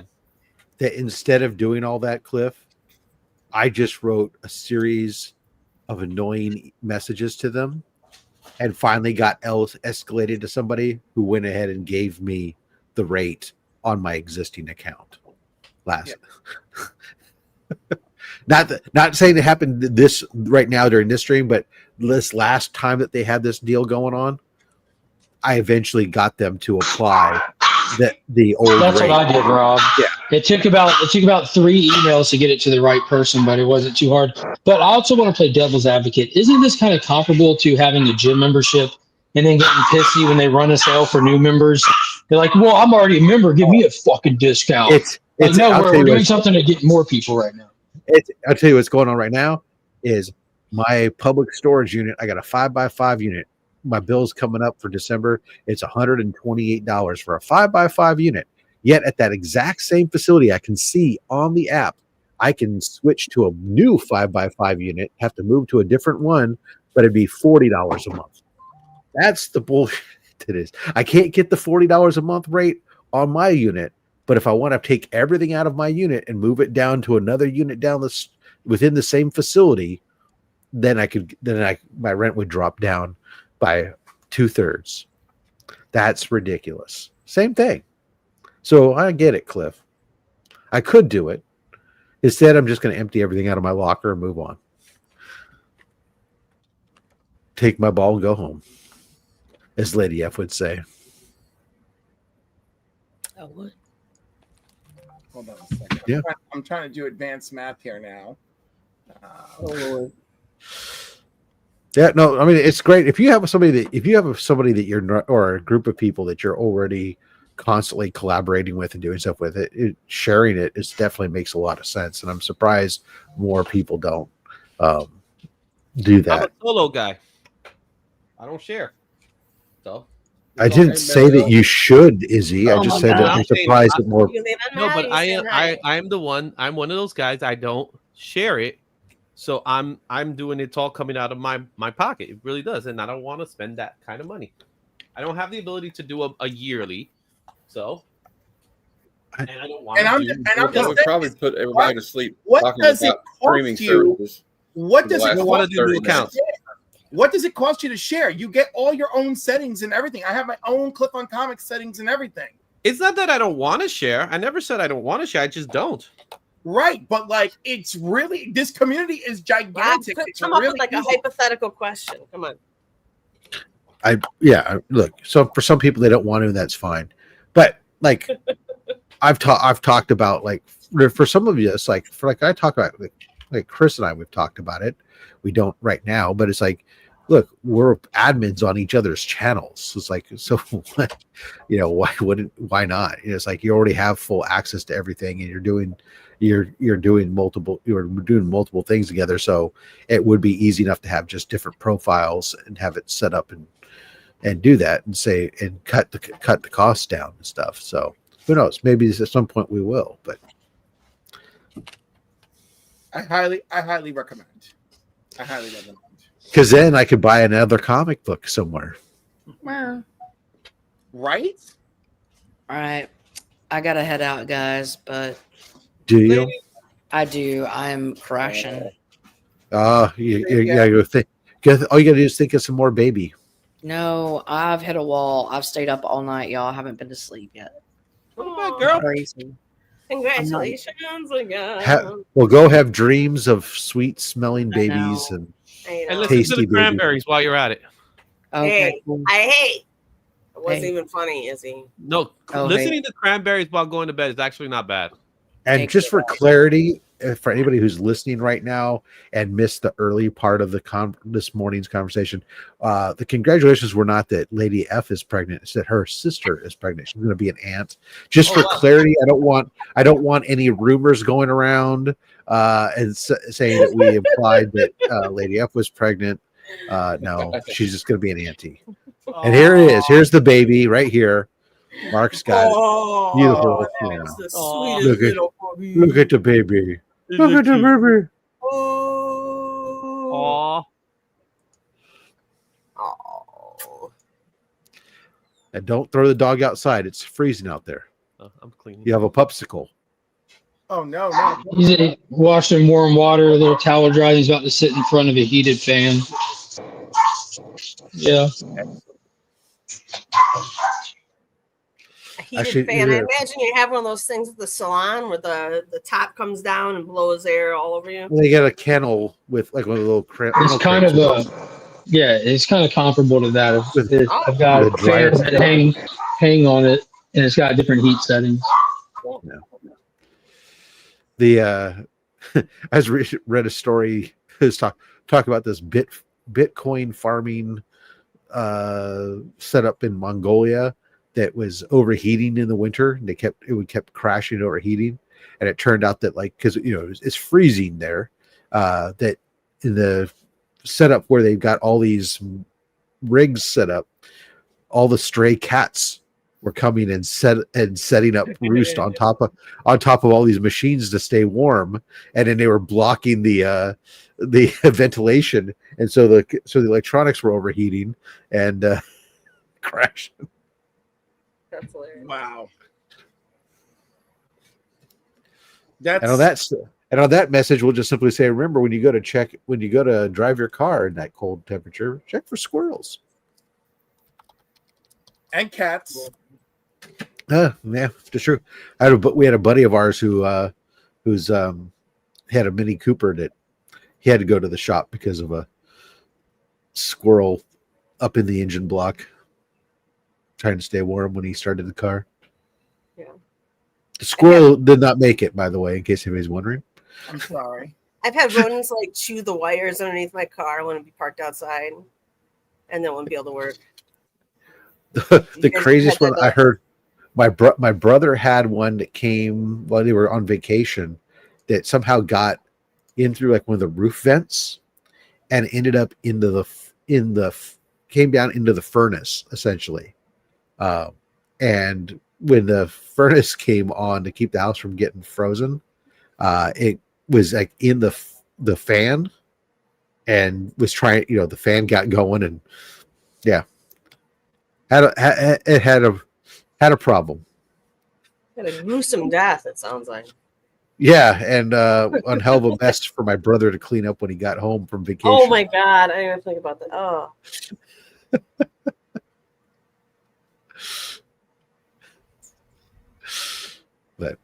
that instead of doing all that, Cliff, I just wrote a series of annoying messages to them, and finally got escalated to somebody who went ahead and gave me the rate on my existing account. Not saying it happened this right now during this stream, but this last time that they had this deal going on, I eventually got them to apply the old That's rate. what I did, Rob. Yeah. It took about 3 emails to get it to the right person, but it wasn't too hard. But I also want to play devil's advocate. Isn't this kind of comparable to having a gym membership and then getting pissy when they run a sale for new members? They're like, well, I'm already a member. Give me a fucking discount. We're doing something to get more people right now. I'll tell you what's going on right now is my public storage unit. I got a 5x5 unit. My bill's coming up for December. It's $128 for a 5x5 unit. Yet at that exact same facility, I can see on the app, I can switch to a new 5x5 unit, have to move to a different one, but it'd be $40 a month. That's the bullshit it is. I can't get the $40 a month rate on my unit. But if I want to take everything out of my unit and move it down to another unit within the same facility, then my rent would drop down by 2/3. That's ridiculous. Same thing. So I get it, Cliff. I could do it. Instead, I'm just going to empty everything out of my locker and move on. take my ball and go home, as Lady F would say. I would. Hold on a second. Yeah. I'm trying to do advanced math here now. Oh Lord. Yeah, no, I mean it's great if you have somebody that you're not, or a group of people that you're already constantly collaborating with and doing stuff with sharing it is definitely makes a lot of sense, and I'm surprised more people don't do that. I'm a solo guy. I don't share. So I didn't say that you should, Izzy. I just said that I'm surprised that more. No, but I'm the one. I'm one of those guys. I don't share it. So I'm doing it's all coming out of my pocket. It really does, and I don't want to spend that kind of money. I don't have the ability to do a yearly, so and I don't want. I would probably put everybody to sleep. What does it cost you? What does it cost you to count? What does it cost you to share? You get all your own settings and everything. I have my own Clip on Comics settings and everything. It's not that I don't want to share. I never said I don't want to share. I just don't. Right, but like it's really this community is gigantic. Come up with like a hypothetical question. Come on. Look, so for some people they don't want to, and that's fine. But like I've talked about, like for some of you, it's like I talk about like Chris and I, we've talked about it. We don't right now, but it's like, look, we're admins on each other's channels. It's like, so why not? It's like you already have full access to everything, and you're doing multiple things together. So it would be easy enough to have just different profiles and have it set up and do that and cut the costs down and stuff. So who knows? Maybe at some point we will, but I highly recommend. I highly recommend. Because then I could buy another comic book somewhere. Right? All right. I gotta head out, guys, but do you? I do. I'm crashing. You gotta go think. All you gotta do is think of some more baby. No, I've hit a wall. I've stayed up all night, y'all. I haven't been to sleep yet. Oh, girl. Crazy. Congratulations again. Well, go have dreams of sweet smelling babies and listen tasty to the cranberries while you're at it. Okay. It wasn't even funny, is he? No, listening to cranberries while going to bed is actually not bad. And just for clarity, for anybody who's listening right now and missed the early part of this morning's conversation, the congratulations were not that Lady F is pregnant; it's that her sister is pregnant. She's going to be an aunt. Just for clarity, I don't want any rumors going around and saying that we implied that Lady F was pregnant. No, she's just going to be an auntie. And here it is. Here's the baby right here. Mark's got it. Beautiful. The sweetest little puppy. Look at the baby. Look at the baby. Aww. And don't throw the dog outside. It's freezing out there. I'm cleaning. You have a popsicle. Oh no! He's washing warm water. Their towel dry. He's about to sit in front of a heated fan. Yeah. Heated fan. I imagine you have one of those things at the salon where the top comes down and blows air all over you. They got a kennel with like one of the little It's kind of it's kind of comparable to that. I've got a fan that hang on it, and it's got different heat settings. Yeah. I read a story. It's talk about this Bitcoin farming setup in Mongolia that was overheating in the winter, and it kept crashing and overheating, and it turned out that because it's freezing there, that in the setup where they've got all these rigs set up, all the stray cats were coming and setting up roost on top of all these machines to stay warm, and then they were blocking the ventilation, and so the electronics were overheating and crashing. That's hilarious. Wow. And on that message, we'll just simply say, remember, when you go to drive your car in that cold temperature, check for squirrels and cats. Yeah, it's true. We had a buddy of ours who's had a Mini Cooper that he had to go to the shop because of squirrel up in the engine block, trying to stay warm when he started the car. Yeah. The squirrel did not make it, by the way, in case anybody's wondering. I'm sorry. I've had rodents like chew the wires underneath my car when it'd be parked outside, and then wouldn't be able to work. The craziest one I heard, my brother had one that came while they were on vacation that somehow got in through like one of the roof vents and ended up came down into the furnace essentially. And when the furnace came on to keep the house from getting frozen, it was like in the fan and was trying, the fan got going and it had a problem. Had a gruesome death, it sounds like. Yeah, and one hell of a mess for my brother to clean up when he got home from vacation. Oh my God, I didn't even think about that. Oh. But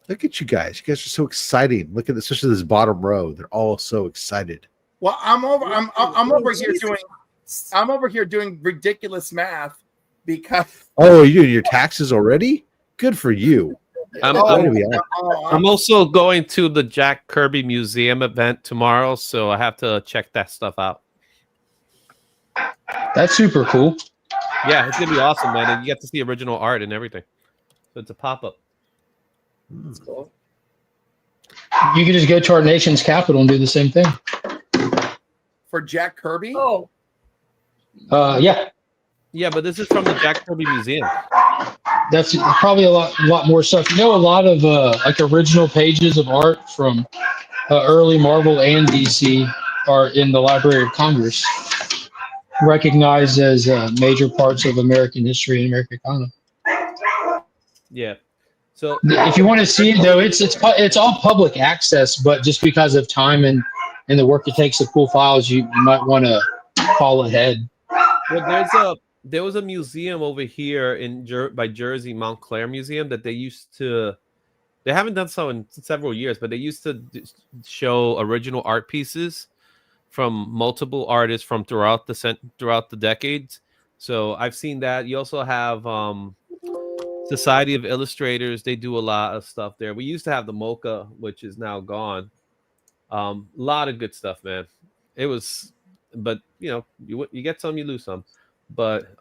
look at you guys. You guys are so exciting. Look at this, especially this bottom row. They're all so excited. Well, I'm over here doing ridiculous math because. Oh, you doing your taxes already? Good for you. I'm also going to the Jack Kirby Museum event tomorrow, so I have to check that stuff out. That's super cool. Yeah, it's gonna be awesome, man. And you get to see original art and everything. So it's a pop-up. That's cool. You can just go to our nation's capital and do the same thing. For Jack Kirby? Oh. Yeah. Yeah, but this is from the Jack Kirby Museum. That's probably a lot more stuff. A lot of like original pages of art from early Marvel and DC are in the Library of Congress, recognized as major parts of American history and American economy. Yeah. So if you want to see it, though, it's all public access, but just because of time and the work it takes to pull files, you might want to call ahead. Well, there was a museum over here by Jersey, Montclair Museum, that they haven't done so in several years, but they used to show original art pieces from multiple artists from throughout the decades. So I've seen that. You also have Society of Illustrators. They do a lot of stuff there. We used to have the MoCA, which is now gone. A lot of good stuff, man. It was, but you get some, you lose some. But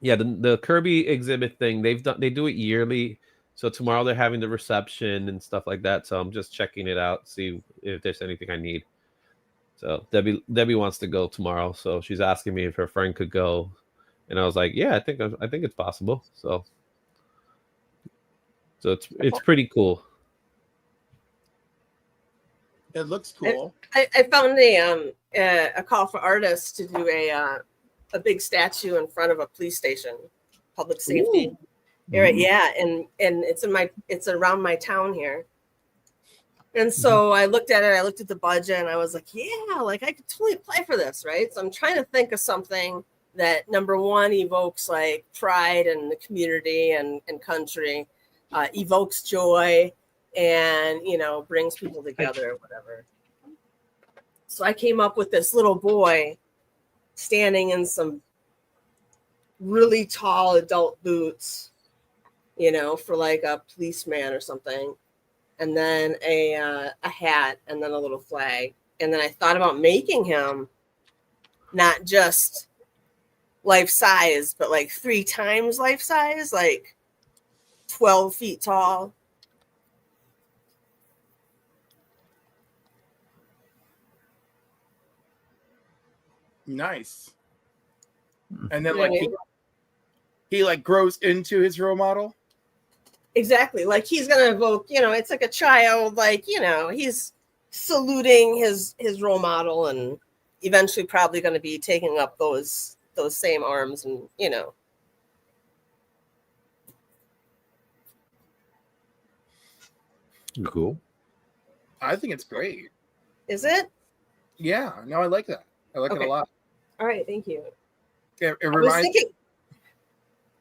yeah, the Kirby exhibit thing, they do it yearly. So tomorrow they're having the reception and stuff like that. So I'm just checking it out, see if there's anything I need. So Debbie wants to go tomorrow, so she's asking me if her friend could go, and I was like, yeah, I think it's possible. So it's pretty cool. It looks cool. I found a call for artists to do a big statue in front of a police station, public safety. Yeah, and it's around my town here. And so I looked at it, I looked at the budget, and I was like, yeah, like I could totally apply for this, right? So I'm trying to think of something that, number one, evokes like pride in the community and country, evokes joy, and brings people together or whatever. So I came up with this little boy standing in some really tall adult boots, for like a policeman or something, and then a hat, and then a little flag. And then I thought about making him not just life size, but like 3 times life size, like 12 feet tall. Nice. And then he like grows into his role model. Exactly. Like he's gonna evoke, it's like a child, like, he's saluting his role model and eventually probably gonna be taking up those same arms and Cool. I think it's great. Is it? Yeah, no, I like that. I like it a lot. All right, thank you. It reminds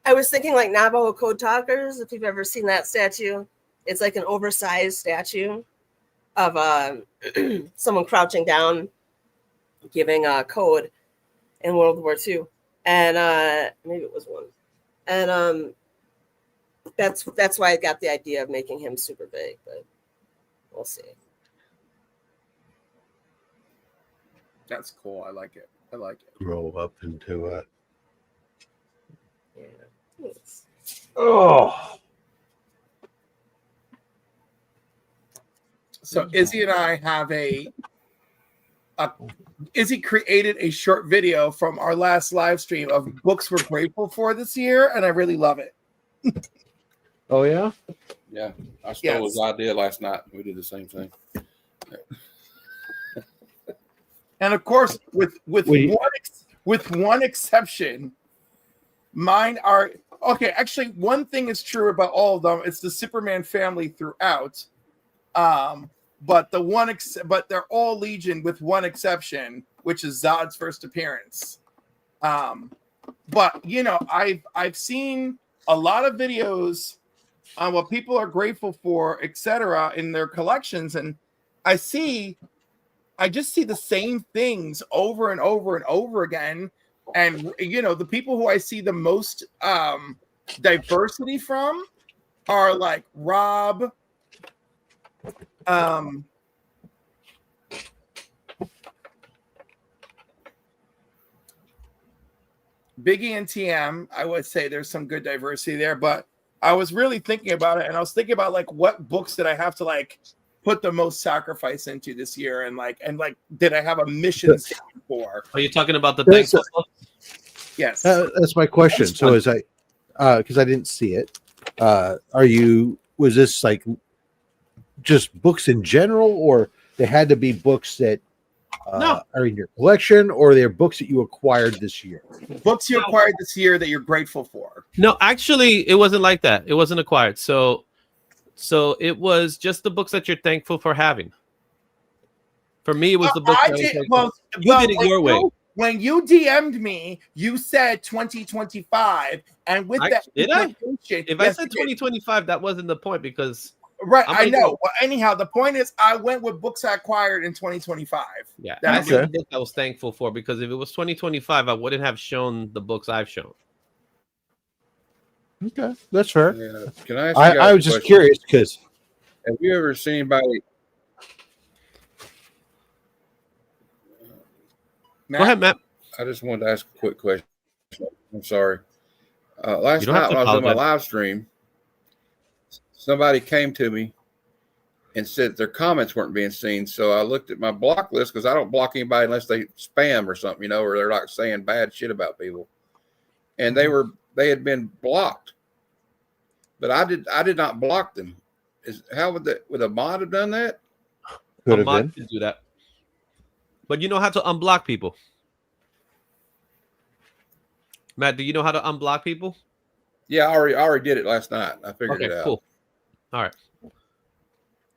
I was thinking like Navajo Code Talkers, if you've ever seen that statue. It's like an oversized statue of someone crouching down giving a code in World War II, and maybe it was one, and that's why I got the idea of making him super big, but we'll see. That's cool. I like it. Grow up into it. Yeah. Thanks. Oh. So Izzy and I have Izzy created a short video from our last live stream of books we're grateful for this year, and I really love it. Oh yeah? Yeah. I stole his idea last night. We did the same thing. And of course, with one exception, mine are okay. Actually, one thing is true about all of them. It's the Superman family throughout. But they're all Legion with one exception, which is Zod's first appearance. But you know, I've seen a lot of videos on what people are grateful for, etc., in their collections, and I just see the same things over and over and over again. And you know, the people who I see the most diversity from are like Rob. Biggie and TM, I would say there's some good diversity there, but I was really thinking about it, and I was thinking about like what books did I have to like put the most sacrifice into this year, and did I have a mission for? Are you talking about the thankful book? Yes, that's my question. So as I, because I didn't see it, was this like just books in general, or they had to be books that are in your collection, or they're books that you acquired this year? Books you acquired this year that you're grateful for. No, actually, it wasn't like that. It wasn't acquired. So it was just the books that you're thankful for having. For me, it was the books. You did it your way. When you DM'd me, you said 2025, and with that, did I? If I said 2025, that wasn't the point because. Right, I know. Well, anyhow, the point is, I went with books I acquired in 2025. Yeah, that's the book I was thankful for, because if it was 2025, I wouldn't have shown the books I've shown. Okay, that's fair. Yeah. Can I ask you guys I was just curious because have you ever seen anybody? Go ahead, Matt. I just wanted to ask a quick question. I'm sorry. Last night when I was on my live stream, somebody came to me and said their comments weren't being seen. So I looked at my block list, because I don't block anybody unless they spam or something, you know, or they're like saying bad shit about people. And they had been blocked, but I did not block them. Would a mod have done that? Could a mod could do that, but you know how to unblock people. Matt, do you know how to unblock people? Yeah, I already did it last night. I figured it out. Cool. All right.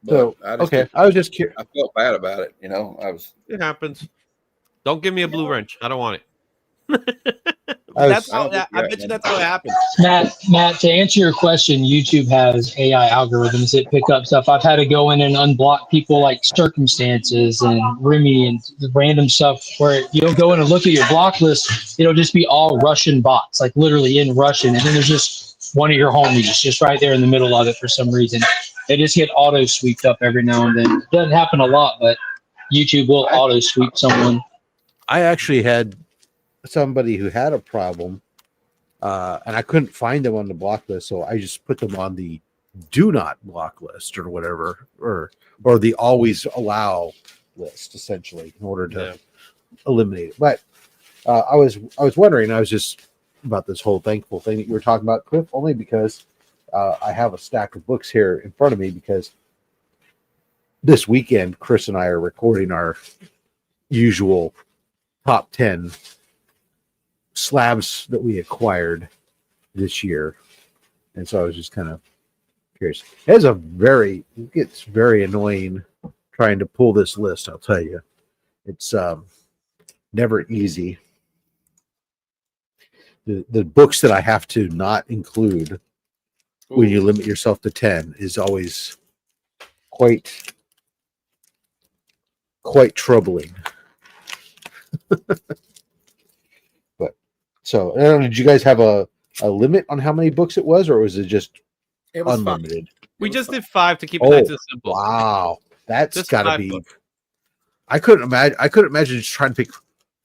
So I was just curious. I felt bad about it. You know, It happens. Don't give me a blue wrench. I don't want it. I bet you that's how it happens. Matt, to answer your question, YouTube has AI algorithms that pick up stuff. I've had to go in and unblock people like circumstances and Remy and random stuff where you'll go in and look at your block list. It'll just be all Russian bots, like literally in Russian. And then there's just one of your homies just right there in the middle of it for some reason. They just get auto sweeped up every now and then. It doesn't happen a lot, but YouTube will auto sweep someone. I actually had somebody who had a problem, and I couldn't find them on the block list, so I just put them on the do not block list or whatever, or the always allow list, essentially, in order to eliminate it. But I was wondering, I was just about this whole thankful thing that you were talking about, Cliff, only because I have a stack of books here in front of me, because this weekend Chris and I are recording our usual top 10 slabs that we acquired this year, and so I was just kind of curious. It gets very annoying trying to pull this list, I'll tell you. It's never easy. The books that I have to not include when you limit yourself to 10 is always quite troubling. But so, I don't know, did you guys have a limit on how many books it was, or was it just It was fun. unlimited? We just did 5 to keep it nice and simple. Wow, that's Just got to 5 be. books. I couldn't imagine just trying to pick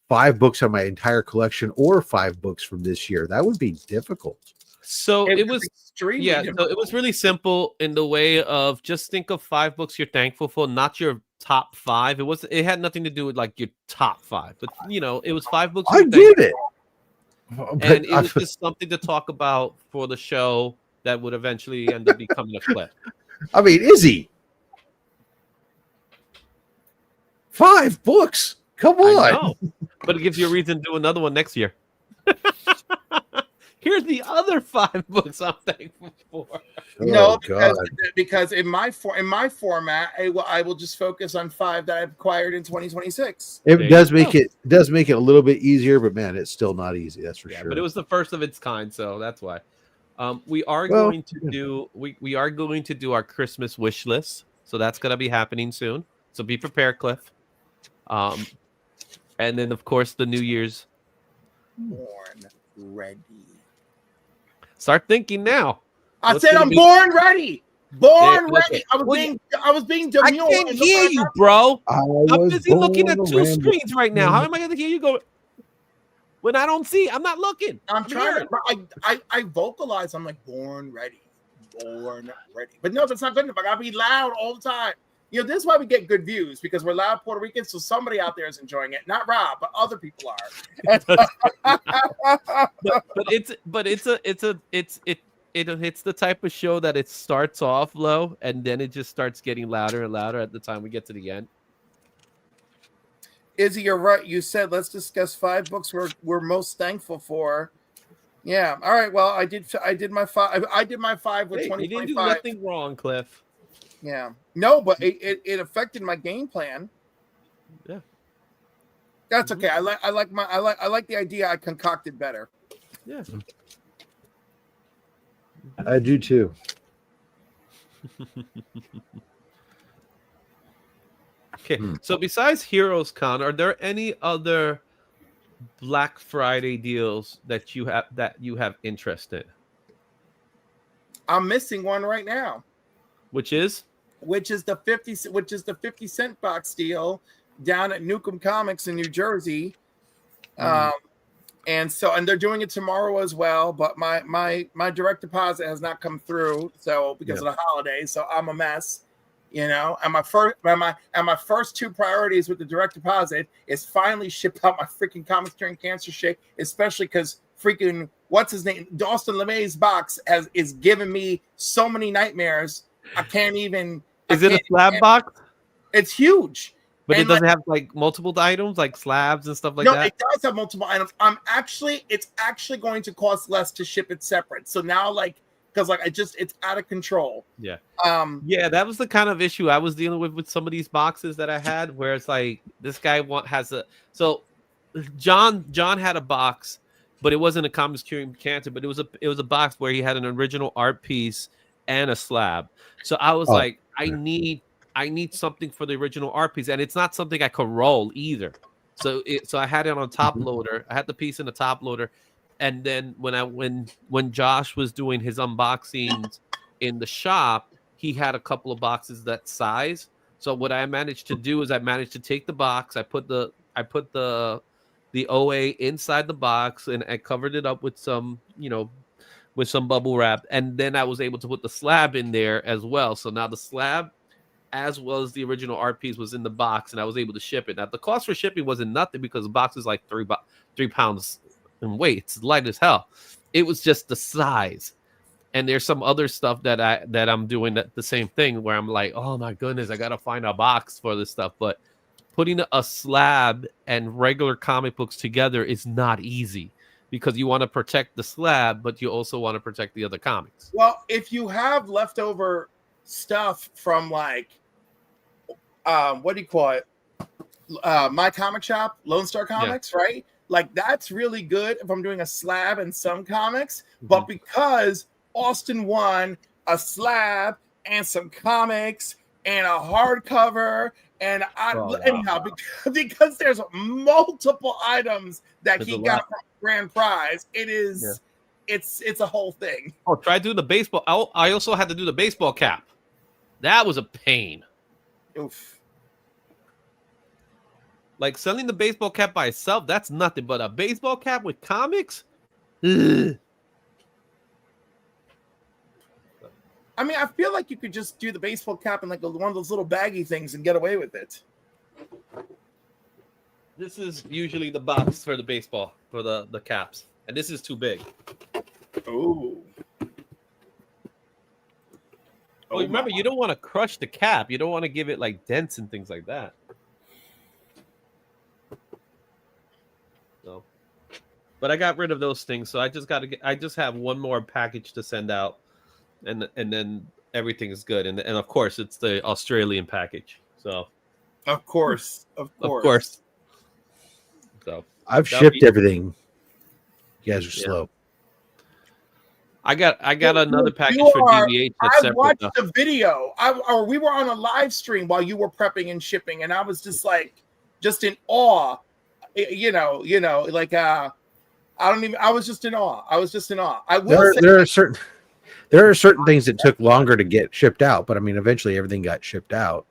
5 books on my entire collection, or 5 books from this year. That would be difficult. So it was extremely yeah. So difficult. it was really simple in the way of just think of 5 books you're thankful for, not your top 5. It had nothing to do with like your top 5, but it was 5 books. I get it, And it was just something to talk about for the show that would eventually end up becoming a clip. I mean, Izzy, 5 books. Come on. I know, but it gives you a reason to do another one next year. Here's the other 5 books I'm thankful for. No, God. because in my format, I will just focus on 5 that I've acquired in 2026. It There does you make go. it a little bit easier, but man, it's still not easy. That's for sure. But it was the first of its kind, so that's why. We are Well, going to do we are going to do our Christmas wish list, so that's going to be happening soon. So be prepared, Cliff. And then of course the New Year's. Born ready. Start thinking now. I What's said gonna I'm be- born ready. Born Yeah, ready. okay. I was being I demure. can't and look hear what you, happened. bro. I I'm was busy looking at born 2 a ramble- screens right now. How am I going to hear you go when I don't see? I'm not looking. I'm trying hearing. to. I vocalize. I'm like born ready. Born ready. But no, that's not good enough. I gotta be loud all the time. This is why we get good views, because we're loud Puerto Ricans. So somebody out there is enjoying it. Not Rob, but other people are. It hits the type of show that it starts off low and then it just starts getting louder and louder at the time we get to the end. Izzy, you're right. You said let's discuss 5 books we're most thankful for. Yeah. All right. Well, I did my 5. I did my 5 with Hey, you didn't do 2025. nothing wrong, Cliff. Yeah. No, but it affected my game plan. Yeah. That's okay. I like the idea I concocted better. Yeah. I do too. Okay. So besides Heroes Con, are there any other Black Friday deals that you have interest in? I'm missing one right now, Which is the 50 cent box deal down at Newcomb Comics in New Jersey. And they're doing it tomorrow as well, but my direct deposit has not come through, so because of the holidays, so I'm a mess, And my first 2 priorities with the direct deposit is finally ship out my freaking Comics Curing Cancer shit, especially because freaking what's his name, Dawson LeMay's box is giving me so many nightmares. I can't even. Is it a slab box? It's huge. But And it doesn't have like multiple items, like slabs and stuff like no, that. it does have multiple items. It's actually going to cost less to ship it separate. So now, because it's out of control. Yeah. Yeah, that was the kind of issue I was dealing with some of these boxes that I had, where it's like this guy John had a box, but it wasn't a Comics Curing Cancer, but it was a box where he had an original art piece and a slab. So I was like, I need something for the original art piece, and it's not something I could roll either. So I had it on top loader. I had the piece in the top loader, and then when Josh was doing his unboxings in the shop, he had a couple of boxes that size. So what I managed to do is I managed to take the box, I put the OA inside the box, and I covered it up with some bubble wrap, and then I was able to put the slab in there as well. So now the slab, as well as the original art piece, was in the box, and I was able to ship it. Now the cost for shipping wasn't nothing because the box is like 3 pounds in weight. It's light as hell. It was just the size. And there's some other stuff that I'm doing the same thing, where I'm like, oh my goodness, I gotta find a box for this stuff. But putting a slab and regular comic books together is not easy, because you want to protect the slab, but you also want to protect the other comics. Well, if you have leftover stuff from what do you call it? My Comic Shop, Lone Star Comics, right? Like that's really good if I'm doing a slab and some comics. But because Austin won a slab and some comics and a hardcover And anyhow, because there's multiple items that he got from grand prize, it's a whole thing. Oh, try doing the baseball. I also had to do the baseball cap. That was a pain. Oof. Like selling the baseball cap by itself, that's nothing. But a baseball cap with comics? Ugh. I mean, I feel like you could just do the baseball cap in like one of those little baggy things and get away with it. This is usually the box for the baseball, for the caps. And this is too big. Oh. Oh, remember, you don't want to crush the cap. You don't want to give it like dents and things like that. So, but I got rid of those things, so I just have one more package to send out. And then everything is good, and of course it's the Australian package. So, of course. So I've shipped everything. You guys are slow. I got another package for DVH. I watched the video. We were on a live stream while you were prepping and shipping, and I was just in awe. I was just in awe. I will say there are certain things that took longer to get shipped out, but I mean, eventually everything got shipped out.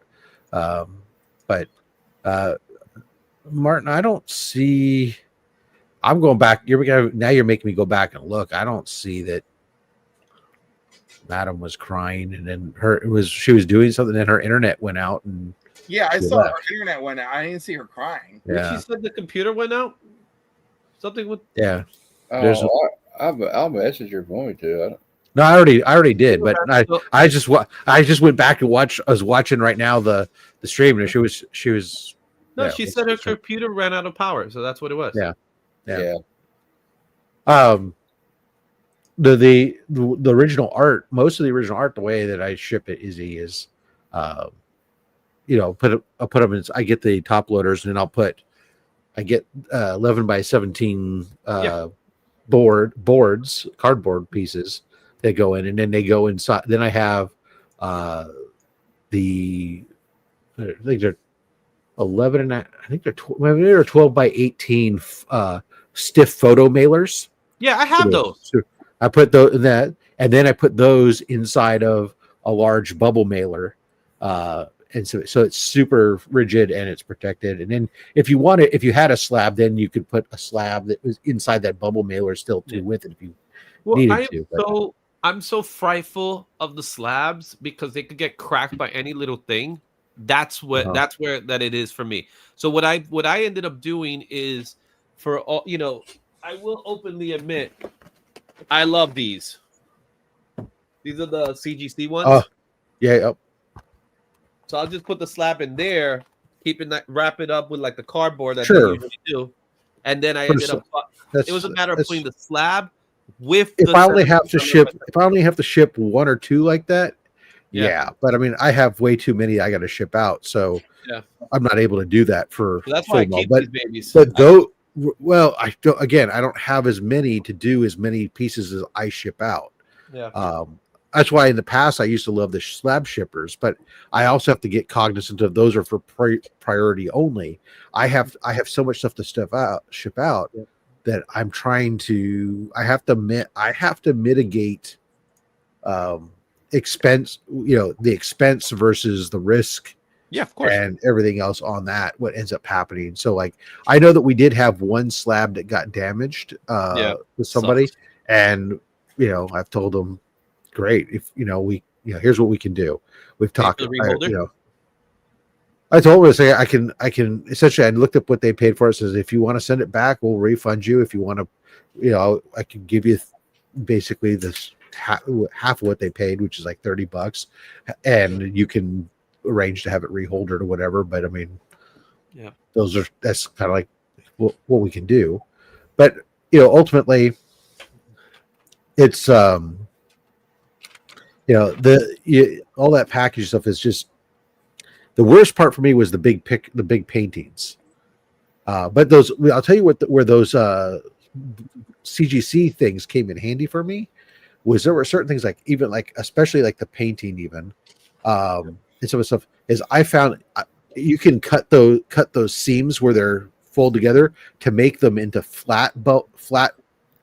But Martin, I don't see. I'm going back. Now you're making me go back and look. I don't see that. Madam was crying, and then she was doing something, and her internet went out, and I saw her internet went out. I didn't see her crying. Yeah, she said the computer went out. Something with I'll message her going to. No, I already did, but I just went back and watched. I was watching right now the stream, and she was. No, she said her computer ran out of power, so that's what it was. Yeah. The original art, most of the original art, the way that I ship it is I'll put them in. I get the top loaders, and then I get 11 by 17 cardboard pieces that go in, and then they go inside. Then I have I think they're 11 and I think they're 12 by 18 stiff photo mailers. Yeah, I have those. So I put those in that, and then I put those inside of a large bubble mailer. And so it's super rigid and it's protected. And then if you had a slab, then you could put a slab that was inside that bubble mailer still with it if you needed to. But I'm so frightful of the slabs because they could get cracked by any little thing. That's where it is for me. So what I ended up doing is, for all I will openly admit, I love these. These are the CGC ones. Oh, yeah. So I'll just put the slab in there, wrap it up with like the cardboard that they usually do, and then I ended up. It was a matter of putting the slab with. If I only have to ship one or two like that, yeah. But I mean, I have way too many I got to ship out, so I'm not able to do that for. So that's why I keep these babies. But though, I don't have as many to do as many pieces as I ship out. Yeah. That's why in the past I used to love the slab shippers, but I also have to get cognizant of those are for priority only. I have so much stuff to ship out that I'm trying to. I have to mitigate expense. The expense versus the risk. Yeah, of course. And everything else on that. What ends up happening? So like I know that we did have one slab that got damaged with somebody, and I've told them. Great. If here's what we can do. We've talked. I told her, I can essentially. I looked up what they paid for it. Says if you want to send it back, we'll refund you. If you want to, I can give you basically this half of what they paid, which is like $30, and you can arrange to have it reholdered or whatever. But I mean, that's kind of like what we can do. But ultimately, it's all that package stuff is just the worst part for me was the big paintings. But those, I'll tell you where those CGC things came in handy for me was there were certain things especially like the painting even and some of the stuff is I found you can cut those seams where they're fold together to make them into flat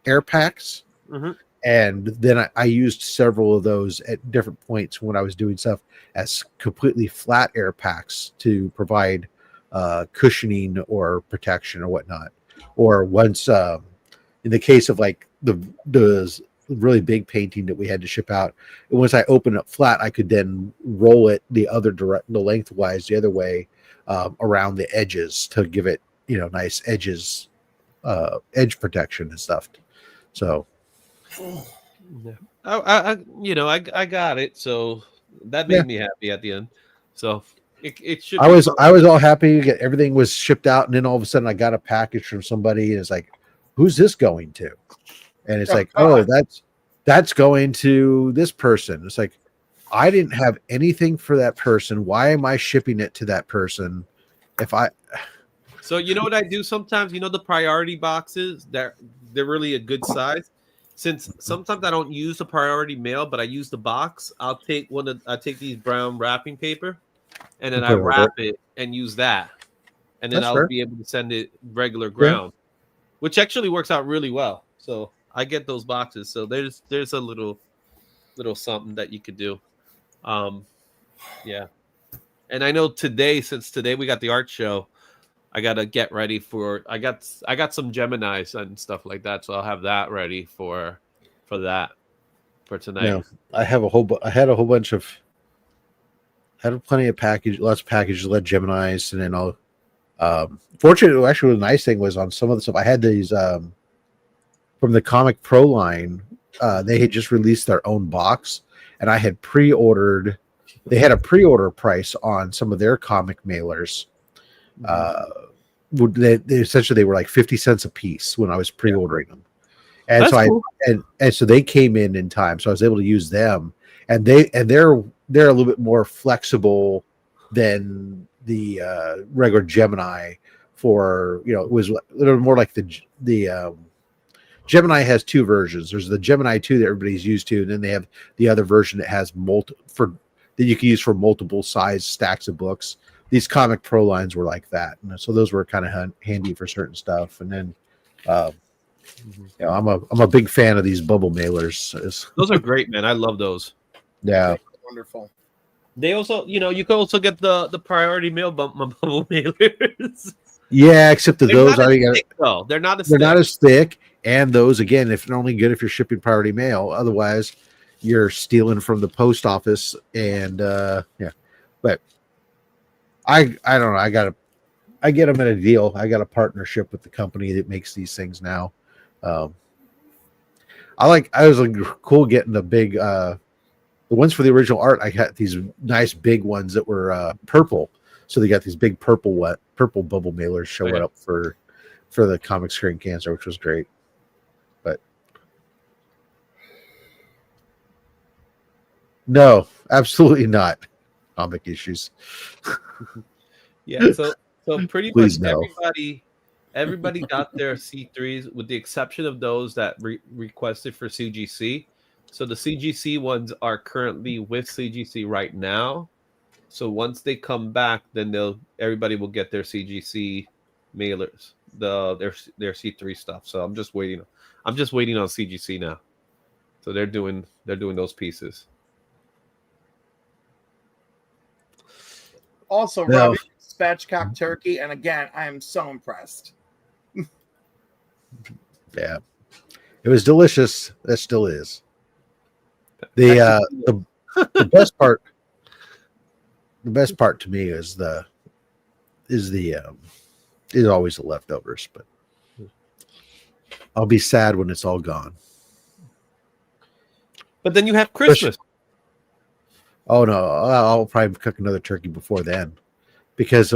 air packs. Mm-hmm. And then I used several of those at different points when I was doing stuff as completely flat air packs to provide cushioning or protection or whatnot. Or once, in the case of like the really big painting that we had to ship out, once I opened up flat, I could then roll it the lengthwise the other way around the edges to give it, nice edge protection and stuff. So yeah. I got it. So that made me happy at the end. So it should. I was all happy. Everything was shipped out, and then all of a sudden I got a package from somebody, and it's like, who's this going to? And it's like, oh, that's going to this person. It's like, I didn't have anything for that person. Why am I shipping it to that person? So you know what I do sometimes? The priority boxes, they're really a good size. Since sometimes I don't use the priority mail, but I use the box, I take these brown wrapping paper, and then I wrap it and use that, and then I'll be able to send it regular ground, which actually works out really well. So I get those boxes. So there's a little something that you could do. Yeah. And I know since today we got the art show, I gotta get ready for. I got some Geminis and stuff like that, so I'll have that ready for tonight. Yeah, I had plenty of lots of packages, Geminis, and then I'll. Fortunately, actually, the nice thing was on some of the stuff I had these from the Comic Pro line. They had just released their own box, and I had pre-ordered. They had a pre-order price on some of their comic mailers. They essentially were like 50 cents a piece when I was pre-ordering them, and that's cool. and so they came in time, so I was able to use them, and they're a little bit more flexible than the regular Gemini. It was a little more like the Gemini has two versions. There's the Gemini 2 that everybody's used to, and then they have the other version that has that you can use for multiple size stacks of books. These Comic Pro lines were like that, and so those were kind of handy for certain stuff. And then, I'm a big fan of these bubble mailers. Those are great, man. I love those. Yeah, wonderful. They also, you can also get the priority mail bubble mailers. Yeah, except that those they're not as thick, and those again, if they're only good if you're shipping priority mail. Otherwise, you're stealing from the post office, and but. I don't know. I get them at a deal. I got a partnership with the company that makes these things now. I was like cool getting the big, the ones for the original art. I got these nice big ones that were purple. So they got these big purple bubble mailers showing up for the Comic Screen Cancer, which was great. But no, absolutely not. Comic issues. Yeah, so pretty much everybody got their C3s with the exception of those that requested for CGC. So the CGC ones are currently with CGC right now. So once they come back, then everybody will get their CGC mailers, their C3 stuff. So I'm just waiting on CGC now. So they're doing those pieces. Also, Robbie, spatchcock turkey, and again, I am so impressed. Yeah, it was delicious. That still is. The best part. The best part to me is always the leftovers, but I'll be sad when it's all gone. But then you have Christmas. Oh no, I'll probably cook another turkey before then, because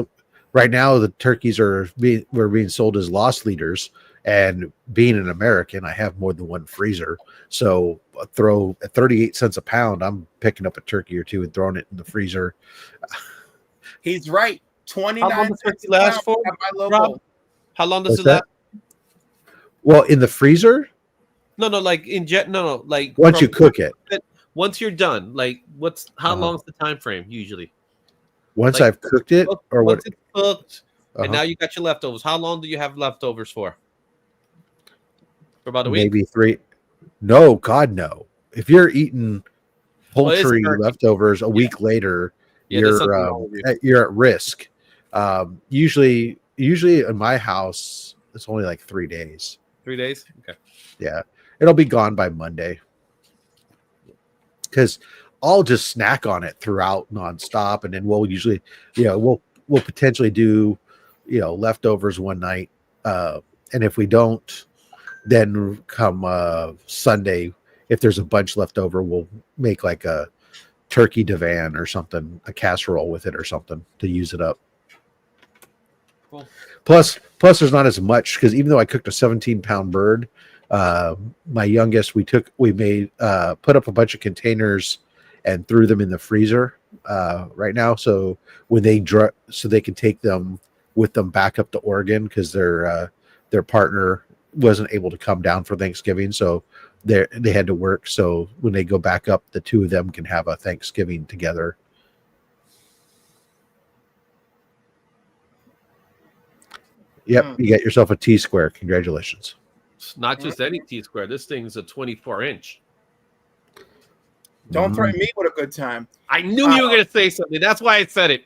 right now the turkeys were being sold as loss leaders, and being an American, I have more than one freezer. So throw at 38 cents a pound, I'm picking up a turkey or two and throwing it in the freezer. He's right. 29 How long does turkey last for? Rob, how long does it last? Well, in the freezer? No, like like once you cook it. Once you're done, like how long is the time frame usually? Once Like, I've cooked it, or once what? it's cooked, Uh-huh. and now you got your leftovers. How long do you have leftovers for? For about a week? Maybe 3. No, God, no. If you're eating poultry turkey. leftovers a week later, Yeah, there's something wrong with you. you're at risk. Usually in my house, it's only like 3 days. 3 days? Okay. Yeah, it'll be gone by Monday. Because I'll just snack on it throughout nonstop, and then we'll usually, we'll potentially do, leftovers one night, and if we don't, then come Sunday, if there's a bunch left over, we'll make like a turkey divan or something, a casserole with it or something to use it up. Cool. Plus there's not as much, because even though I cooked a 17-pound bird, my youngest, we put up a bunch of containers and threw them in the freezer right now, so when so they can take them with them back up to Oregon, because their partner wasn't able to come down for Thanksgiving, so they had to work. So when they go back up, the two of them can have a Thanksgiving together. Yep, you get yourself a T-square. Congratulations. It's not just any T-square. This thing's a 24-inch. Don't threaten me with a good time. I knew you were going to say something. That's why I said it.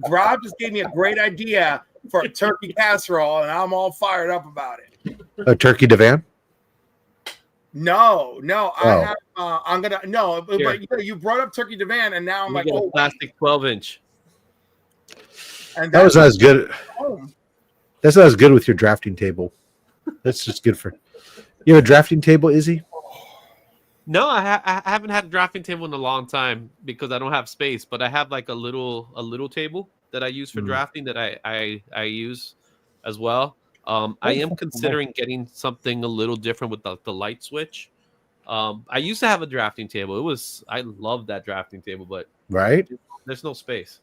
Rob just gave me a great idea for a turkey casserole, and I'm all fired up about it. A turkey divan? No, Oh. I have. I'm gonna no, but you brought up turkey divan, and now I'm like, a plastic 12-inch. And that was not as good. That's not as good with your drafting table. That's just good for. You have a drafting table, Izzy? No, I haven't had a drafting table in a long time because I don't have space. But I have like a little table that I use for drafting that I use as well. I am considering getting something a little different with the light switch. I used to have a drafting table. I love that drafting table, but there's no space.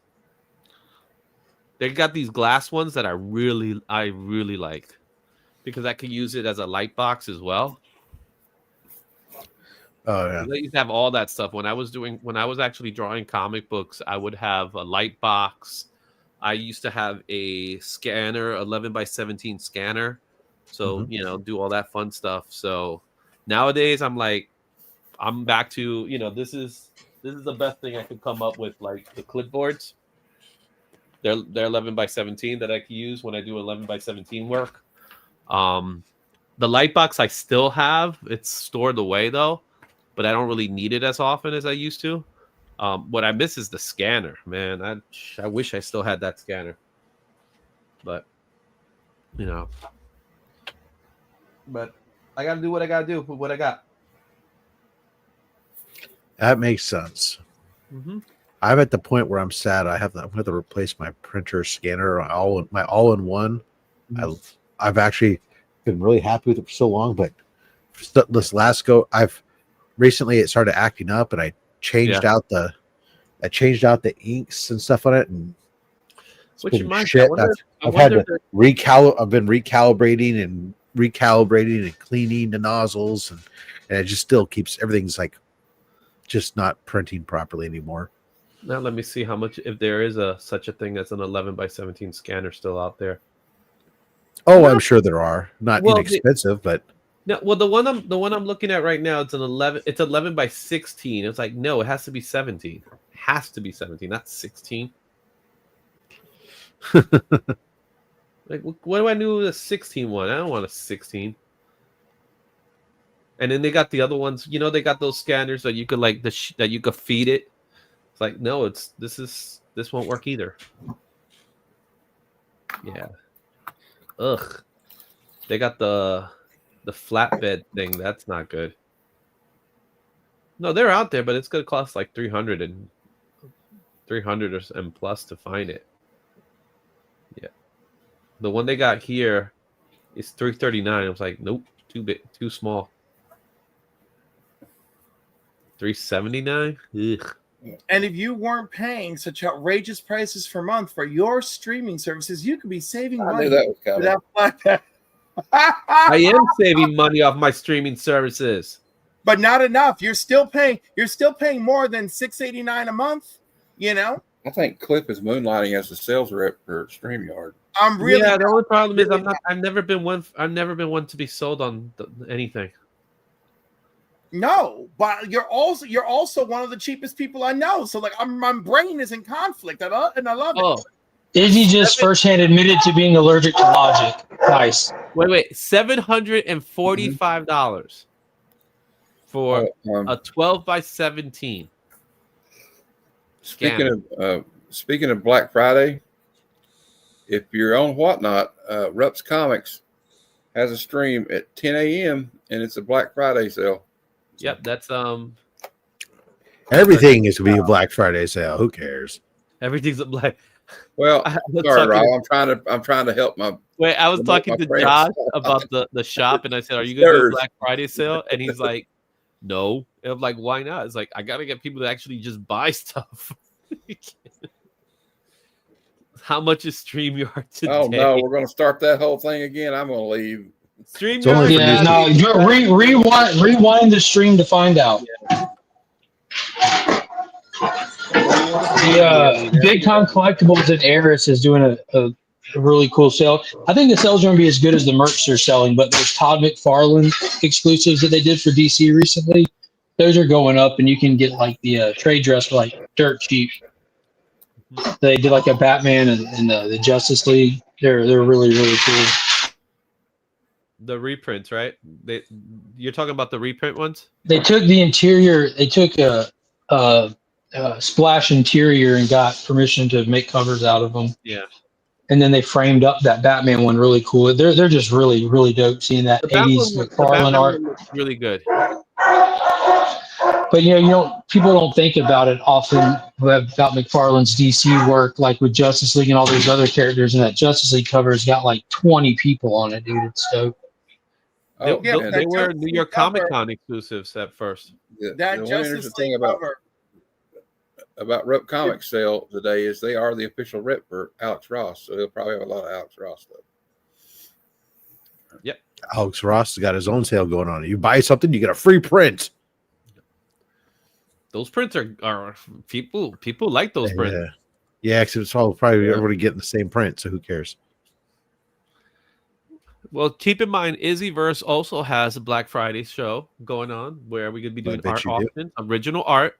They got these glass ones that I really like because I could use it as a light box as well. Oh yeah. I used to have all that stuff when I was actually drawing comic books. I would have a light box. I used to have a scanner, 11x17 scanner. So, do all that fun stuff. So nowadays I'm back to, this is the best thing I could come up with, like the clipboards. They're 11x17 that I can use when I do 11x17 work. The light box I still have. It's stored away though, but I don't really need it as often as I used to. What I miss is the scanner, man. I wish I still had that scanner, but but I got to do what I got to do with what I got. That makes sense. Mm-hmm. I'm at the point where I'm sad. I'm going to have to replace my printer, scanner, my all-in-one. Mm-hmm. I've actually been really happy with it for so long, but this last go, recently it started acting up, and I changed out the inks and stuff on it, and which reminds shit. me, I've had to I've been recalibrating and cleaning the nozzles, and it just still keeps everything's like just not printing properly anymore. Now let me see how much, if there is such a thing as an 11x17 scanner still out there. Oh, I'm sure there are. Not inexpensive, but no. Well, the one I'm looking at right now, it's an 11. It's 11x16. It's like, no, it has to be 17. It has to be 17, not 16. Like, what do I do with a 16 one? I don't want a 16. And then they got the other ones. They got those scanners that you could that you could feed it. It's like, no, this won't work either. Yeah. Ugh. They got the flatbed thing. That's not good. No, they're out there, but it's gonna cost like $300 and plus to find it. Yeah. The one they got here is $339. I was like, nope, too big, too small. $379. Ugh. And if you weren't paying such outrageous prices per month for your streaming services, you could be saving money. I am saving money off my streaming services. but not enough. You're still paying more than $6.89 a month. You know. I think Cliff is moonlighting as a sales rep for StreamYard. I'm really the only problem is I've never been one to be sold on anything. No, but you're also one of the cheapest people I know. So like, my brain is in conflict, and I love it. Izzy just firsthand admitted to being allergic to Logic. Nice. Wait, $745 for a 12x17. Speaking of Black Friday, if you're on Whatnot, Rups Comics has a stream at 10 a.m. and it's a Black Friday sale. Yep, that's everything is going to be a Black Friday sale. Who cares? Everything's a black. Well, sorry, Rob. I'm trying to help my. Wait, I was talking to Josh about the shop, and I said, "Are you going to do a Black Friday sale?" And he's like, "No." And I'm like, "Why not?" It's like I got to get people to actually just buy stuff. How much is StreamYard today? Oh no, we're going to start that whole thing again. I'm going to leave. StreamYard. Yeah, no, rewind the stream to find out. The Big Time Collectibles at Eris is doing a really cool sale. I think the sales are going to be as good as the merch they're selling, but there's Todd McFarlane exclusives that they did for DC recently. Those are going up, and you can get like the trade dress for like dirt cheap. They did like a Batman and the Justice League. They're really, really cool. The reprints, right? You're talking about the reprint ones? They took the interior. They took a Splash interior and got permission to make covers out of them. Yeah. And then they framed up that Batman one really cool. They're just really, really dope seeing that 80s McFarlane art. Really good. But people don't think about it often about McFarlane's DC work, like with Justice League and all those other characters. And that Justice League cover has got like 20 people on it, dude. It's dope. They were New York Comic Con exclusives at first. That Justice League cover. About Rep Comics sale today is they are the official rep for Alex Ross, so they'll probably have a lot of Alex Ross stuff. Yep, Alex Ross has got his own sale going on. You buy something, you get a free print. Those prints are people like those prints. Yeah, because it's all probably everybody getting the same print, so who cares? Well, keep in mind, Izzyverse also has a Black Friday show going on where we're going to be doing art auction, original art.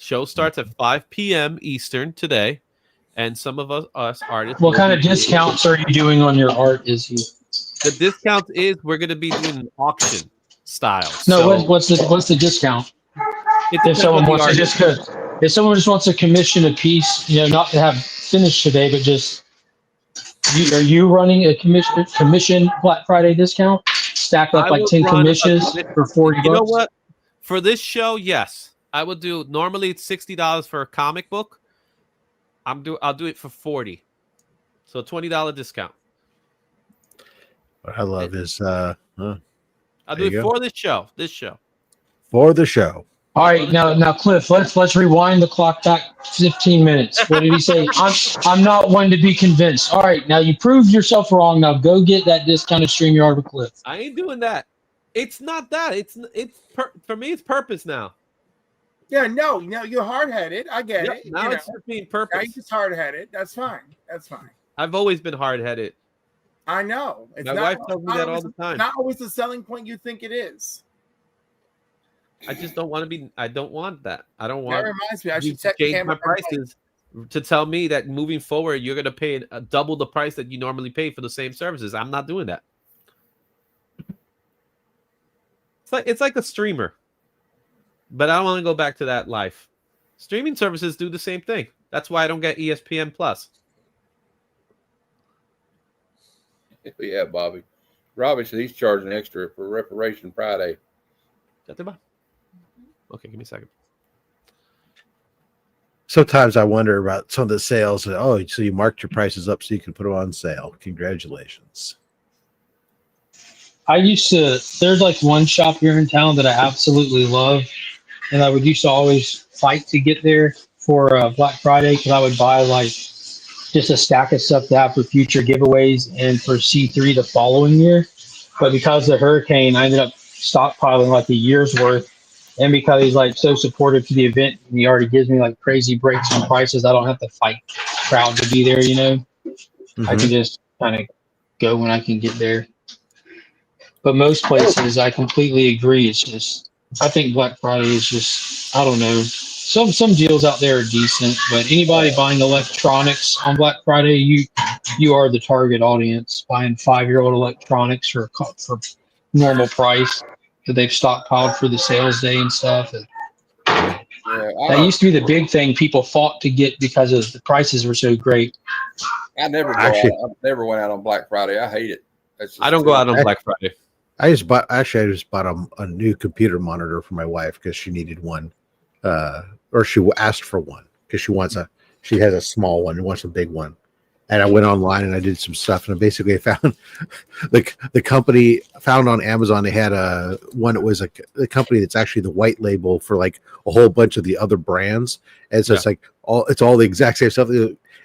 Show starts at 5 p.m. Eastern today, and some of us artists. What kind of discounts are you doing on your art, Izzy? The discount is we're going to be doing an auction style. No, what's the discount? If someone just wants to commission a piece, not to have finished today, but just are you running a commission Black Friday discount? Stack up like 10 commissions for $40. You know what? For this show, yes. I would do normally it's $60 for a comic book. I'll do it for $40. So $20 discount. What I love is I'll do it for this show. For the show. All right, now Cliff, let's rewind the clock back 15 minutes. What did he say? I'm not one to be convinced. All right, now you proved yourself wrong. Now go get that discounted StreamYard with Cliff. I ain't doing that. It's not that. For me, it's purpose now. Yeah, no, you're hard-headed. I get it. Now it's just being purpose. Now you're just hard-headed. That's fine. I've always been hard-headed. I know. My wife tells me that all the time. Not always the selling point you think it is. I just don't want to be. I don't want that. I don't want. That reminds me. I should change my prices to tell me that moving forward you're going to pay double the price that you normally pay for the same services. I'm not doing that. It's like a streamer. But I don't want to go back to that life. Streaming services do the same thing. That's why I don't get ESPN Plus. Yeah, Bobby. Robbie said he's charging extra for Reparation Friday. Okay, give me a second. Sometimes I wonder about some of the sales. Oh, so you marked your prices up so you can put them on sale. Congratulations. There's like one shop here in town that I absolutely love. And I used to always fight to get there for Black Friday because I would buy like just a stack of stuff to have for future giveaways and for C3 the following year. But because of the hurricane, I ended up stockpiling like a year's worth. And because he's like so supportive to the event, and he already gives me like crazy breaks on prices, I don't have to fight crowd to be there. I can just kind of go when I can get there. But most places, I completely agree. It's just, I think Black Friday is just, I don't know. Some deals out there are decent, but anybody buying electronics on Black Friday, you are the target audience. Buying 5-year-old electronics for normal price that they've stockpiled for the sales day and stuff. That used to be the big thing people fought to get because of the prices were so great. I never go out. I never went out on Black Friday. I hate it. I don't go out on Black Friday. I just bought a new computer monitor for my wife because she needed one, or she asked for one because she has a small one and wants a big one. And I went online and I did some stuff, and I basically found the company found on Amazon. They had one that was the company that's actually the white label for like a whole bunch of the other brands, and so it's like it's all the exact same stuff.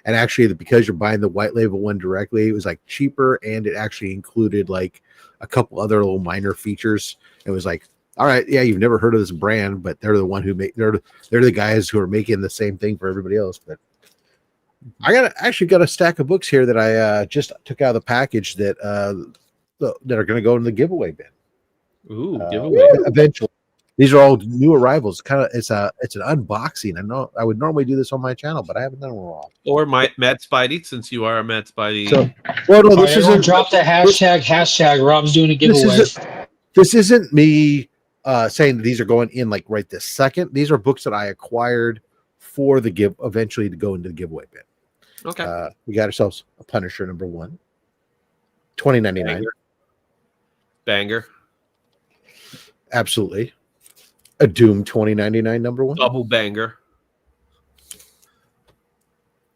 And actually, because you're buying the white label one directly, it was like cheaper, and it actually included like a couple other little minor features. It was like, all right, yeah, you've never heard of this brand, but they're the one who they're the guys who are making the same thing for everybody else. But I actually got a stack of books here that I just took out of the package that are going to go in the giveaway bin. Ooh, giveaway! Eventually, these are all new arrivals. It's an unboxing. I know I would normally do this on my channel, but I haven't done it all. Or Matt Spidey, since you are a Matt Spidey. So, well, no, this isn't. Drop the hashtag. Rob's doing a giveaway. This isn't me saying that these are going in like right this second. These are books that I acquired for the eventually to go into the giveaway bin. Okay. We got ourselves a Punisher #1, $20.99. Banger. Absolutely. A Doom $20.99 #1. Double banger.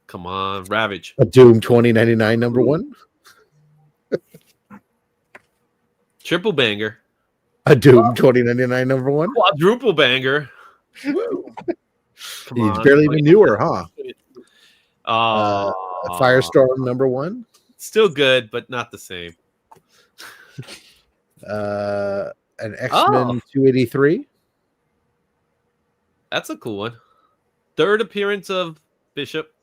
Come on, Ravage. A Doom $20.99 #1. Triple banger. A Doom $20.99 #1. Quadruple banger. He's barely even newer, huh? Firestorm #1. Still good, but not the same. An X-Men 283. That's a cool one. Third appearance of Bishop.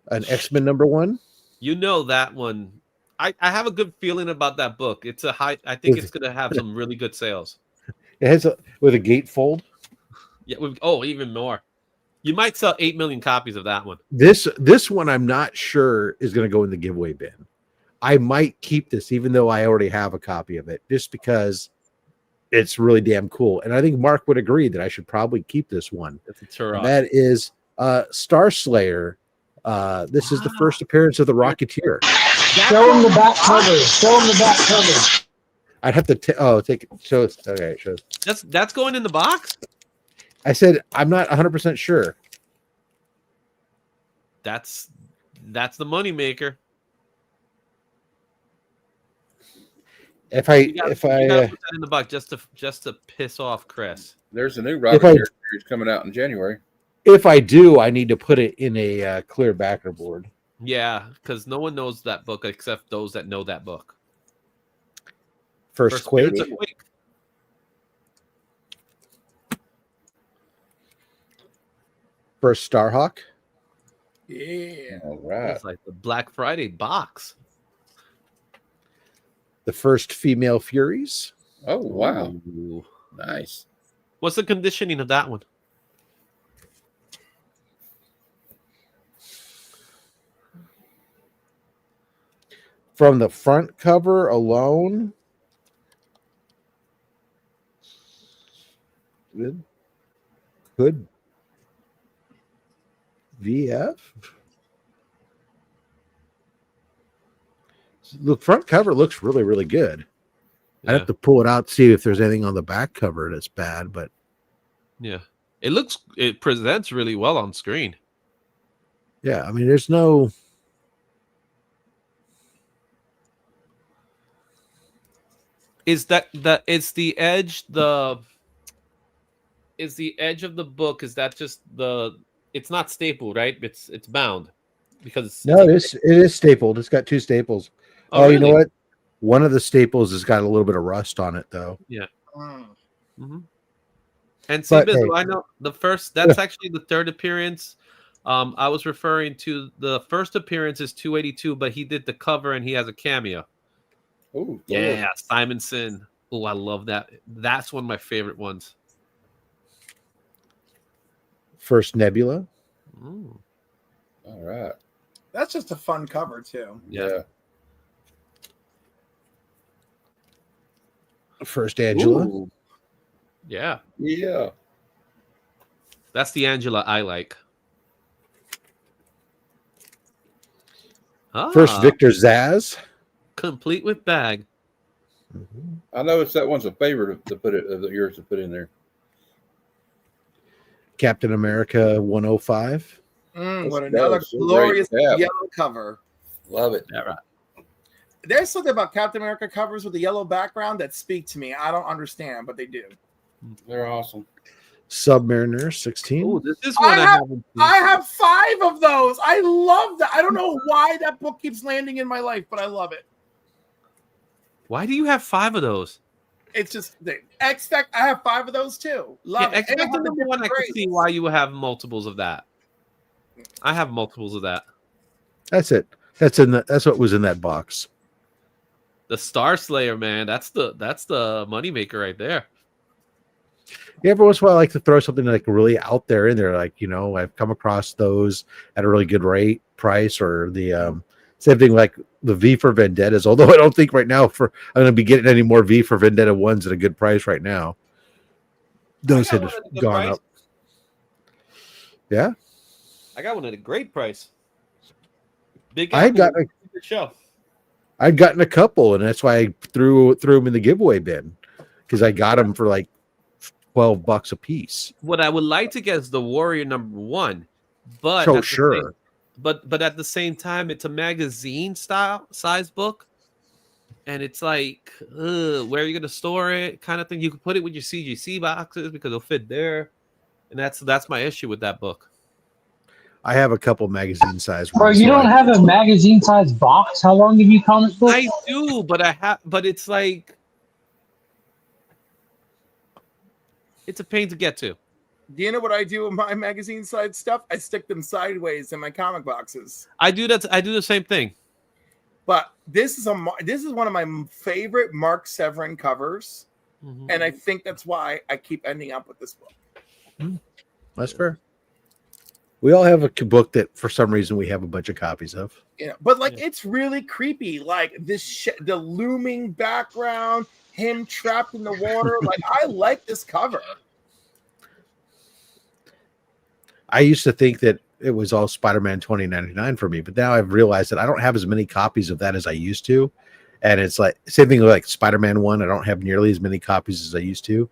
An X-Men #1. You know that one. I have a good feeling about that book. It's a high. I think it's going to have some really good sales. It has with a gatefold. Yeah. Even more. You might sell 8 million copies of that one. This one I'm not sure is going to go in the giveaway bin. I might keep this, even though I already have a copy of it, just because it's really damn cool. And I think Mark would agree that I should probably keep this one. It's a Turok. That is Star Slayer. This is the first appearance of the Rocketeer. Show him the back cover. I'd have to take it. So it's okay. Show. That's going in the box. I said I'm not 100% sure. That's the money maker. If I you gotta put that in the box just to piss off Chris. There's a new Rocketeer series coming out in January. If I do, I need to put it in a clear backer board. Yeah, because no one knows that book except those that know that book. First Quake. First Starhawk. Yeah. All right. It's like the Black Friday box. The first Female Furies. Oh, wow. Ooh. Nice. What's the conditioning of that one? From the front cover alone. Good. VF. The front cover looks really, really good. Yeah. I'd have to pull it out to see if there's anything on the back cover that's bad, but yeah, it presents really well on screen. Yeah, I mean, there's no. Is the edge of the book? Is that just it's not stapled, right? It's bound because it is stapled. It's got two staples. Oh, really? You know what? One of the staples has got a little bit of rust on it, though. Yeah. Mm-hmm. And But, Seabiz, hey. I know the first. That's actually the third appearance. I was referring to the first appearance is 282, but he did the cover and he has a cameo. Oh, Yeah, Simonson. Oh, I love that. That's one of my favorite ones. First Nebula. Ooh. All right. That's just a fun cover too. Yeah. First Angela. Ooh. Yeah. Yeah. That's the Angela I like. First Victor Zsasz. Complete with bag. I noticed that one's a favorite to put it of yours to put in there. Captain America 105. What another glorious yellow cover. Love it. Yeah, right. There's something about Captain America covers with the yellow background that speak to me. I don't understand, but they do. They're awesome. Submariner 16. Oh, this is one I have 5 of those. I love that. I don't know why that book keeps landing in my life, but I love it. Why do you have 5 of those? It's just the X-Factor. I have 5 of those too. Love it. X-Factor number 1, I can see why you would have multiples of that. I have multiples of that. That's it. That's what was in that box. The Star Slayer, man. That's the moneymaker right there. Yeah, every once in a while I like to throw something like really out there in there. Like, I've come across those at a really good price, or the same thing like the V for Vendettas. Although I don't think right now I'm going to be getting any more V for Vendetta ones at a good price right now. Those had gone up. Yeah, I got one at a great price. I'd gotten a couple, and that's why I threw them in the giveaway bin, because I got them for like $12 a piece. What I would like to get is the Warrior number 1, but but at the same time, it's a magazine size book, and it's like, where are you going to store it? Kind of thing. You can put it with your CGC boxes because it'll fit there, and that's my issue with that book. I have a couple magazine size ones. Bro, you don't have a magazine size box? How long have you comic books? I do, but it's like, it's a pain to get to. Do you know what I do with my magazine size stuff? I stick them sideways in my comic boxes. I do that. I do the same thing. But this is one of my favorite Mark Severin covers, and I think that's why I keep ending up with this book. That's fair. We all have a book that, for some reason, we have a bunch of copies of. Yeah, but it's really creepy. Like the looming background, him trapped in the water. Like, I like this cover. I used to think that it was all Spider-Man 2099 for me, but now I've realized that I don't have as many copies of that as I used to. And it's like same thing with like Spider-Man 1. I don't have nearly as many copies as I used to.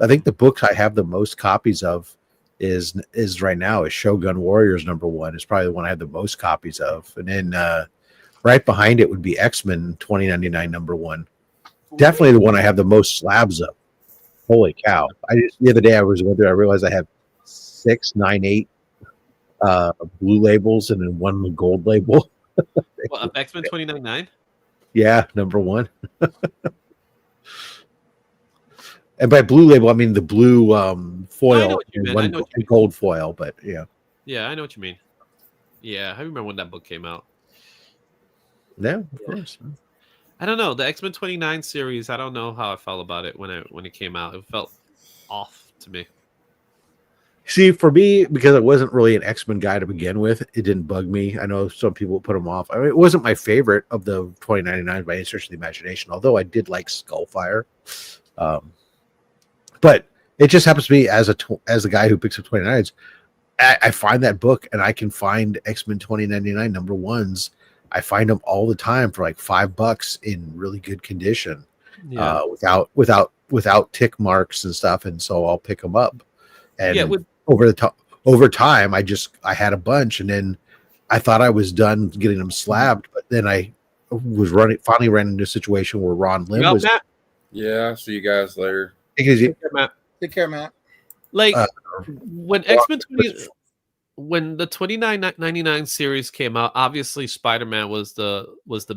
I think the books I have the most copies of is right now is Shogun Warriors number 1. It's probably the one I have the most copies of. And then right behind it would be X-Men 2099 number 1. Definitely the one I have the most slabs of. Holy cow. The other day I was going through, I realized I have 6, 9, 8 blue labels and then 1 gold label. Well, X-Men 2099? Yeah, number 1. And by blue label, I mean the blue foil and 1 gold foil, but yeah. Yeah, I know what you mean. Yeah, I remember when that book came out. Yeah, of course. I don't know. The X-Men 29 series, I don't know how I felt about it when it came out. It felt off to me. See, for me, because I wasn't really an X-Men guy to begin with, it didn't bug me. I know some people put them off. I mean, it wasn't my favorite of the 2099 by any stretch of the imagination, although I did like Skullfire. But it just happens to be as a guy who picks up 29s, I find that book and I can find X-Men 2099 number 1s. I find them all the time for like $5 in really good condition, without tick marks and stuff. And so I'll pick them up. And over time, I had a bunch, and then I thought I was done getting them slabbed, but then I finally ran into a situation where Ron Lim was. Matt? Yeah, I'll see you guys later. Take care, Matt. Like when X-Men when the 2999 series came out, obviously Spider-Man was the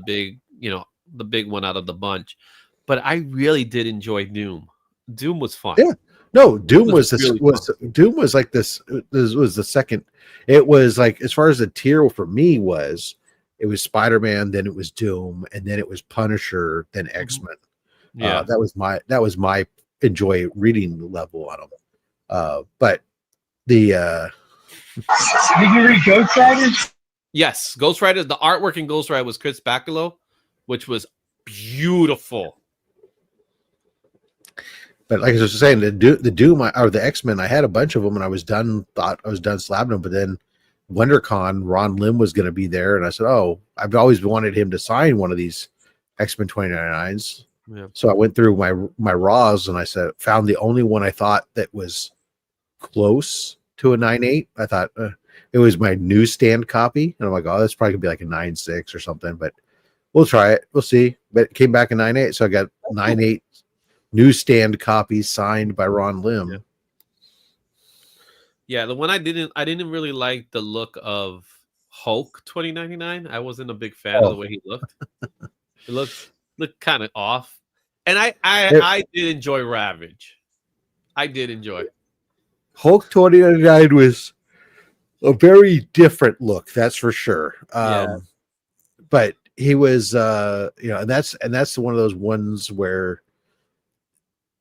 big, the big one out of the bunch. But I really did enjoy Doom. Doom was fun. Yeah. No, Doom was really Doom was like this. This was the second. It was like, as far as the tier for me was, it was Spider-Man, then it was Doom, and then it was Punisher, then X-Men. Yeah, that was my enjoy reading level on them. But the Did you read Ghost Rider? yes, Ghost Rider. The artwork in Ghost Rider was Chris Bacalo, which was beautiful. But like I was saying, the Doom or the X-Men, I had a bunch of them, and I was done. Thought I was done slabbing them, but then WonderCon, Ron Lim was going to be there, and I said, "Oh, I've always wanted him to sign one of these X-Men 2099s." Yeah. So I went through my raws, and I found the only one I thought that was close to a 9.8. I thought it was my newsstand copy, and I'm like, "Oh, that's probably gonna be like a 9.6 or something." But we'll try it. We'll see. But it came back a 9.8, so I got 9.8 newsstand copies signed by Ron Lim. Yeah, the one I didn't really like the look of Hulk 2099. I wasn't a big fan of the way he looked. It looked kind of off. And I did enjoy Ravage. I did enjoy. Hulk 2099 was a very different look, that's for sure. But he was and that's one of those ones where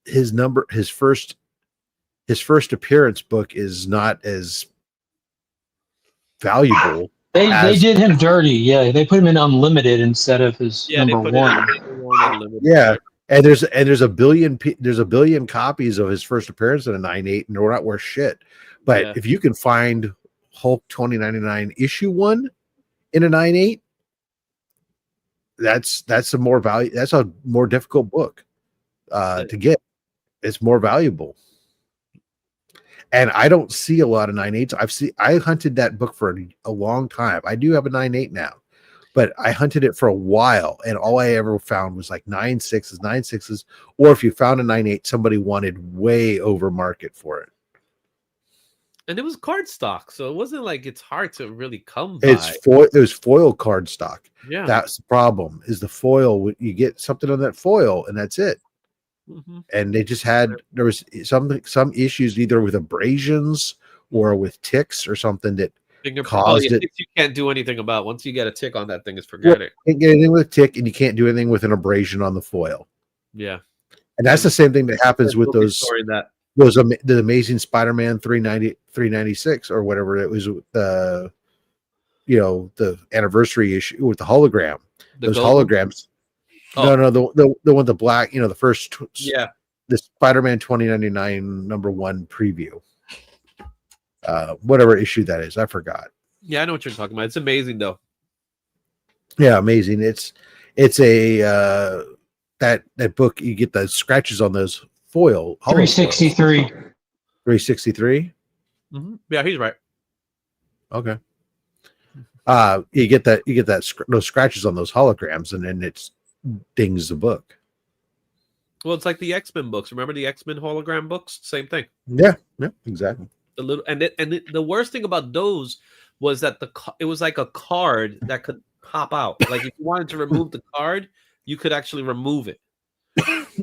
his first appearance book is not as valuable. They did him dirty. Yeah, they put him in Unlimited instead of his number one. Yeah, and there's a billion copies of his first appearance in a 9.8, and they're not worth shit. But if you can find Hulk 2099 issue 1 in a 9.8, that's a more value. That's a more difficult book to get. It's more valuable. And I don't see a lot of 9.8s. I hunted that book for a long time. I do have a 9.8 now, but I hunted it for a while, and all I ever found was like 9.6s, or if you found a 9.8, somebody wanted way over market for it. And it was card stock, so it wasn't like it's hard to really come by. It was foil card stock. Yeah, that's the problem. Is the foil? You get something on that foil, and that's it. Mm-hmm. And they just there was some issues either with abrasions or with ticks or something that caused it. You can't do anything about. Once you get a tick on that thing, it's forget it. You can't get anything with a tick, and you can't do anything with an abrasion on the foil. Yeah, and that's the same thing that happens with the Amazing Spider-Man 396 or whatever it was. The anniversary issue with the hologram. Those holograms. Oh. No, the one, the black, the first, the Spider-Man 2099 #1 preview, whatever issue that is, I forgot. Yeah, I know what you're talking about. It's amazing though. Yeah, amazing. It's a that book, you get the scratches on those foil. 363. 363. Mm-hmm. Yeah, he's right. Okay. You get those scratches on those holograms, and then it's dings the book. Well, it's like the X-Men books. Remember the X-Men hologram books? Same thing. Yeah, exactly. The worst thing about those was that it was like a card that could pop out. Like if you wanted to remove the card, you could actually remove it.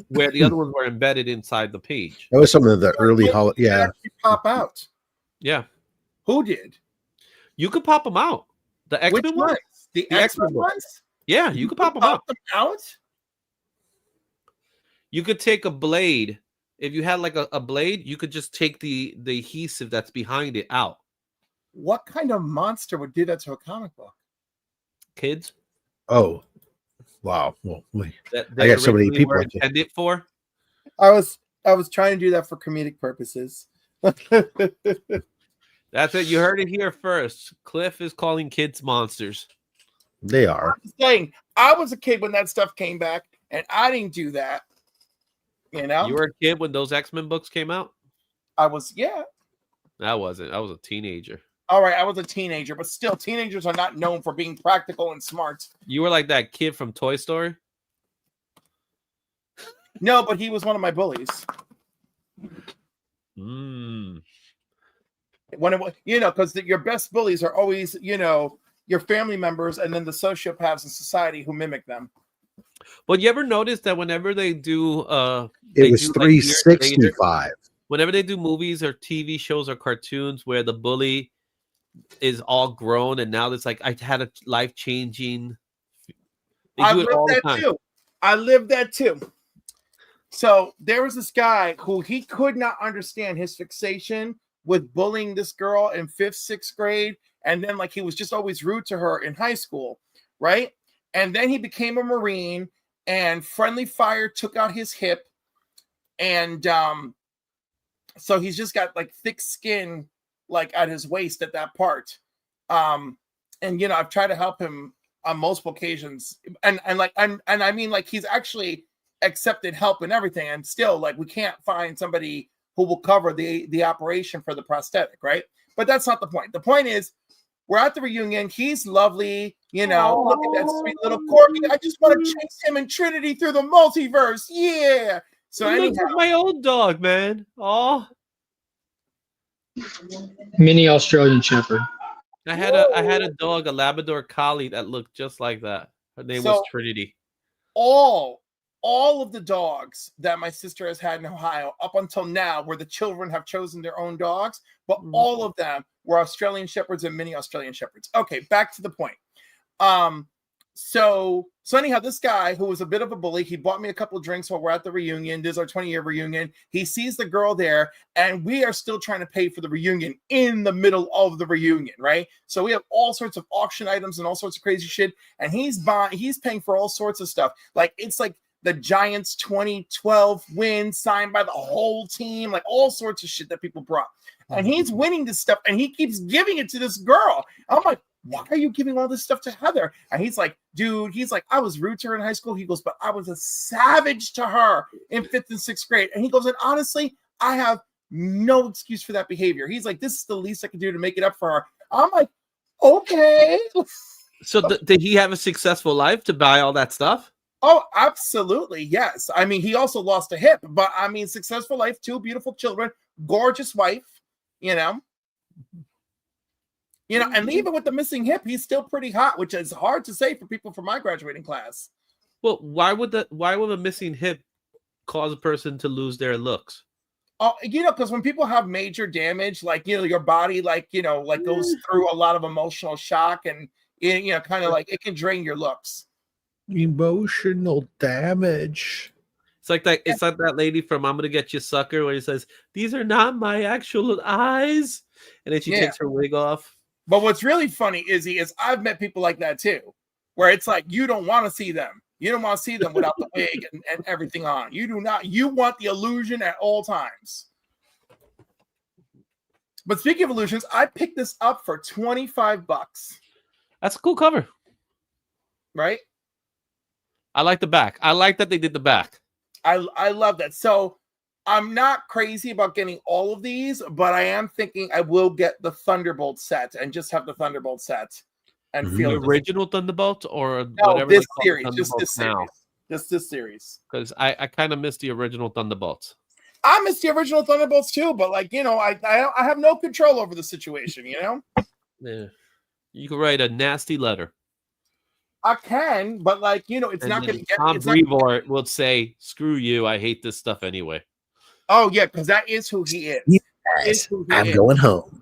Where the other ones were embedded inside the page. That was some of the early pop out. Yeah. Who did? You could pop them out. The X-Men ones. The X-Men ones? Yeah, you could pop them out. You could take a blade. If you had like a blade, you could just take the adhesive that's behind it out. What kind of monster would do that to a comic book? Kids. Oh, wow. Well, I got so many people intended for. I was trying to do that for comedic purposes. That's it. You heard it here first. Cliff is calling kids monsters. They are. I'm saying, I was a kid when that stuff came back, and I didn't do that. You were a kid when those X-Men books came out? I was, yeah. I wasn't. I was a teenager. All right, I was a teenager, but still, teenagers are not known for being practical and smart. You were like that kid from Toy Story? No, but he was one of my bullies. When it, because your best bullies are always, your family members, and then the sociopaths in society who mimic them. But you ever notice that whenever they do it was 365. whenever they do movies or TV shows or cartoons where the bully is all grown and now it's like I had a life changing. I lived that too. I lived that too. So there was this guy who he could not understand his fixation with bullying this girl in 5th, 6th grade. And then like he was just always rude to her in high school. Right. And then he became a Marine and friendly fire took out his hip. And so he's just got like thick skin like at his waist at that part. And you know, I've tried to help him on multiple occasions. And I mean like he's actually accepted help and everything, and still like we can't find somebody who will cover the operation for the prosthetic, right? But that's not the point. The point is we're at the reunion. He's lovely, you know. Look at that sweet little Corky. I just want to chase him and Trinity through the multiverse. Yeah. So He looks anyhow, like my old dog, man. Oh, Mini Australian Shepherd. I had a dog, a Labrador Collie that looked just like that. Her name was Trinity. All of the dogs that my sister has had in Ohio up until now, where the children have chosen their own dogs, but all of them were Australian Shepherds and Mini Australian Shepherds. Okay, back to the point. So anyhow, this guy who was a bit of a bully, he bought me a couple of drinks while we're at the reunion. This is our 20-year reunion. He sees the girl there, and we are still trying to pay for the reunion in the middle of the reunion, right? So we have all sorts of auction items and all sorts of crazy shit, and he's paying for all sorts of stuff. Like it's like the Giants 2012 win signed by the whole team, like all sorts of shit that people brought. And he's winning this stuff, and he keeps giving it to this girl. I'm like, why are you giving all this stuff to Heather? And he's like, dude, I was rude to her in high school. He goes, but I was a savage to her in 5th and 6th grade. And he goes, and honestly, I have no excuse for that behavior. He's like, this is the least I can do to make it up for her. I'm like, okay. So did he have a successful life to buy all that stuff? Oh, absolutely. Yes. I mean, he also lost a hip, but I mean, successful life, 2 beautiful children, gorgeous wife, you know, and even with the missing hip, he's still pretty hot, which is hard to say for people from my graduating class. Well, why would a missing hip cause a person to lose their looks? Oh, because when people have major damage, like, your body, like, like goes through a lot of emotional shock and, kind of like it can drain your looks. Emotional damage. It's like that. It's like that lady from "I'm Gonna Get You, Sucker," where he says, "These are not my actual eyes," and then she takes her wig off. But what's really funny is I've met people like that too, where it's like you don't want to see them. You don't want to see them without the wig and everything on. You do not. You want the illusion at all times. But speaking of illusions, I picked this up for $25. That's a cool cover, right? I like the back. I like that they did the back. I love that. So I'm not crazy about getting all of these, but I am thinking I will get the Thunderbolt set and just have the Thunderbolt set and feel the original Thunderbolt or no, whatever this series, just this now. series. Just this series. Because I kind of miss the original Thunderbolts. I miss the original Thunderbolts too, but like, I have no control over the situation, Yeah. You could write a nasty letter. I can, but like, it's not going to get. Tom Brevoort will say, "Screw you! I hate this stuff anyway." Oh yeah, because that is who he is. Yes, I'm going home.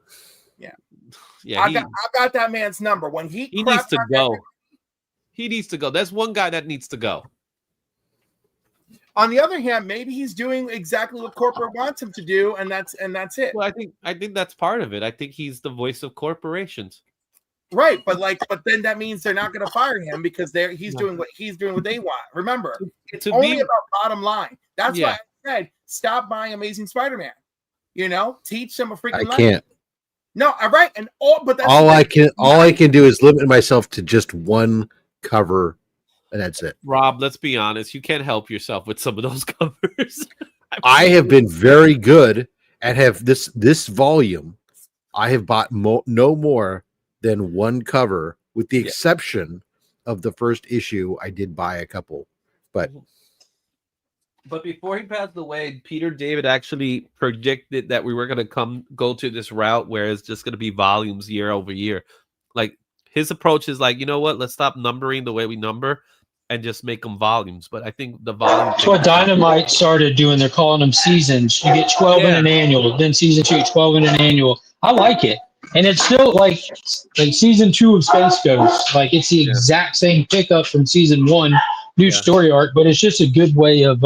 Yeah. I got that man's number. When he needs to go. He needs to go. That's one guy that needs to go. On the other hand, maybe he's doing exactly what corporate wants him to do, and that's it. Well, I think that's part of it. I think he's the voice of corporations. Right, but then that means they're not going to fire him because he's doing what they want. Remember, it's only about bottom line. That's why I said stop buying Amazing Spider-Man. Teach them a freaking life. I can't. No, all right, but that's all I can do is limit myself to just one cover, and that's it. Rob, let's be honest. You can't help yourself with some of those covers. I have been very good and have this volume. I have bought no more than one cover, with the exception of the first issue. I did buy a couple, but before he passed away, Peter David actually predicted that we were going to go to this route where it's just going to be volumes year over year. Like his approach is like, you know what? Let's stop numbering the way we number and just make them volumes. But I think the volume. That's what Dynamite started doing. They're calling them seasons. You get 12 in an annual, then season 2, 12 in an annual. I like it. And it's still like season 2 of Space Ghost. Like it's the exact same pickup from season 1, new story arc, but it's just a good way of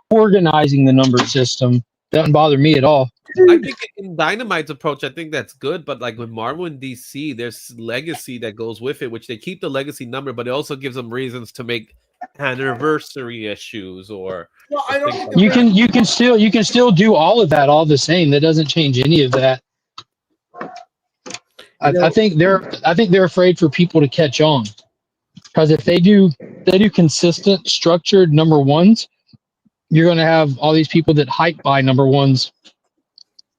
organizing the number system. Doesn't bother me at all. I think in Dynamite's approach, I think that's good. But like with Marvel and DC, there's legacy that goes with it, which they keep the legacy number, but it also gives them reasons to make anniversary issues or. Well, I don't think you can still do all of that all the same. That doesn't change any of that. I think they're afraid for people to catch on, because if they do consistent structured number ones, you're going to have all these people that hype by number ones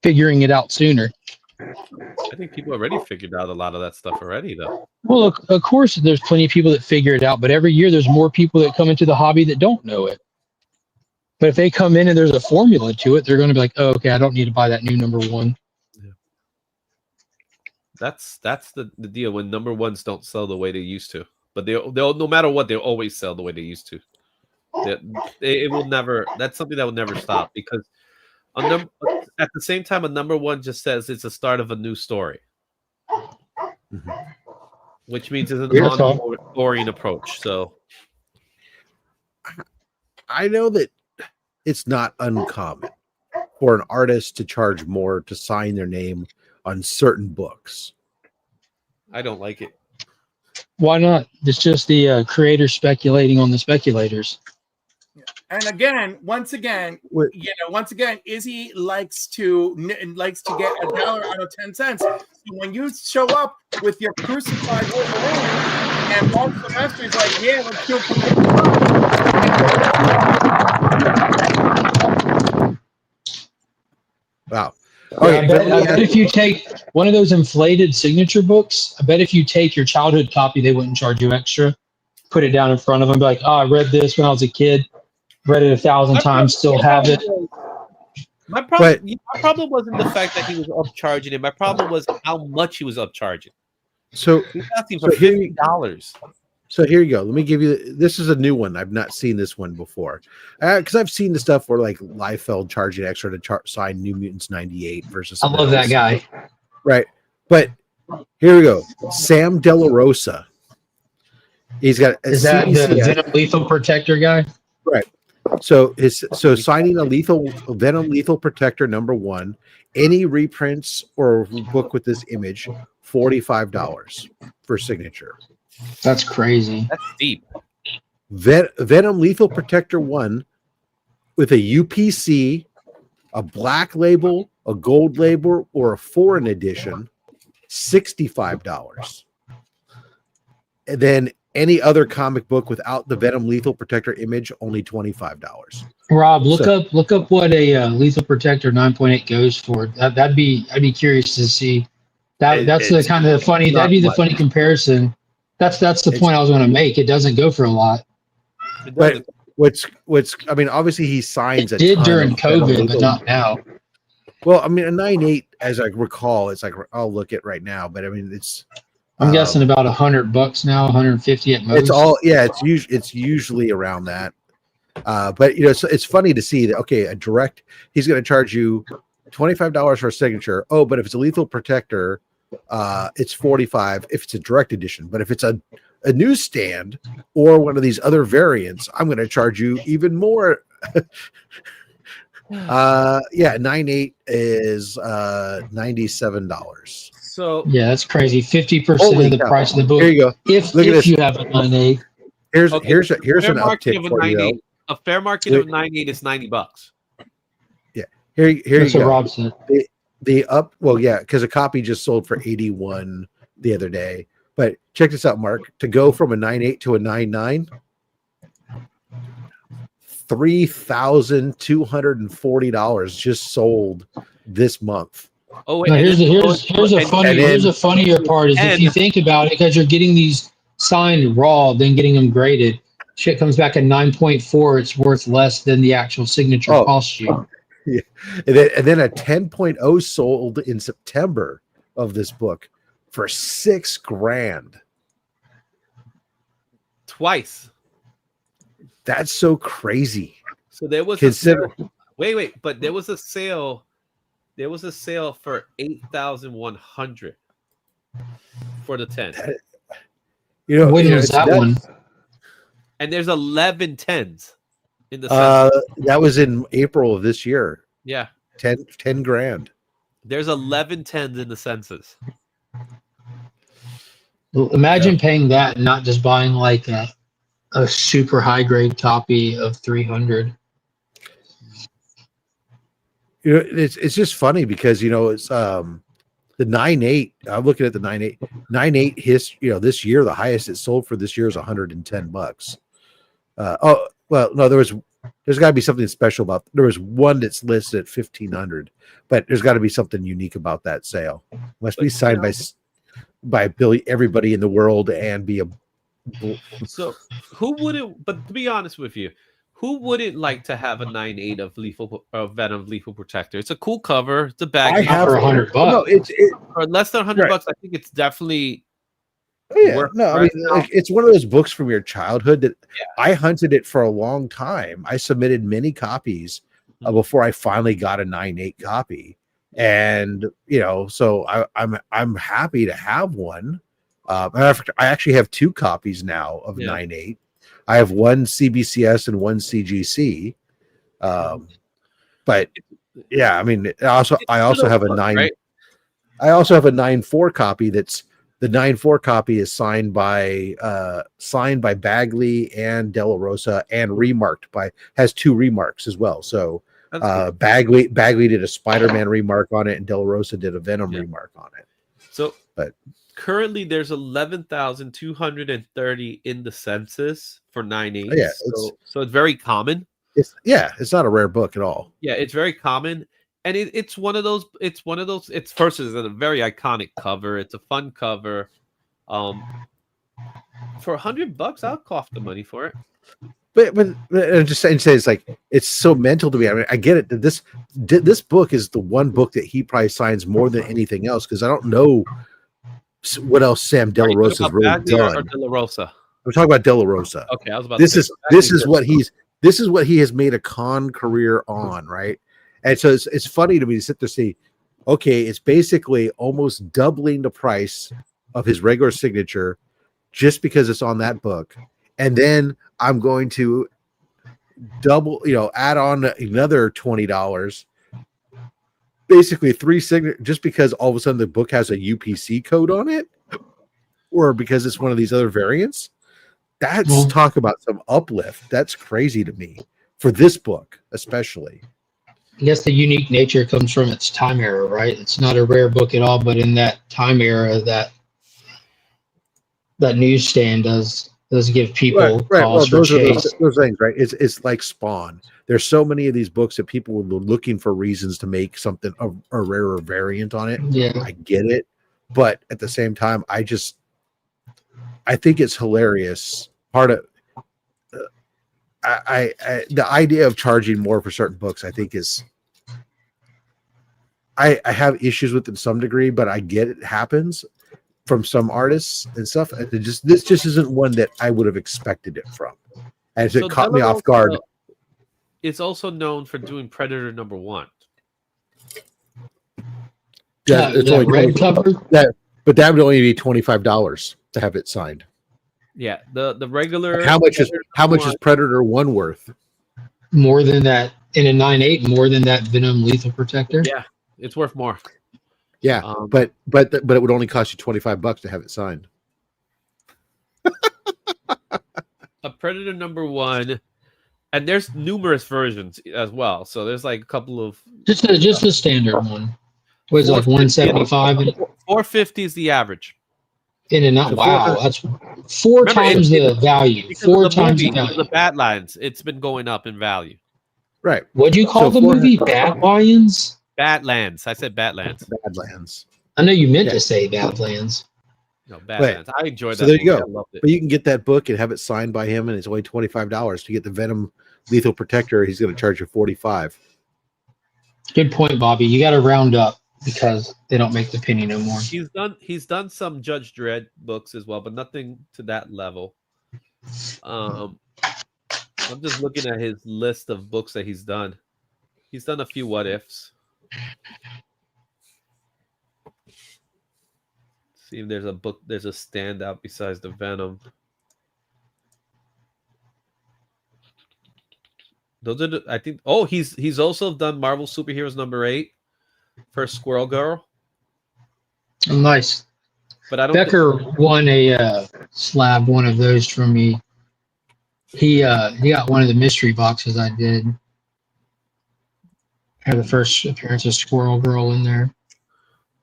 figuring it out sooner. I think people already figured out a lot of that stuff already, though. Well, of course, there's plenty of people that figure it out, but every year there's more people that come into the hobby that don't know it. But if they come in and there's a formula to it, they're going to be like, oh, okay, I don't need to buy that new number one. That's the deal when number ones don't sell the way they used to. But they'll no matter what, they'll always sell the way they used to. It will never. That's something that will never stop, because at the same time, a number one just says it's the start of a new story, which means it's an ongoing approach. So I know that it's not uncommon for an artist to charge more to sign their name on certain books. I don't like it. Why not? It's just the creator speculating on the speculators. And again, once again, Izzy likes to get $1 out of 10 cents. So when you show up with your crucified Wolverine, and Mark Silvestri's like, yeah, let's kill Wow. I bet if you take one of those inflated signature books, I bet if you take your childhood copy, they wouldn't charge you extra. Put it down in front of them, be like, oh, I read this when I was a kid, read it 1,000 times, still have it. My problem wasn't the fact that he was upcharging it. My problem was how much he was upcharging. So he's asking for $50. So here you go. Let me give you. This is a new one. I've not seen this one before, because I've seen the stuff where like Liefeld charging extra to sign New Mutants 98 versus. I love that guy. Right, but here we go. Sam De La Rosa. He's got. Is that the Venom Lethal Protector guy? Right. So signing a Venom Lethal Protector #1, any reprints or book with this image, $45 for signature. That's crazy. That's deep. Venom Lethal Protector 1 with a UPC, a black label, a gold label, or a foreign edition, $65. And then any other comic book without the Venom Lethal Protector image, only $25. Rob, look up what a Lethal Protector 9.8 goes for. I'd be curious to see. That's the kind of funny. That'd be the funny comparison. That's the point I was going to make. It doesn't go for a lot. But what's I mean, obviously he signs it did during COVID, but not now. Well, I mean, a 9.8, as I recall, it's like I'll look at right now, but I mean, it's. I'm guessing about $100 now, 150 at most. It's usually around that. But you know, it's funny to see that. Okay, he's going to charge you $25 for a signature. Oh, but if it's a Lethal Protector, it's $45 if it's a direct edition. But if it's a newsstand or one of these other variants, I'm going to charge you even more. 9.8 is $97. So yeah, that's crazy. 50% of the price of the book. Here you go. If you have a 9.8. Here's an uptick for you. A fair market of 9.8 is $90. Yeah. Here you go. That's what Rob said. Because a copy just sold for $81 the other day. But check this out, Mark. To go from a 9.8 to a 9.9, $3,240 just sold this month. Oh, wait, no, here's a funnier part is if you think about it, because you're getting these signed raw, then getting them graded, shit comes back at 9.4. It's worth less than the actual signature cost you. Yeah. And then a 10.0 sold in September of this book for $6,000. Twice. That's so crazy. So there was wait, but there was a sale. There was a sale for 8,100 for the 10. When was that one? And there's 11 10s in the census. That was in April of this year. Yeah. 10 grand. There's 11 10s in the census. Well, imagine paying that and not just buying like a super high grade copy of 300. It's just funny because it's the 9.8. I'm looking at the 9.8. 9.8 this year the highest it sold for this year is $110. No, there's got to be something special about. There was one that's listed at 1,500, but there's got to be something unique about that sale. Must be signed by everybody in the world and be a. So who wouldn't? But to be honest with you, who wouldn't like to have a 9.8 of Venom Lethal Protector? It's a cool cover. It's a bag. I have for $100. No, for less than $100. Right. I think it's definitely. Yeah, no, I mean, it's one of those books from your childhood that I hunted it for a long time. I submitted many copies before I finally got a 9.8 copy, and so I'm happy to have one. I actually have 2 copies now of 9.8. I have one CBCS and one CGC, but yeah, I mean, I also have a 9. Right? I also have a 9.4 copy. That's the 9.4 copy is signed by Bagley and De La Rosa and has 2 remarks as well. So Bagley did a Spider-Man remark on it and De La Rosa did a Venom remark on it. So, but currently there's 11,230 in the census for 9.8. Yeah, so it's very common. It's not a rare book at all. Yeah, it's very common. And it's one of those. It's first is a very iconic cover. It's a fun cover. For $100, I'll cough the money for it. But I'm just saying, it's like it's so mental to me. I mean, I get it. This book is the one book that he probably signs more than anything else because I don't know what else Sam De La Rosa's really done. Or De La Rosa? I'm talking about De La Rosa. Okay, I was about. This is what he has made a con career on, right? And so it's funny to me to sit there and see, okay, it's basically almost doubling the price of his regular signature just because it's on that book. And then I'm going to add on another $20, basically 3 signatures, just because all of a sudden the book has a UPC code on it, or because it's one of these other variants. That's talk about some uplift. That's crazy to me for this book, especially. I guess the unique nature comes from its time era, right? It's not a rare book at all, but in that time era, that newsstand does give people cause for chase. Those things, right? It's like Spawn. There's so many of these books that people were looking for reasons to make something a rarer variant on it. Yeah, I get it, but at the same time, I think it's hilarious. Part of the idea of charging more for certain books, I think is. I have issues with it to some degree, but I get it happens from some artists and stuff. This just isn't one that I would have expected it from, and so it caught me off guard. It's also known for doing Predator #1. Yeah, it's only red cover. But that would only be $25 to have it signed. Yeah, the regular. How much is Predator 1 worth? More than that in a 9.8. More than that Venom Lethal Protector. Yeah, it's worth more. Yeah, but it would only cost you $25 to have it signed. A Predator #1, and there's numerous versions as well. So there's like a couple of just a standard one. Was like 175 and 450 is the average. In and out. Wow, that's 4 times the value. 4 times the value. The Badlands, it's been going up in value. Right. What'd you call the movie? Badlands? Badlands. I said Badlands. Badlands. I know you meant to say Badlands. No, Badlands. I enjoyed that. So there you go. I loved it. But you can get that book and have it signed by him, and it's only $25 to get the Venom Lethal Protector. He's going to charge you $45. Good point, Bobby. You got to round up because they don't make the penny no more. He's done some Judge Dredd books as well, but nothing to that level. I'm just looking at his list of books that he's done. He's done a few what ifs. See if there's a book, there's a standout besides the Venom. Those are the, I think. Oh, he's also done Marvel Superheroes #8 for Squirrel Girl. Oh, nice. But I don't. Becker won a slab one of those from me. He got one of the mystery boxes I did. Had the first appearance of Squirrel Girl in there.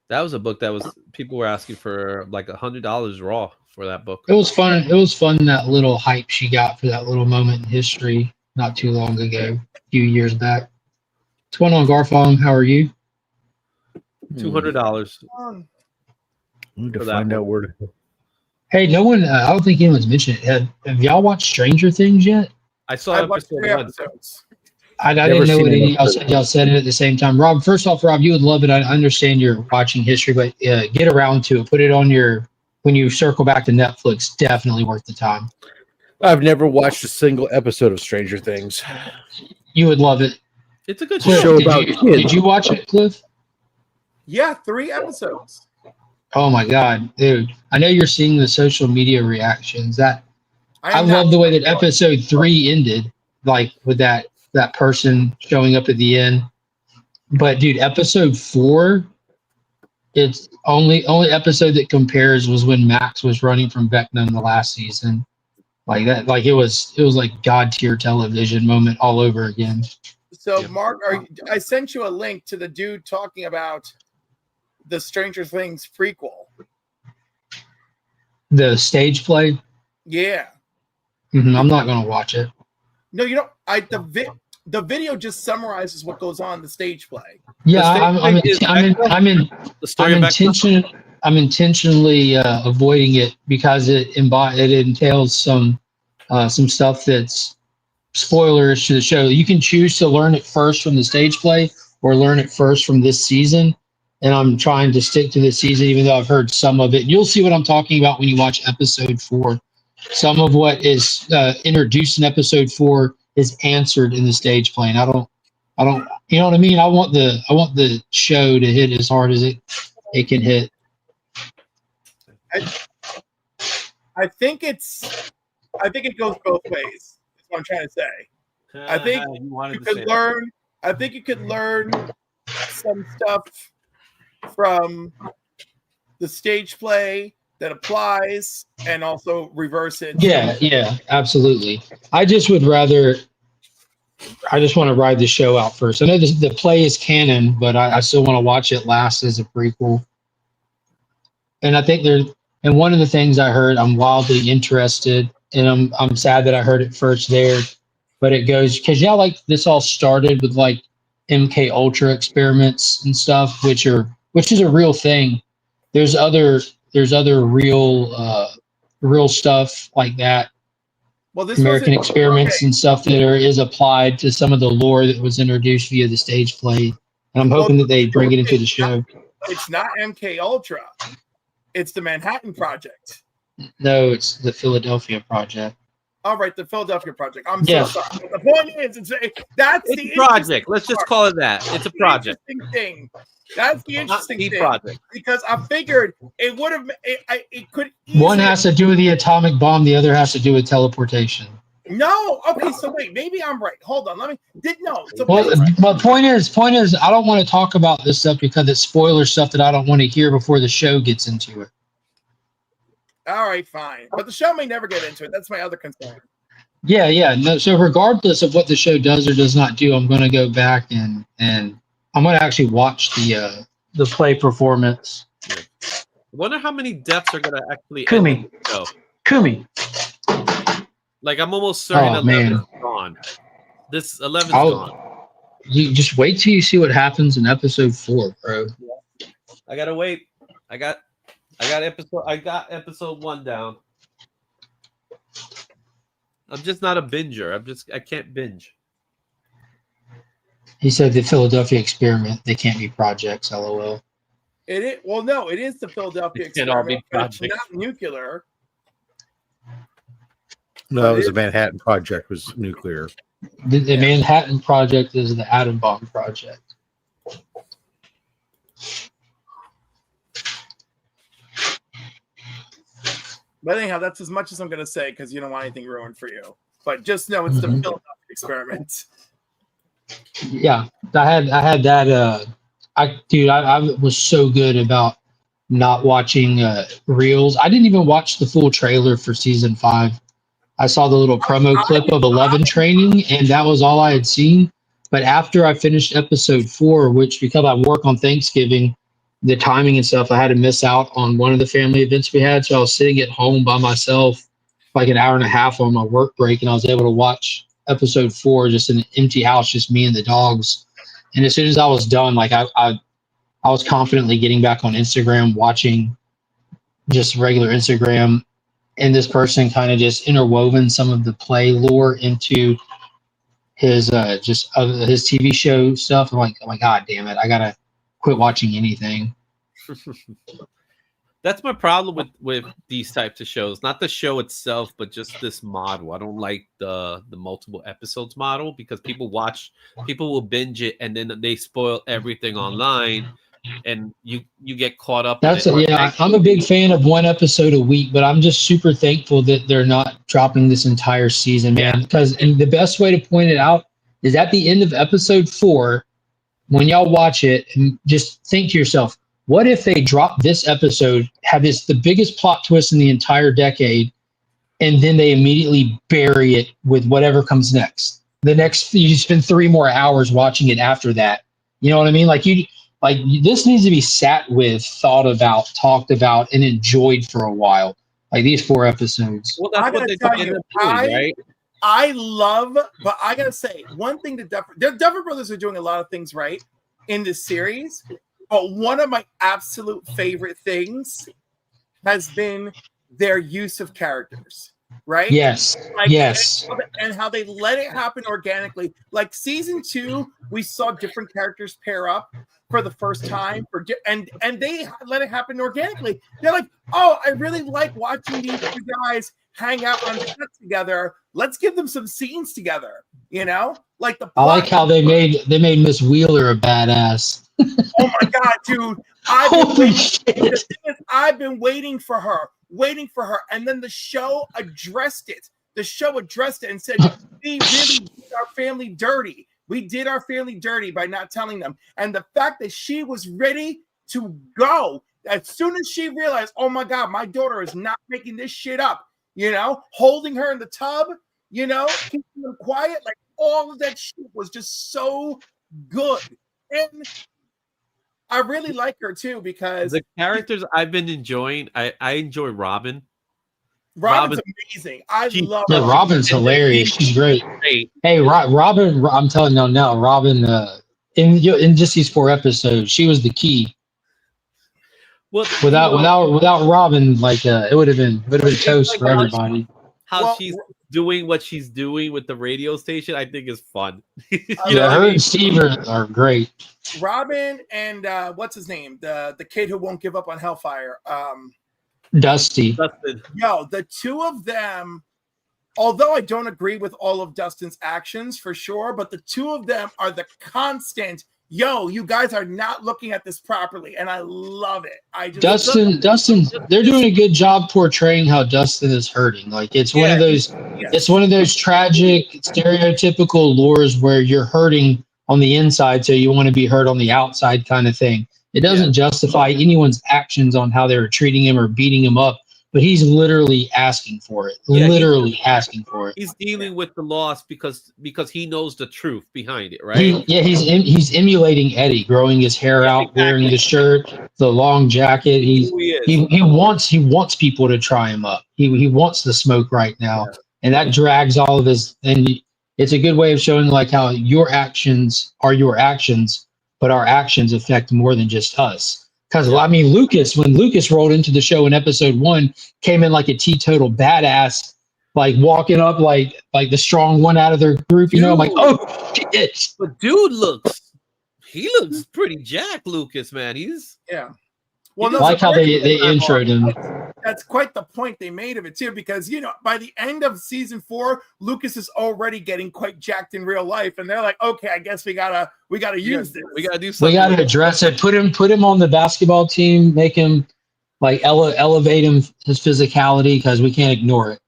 That was a book that was people were asking for like $100 raw for that book. It was fun. It was fun, that little hype she got for that little moment in history not too long ago, a few years back. What's going on, Garfong? How are you? $200. I need to find out where to. Hey, no one. I don't think anyone's mentioned it. Have y'all watched Stranger Things yet? I saw I watched episode 3 1. episodes. I didn't know what any y'all said it at the same time. Rob, first off, Rob, you would love it. I understand you're watching history, but get around to it. Put it on your, when you circle back to Netflix, definitely worth the time. I've never watched a single episode of Stranger Things. You would love it. It's a good Cliff, show. Did you watch it, Cliff? Yeah, 3 episodes. Oh my God, dude. I know you're seeing the social media reactions. I love the way that episode 3 ended, like with that person showing up at the end. But dude, episode 4, it's only episode that compares was when Max was running from Vecna in the last season. Like that, like it was like God tier television moment all over again. So Mark, I sent you a link to the dude talking about the Stranger Things prequel. The stage play. Yeah. I'm not gonna watch it. No, you don't. The video just summarizes what goes on in the stage play. Yeah, I'm intentionally avoiding it because it entails some stuff that's spoilers to the show. You can choose to learn it first from the stage play or learn it first from this season. And I'm trying to stick to this season, even though I've heard some of it. And you'll see what I'm talking about when you watch episode 4. Some of what is introduced in episode 4 is answered in the stage play. And I don't, you know what I mean? I want the show to hit as hard as it can hit. I think it goes both ways. That's what I'm trying to say. I think you could learn some stuff from the stage play that applies and also reverse it. Yeah, absolutely. I just want to ride the show out first. I know the play is canon, but I still want to watch it last as a prequel. And I think and one of the things I heard, I'm wildly interested, and I'm sad that I heard it first there, but it goes, because like this all started with like MK Ultra experiments and stuff, which is a real thing. There's other real stuff like that. Well, this American experiments and stuff that is applied to some of the lore that was introduced via the stage play. And I'm hoping that they bring it into the show. It's not MK Ultra. It's the Manhattan Project. No, it's the Philadelphia Project. All right, the Philadelphia Project. I'm so sorry. The point is, it's the project. Let's just call it that. It's a project. Thing. That's the interesting thing. Project. Because I figured it would have. It could. One has to do with the atomic bomb. The other has to do with teleportation. No. Okay. So wait. Maybe I'm right. Hold on. Let me. So my point is, I don't want to talk about this stuff because it's spoiler stuff that I don't want to hear before the show gets into it. All right, fine. But the show may never get into it. That's my other concern. Yeah. No, so regardless of what the show does or does not do, I'm going to go back and I'm going to actually watch the play performance. I wonder how many deaths are going to actually Kumi. Kumi. Like, I'm almost certain 11 is gone. This 11 is gone. You just wait till you see what happens in episode 4, bro. Yeah. I got to wait. I got episode 1 down. I'm just not a binger. I can't binge. He said the Philadelphia experiment, they can't be projects, LOL. It is the Philadelphia experiment, but it's not nuclear. No, it was the Manhattan Project was nuclear. The Manhattan Project is the atom bomb project. But anyhow, that's as much as I'm going to say because you don't want anything ruined for you. But just know it's the Philadelphia experiment. Yeah, I had that. I was so good about not watching reels. I didn't even watch the full trailer for season 5. I saw the little promo clip of 11 training, and that was all I had seen. But after I finished episode 4, which because I work on Thanksgiving, the timing and stuff, I had to miss out on one of the family events we had. So I was sitting at home by myself, like an hour and a half on my work break, and I was able to watch episode 4 just in an empty house, just me and the dogs. And as soon as I was done, like I was confidently getting back on Instagram, watching just regular Instagram, and this person kind of just interwoven some of the play lore into his his TV show stuff. I'm like, God damn it, I gotta quit watching anything. That's my problem with these types of shows. Not the show itself, but just this model. I don't like the multiple episodes model because people will binge it and then they spoil everything online, and you get caught up. I'm a big fan of one episode a week, but I'm just super thankful that they're not dropping this entire season, man. Because and the best way to point it out is at the end of episode 4, when y'all watch it, and just think to yourself, what if they drop this episode, have the biggest plot twist in the entire decade, and then they immediately bury it with whatever comes next? You spend 3 more hours watching it after that. You know what I mean? This needs to be sat with, thought about, talked about, and enjoyed for a while. Like these 4 episodes. Well, that's what they end up doing, right? I love, but I gotta say one thing: the Duffer Brothers are doing a lot of things right in this series. But one of my absolute favorite things has been their use of characters, right? Yes. Yes. And how they let it happen organically. Like season 2, we saw different characters pair up for the first time, and they let it happen organically. They're like, oh, I really like watching these 2 guys hang out on set together. Let's give them some scenes together. You know, like I like how they made Miss Wheeler a badass. Oh my God, dude! I've been waiting for her, and then the show addressed it. The show addressed it and said, "We really did our family dirty. We did our family dirty by not telling them." And the fact that she was ready to go as soon as she realized, "Oh my God, my daughter is not making this shit up," you know, holding her in the tub, you know, keeping them quiet, like all of that shit was just so good. And I really like her too because the characters I've been enjoying. I enjoy Robin. Robin's amazing. I love her. Robin's hilarious. She's great. Hey, Robin, I'm telling you now, Robin, in just these 4 episodes, she was the key. Well, without Robin, it would have been toast for everybody. How she's doing what she's doing with the radio station, I think is fun. Her and Steve are great. Robin and what's his name? The kid who won't give up on Hellfire. Dustin. Yo, the 2 of them, although I don't agree with all of Dustin's actions for sure, but the 2 of them are the constant. Yo, you guys are not looking at this properly, and I love it. Dustin, they're doing a good job portraying how Dustin is hurting. Like it's one of those tragic, stereotypical lures where you're hurting on the inside, so you want to be hurt on the outside, kind of thing. It doesn't justify anyone's actions on how they were treating him or beating him up, but he's literally asking for it. Asking for it. He's dealing with the loss because he knows the truth behind it, right? He's emulating Eddie, growing his hair out, wearing the shirt, the long jacket. He wants people to try him up. He wants the smoke right now, and that drags all of his. And it's a good way of showing like how your actions are your actions, but our actions affect more than just us. Because I mean, when Lucas rolled into the show in episode 1, came in like a teetotal badass, like walking up like the strong one out of their group. You know, I'm like, oh shit. But dude looks pretty jacked, Lucas, man. He's Well, I like how they introed him. that's quite the point they made of it too, because by the end of season 4, Lucas is already getting quite jacked in real life, and they're like, okay, I guess we gotta use this. We gotta do something. We gotta address it. Put him on the basketball team. Make him like elevate his physicality, because we can't ignore it.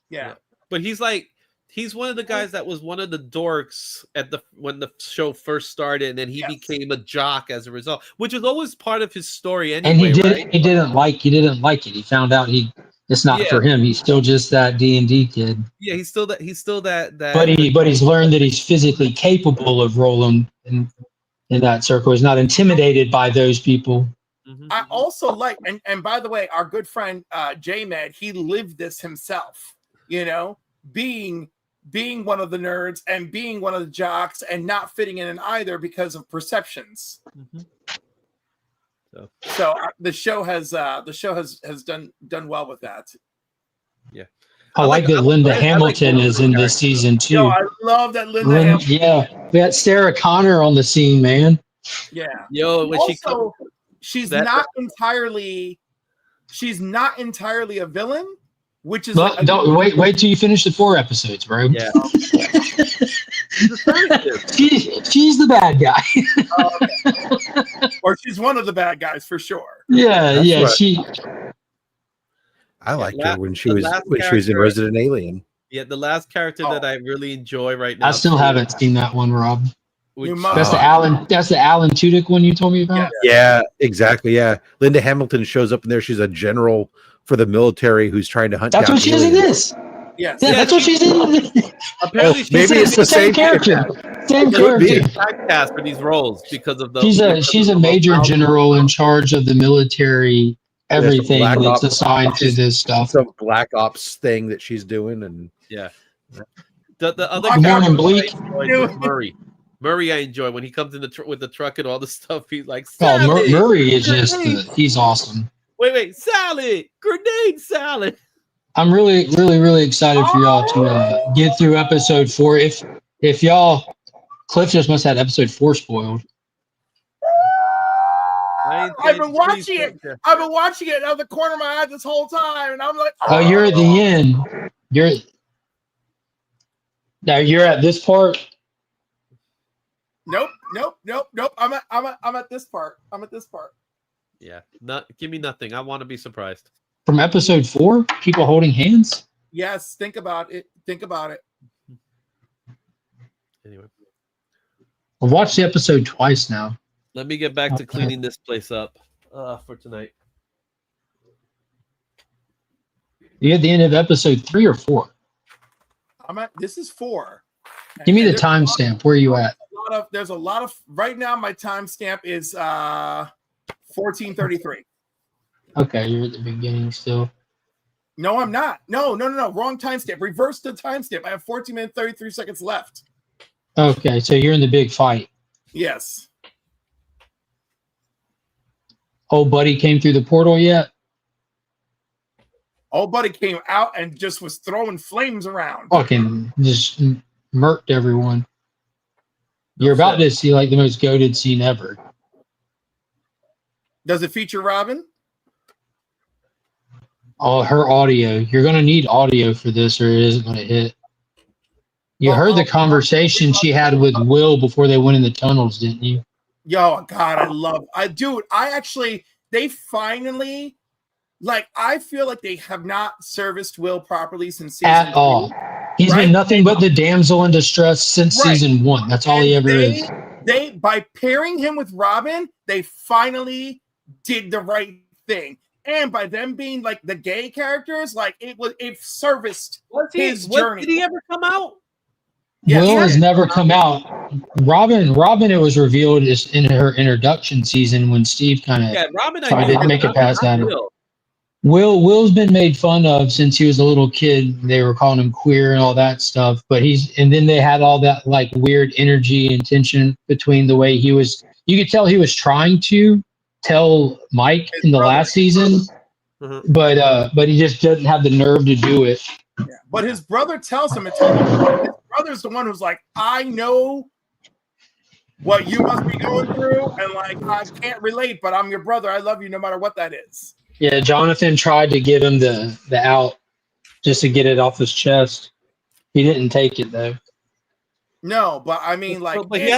Yeah. But he's one of the guys that was one of the dorks when the show first started, and then he became a jock as a result, which was always part of his story anyway. And he right? didn't like it. He found out it's not for him. He's still just that D&D kid. Yeah, he's still that. But he's learned that he's physically capable of rolling in that circle. He's not intimidated by those people. Mm-hmm. I also like, and by the way, our good friend J-Med, he lived this himself, being one of the nerds and being one of the jocks and not fitting in either because of perceptions. Mm-hmm. So the show has done well with that. Yeah, I like that Linda Hamilton is in this season too. Yo, I love that Linda Hamilton. Yeah, we got Sarah Connor on the scene, man. Yeah. Yo, when also, she's not entirely a villain. Which is wait till you finish the 4 episodes, bro. Yeah. she's the bad guy. Okay. Or she's one of the bad guys for sure. Yeah, she. I liked her when she was in Resident Alien. Yeah, the last character that I really enjoy right now. I still haven't seen that one, Rob. That's the Alan Tudyk one you told me about. Yeah, exactly. Yeah, Linda Hamilton shows up in there. She's a general for the military who's trying to hunt. That's what she is in this. Yes. Yeah, that's what she's in. Apparently, maybe it's the same character. Same character. Typecast for these roles because of the. She's a major general in charge of the military. Everything that's assigned to this stuff. Some black ops thing that she's doing, and the other morning, Bleak. Murray, I enjoy when he comes in with the truck and all the stuff. He's like, Murray is just he's awesome. Wait, salad, grenade salad. I'm really, really, really excited for y'all to get through episode 4. If y'all, Cliff just must have had episode 4 spoiled. I've been watching it. I've been watching it out of the corner of my eye this whole time, and I'm like, oh, you're at the end. You're at this part. Nope. I'm at this part. Yeah, give me nothing. I want to be surprised. From episode 4, people holding hands. Yes, think about it. Anyway, I've watched the episode twice now. Let me get back to cleaning this place up for tonight. You at the end of episode 3 or 4? This is 4. Give me the timestamp. Where are you at? There's a lot of right now. My timestamp is 14:33. Okay, you're at the beginning still. No, I'm not. No. Wrong timestamp. Reverse the timestamp. I have 14 minutes 33 seconds left. Okay, so you're in the big fight. Yes. Old buddy came through the portal yet? Old buddy came out and just was throwing flames around. Fucking just murked everyone. You're about to see like the most goated scene ever. Does it feature Robin? Oh, her audio. You're going to need audio for this or it isn't going to hit. You heard the conversation she had with Will before they went in the tunnels, didn't you? Yo, God, they finally, I feel like they have not serviced Will properly since season at 2. all. He's been nothing but the damsel in distress since season 1. That's all he ever is. By pairing him with Robin, they finally did the right thing. And by them being like the gay characters, it serviced his journey. Did he ever come out? Will has never come out. Robin, it was revealed in her introduction season when Steve kind of tried to make it past that. Will's been made fun of since he was a little kid. They were calling him queer and all that stuff. But and then they had all that weird energy and tension between the way he was. You could tell he was trying to tell Mike in the last season, but he just doesn't have the nerve to do it. Yeah. But his brother tells him, his brother's the one who's like, I know what you must be going through, and I can't relate, but I'm your brother. I love you no matter what that is. Yeah, Jonathan tried to give him the out just to get it off his chest. He didn't take it though. No, but I mean, like, but he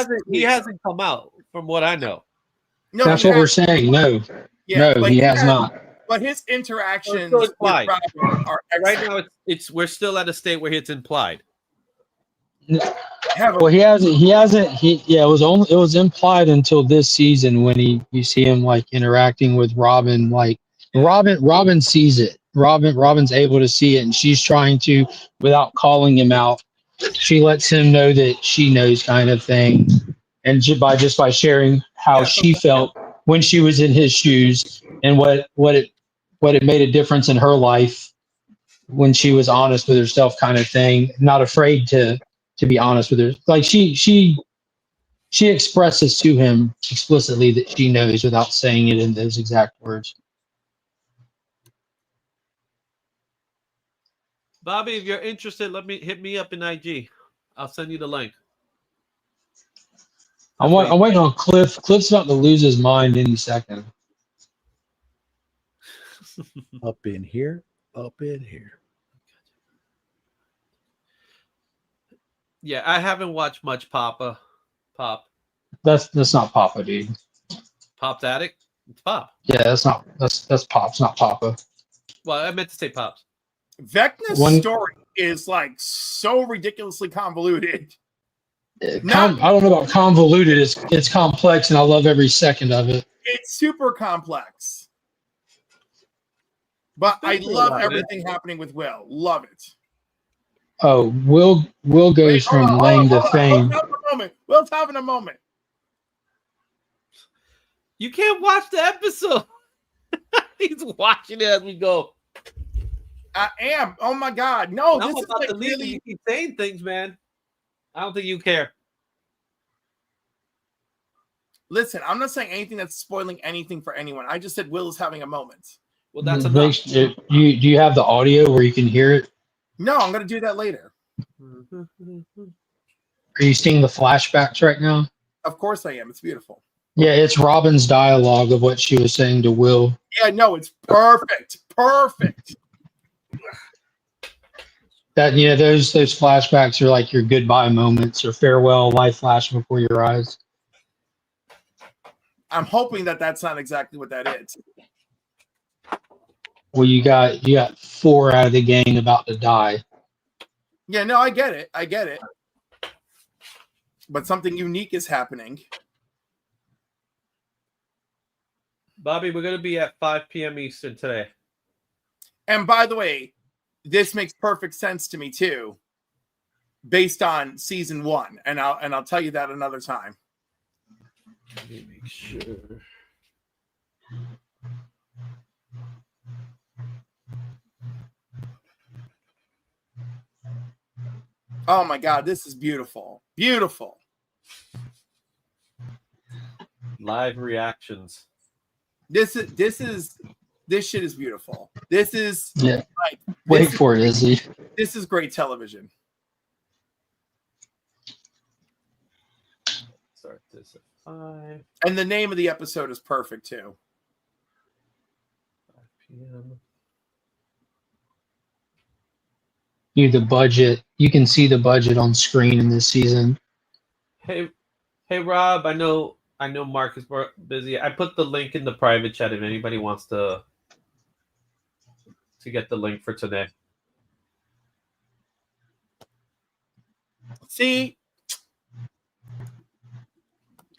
hasn't come out from what I know. No, that's what we're saying. No, yeah, no, he has not. But his interactions So with implied. Robin are Right now. It's we're still at a state where it's implied. Well, he hasn't. Yeah, it was implied until this season when you see him like interacting with Robin. Like Robin sees it. Robin's able to see it, and she's trying to, without calling him out, she lets him know that she knows, kind of thing, and just by sharing how she felt when she was in his shoes and what it made a difference in her life when she was honest with herself, kind of thing, not afraid to be honest with her. Like she expresses to him explicitly that she knows without saying it in those exact words. Bobby, if you're interested, hit me up in IG. I'll send you the link. I'm waiting on Cliff. Cliff's about to lose his mind any second. Up in here. Yeah, I haven't watched much Pop. That's not Papa, dude. Pop's Attic? It's Pop. Yeah, that's Pop's, not Papa. Well, I meant to say Pops. Vecna's story is like so ridiculously convoluted. I don't know about convoluted. It's complex, and I love every second of it. It's super complex. But I love everything happening with Will. Love it. Oh, Will goes from lame to fame. Will's having a moment. You can't watch the episode. He's watching it as we go. I am. Oh my God. No, I'm this is about like to leave. really. You keep saying things, man. I don't think you care. Listen, I'm not saying anything that's spoiling anything for anyone. I just said Will is having a moment. Well, that's enough. Do you have the audio where you can hear it? No, I'm going to do that later. Are you seeing the flashbacks right now? Of course I am. It's beautiful. Yeah, it's Robin's dialogue of what she was saying to Will. Yeah, no, it's perfect. Perfect. That those flashbacks are like your goodbye moments or farewell life flash before your eyes. I'm hoping that that's not exactly what that is. Well, you got 4 out of the gang about to die. Yeah, no, I get it. But something unique is happening. Bobby, we're going to be at 5 p.m. Eastern today. And by the way, this makes perfect sense to me too, based on season 1, and I'll tell you that another time. Let me make sure. Oh my God, this is beautiful. Beautiful. Live reactions. This shit is beautiful. This is Wait for it, Izzy. This is great television. Start this at 5. And the name of the episode is perfect too. 5 p.m. The budget. You can see the budget on screen in this season. Hey, Rob. I know Mark is busy. I put the link in the private chat if anybody wants to get the link for today. See?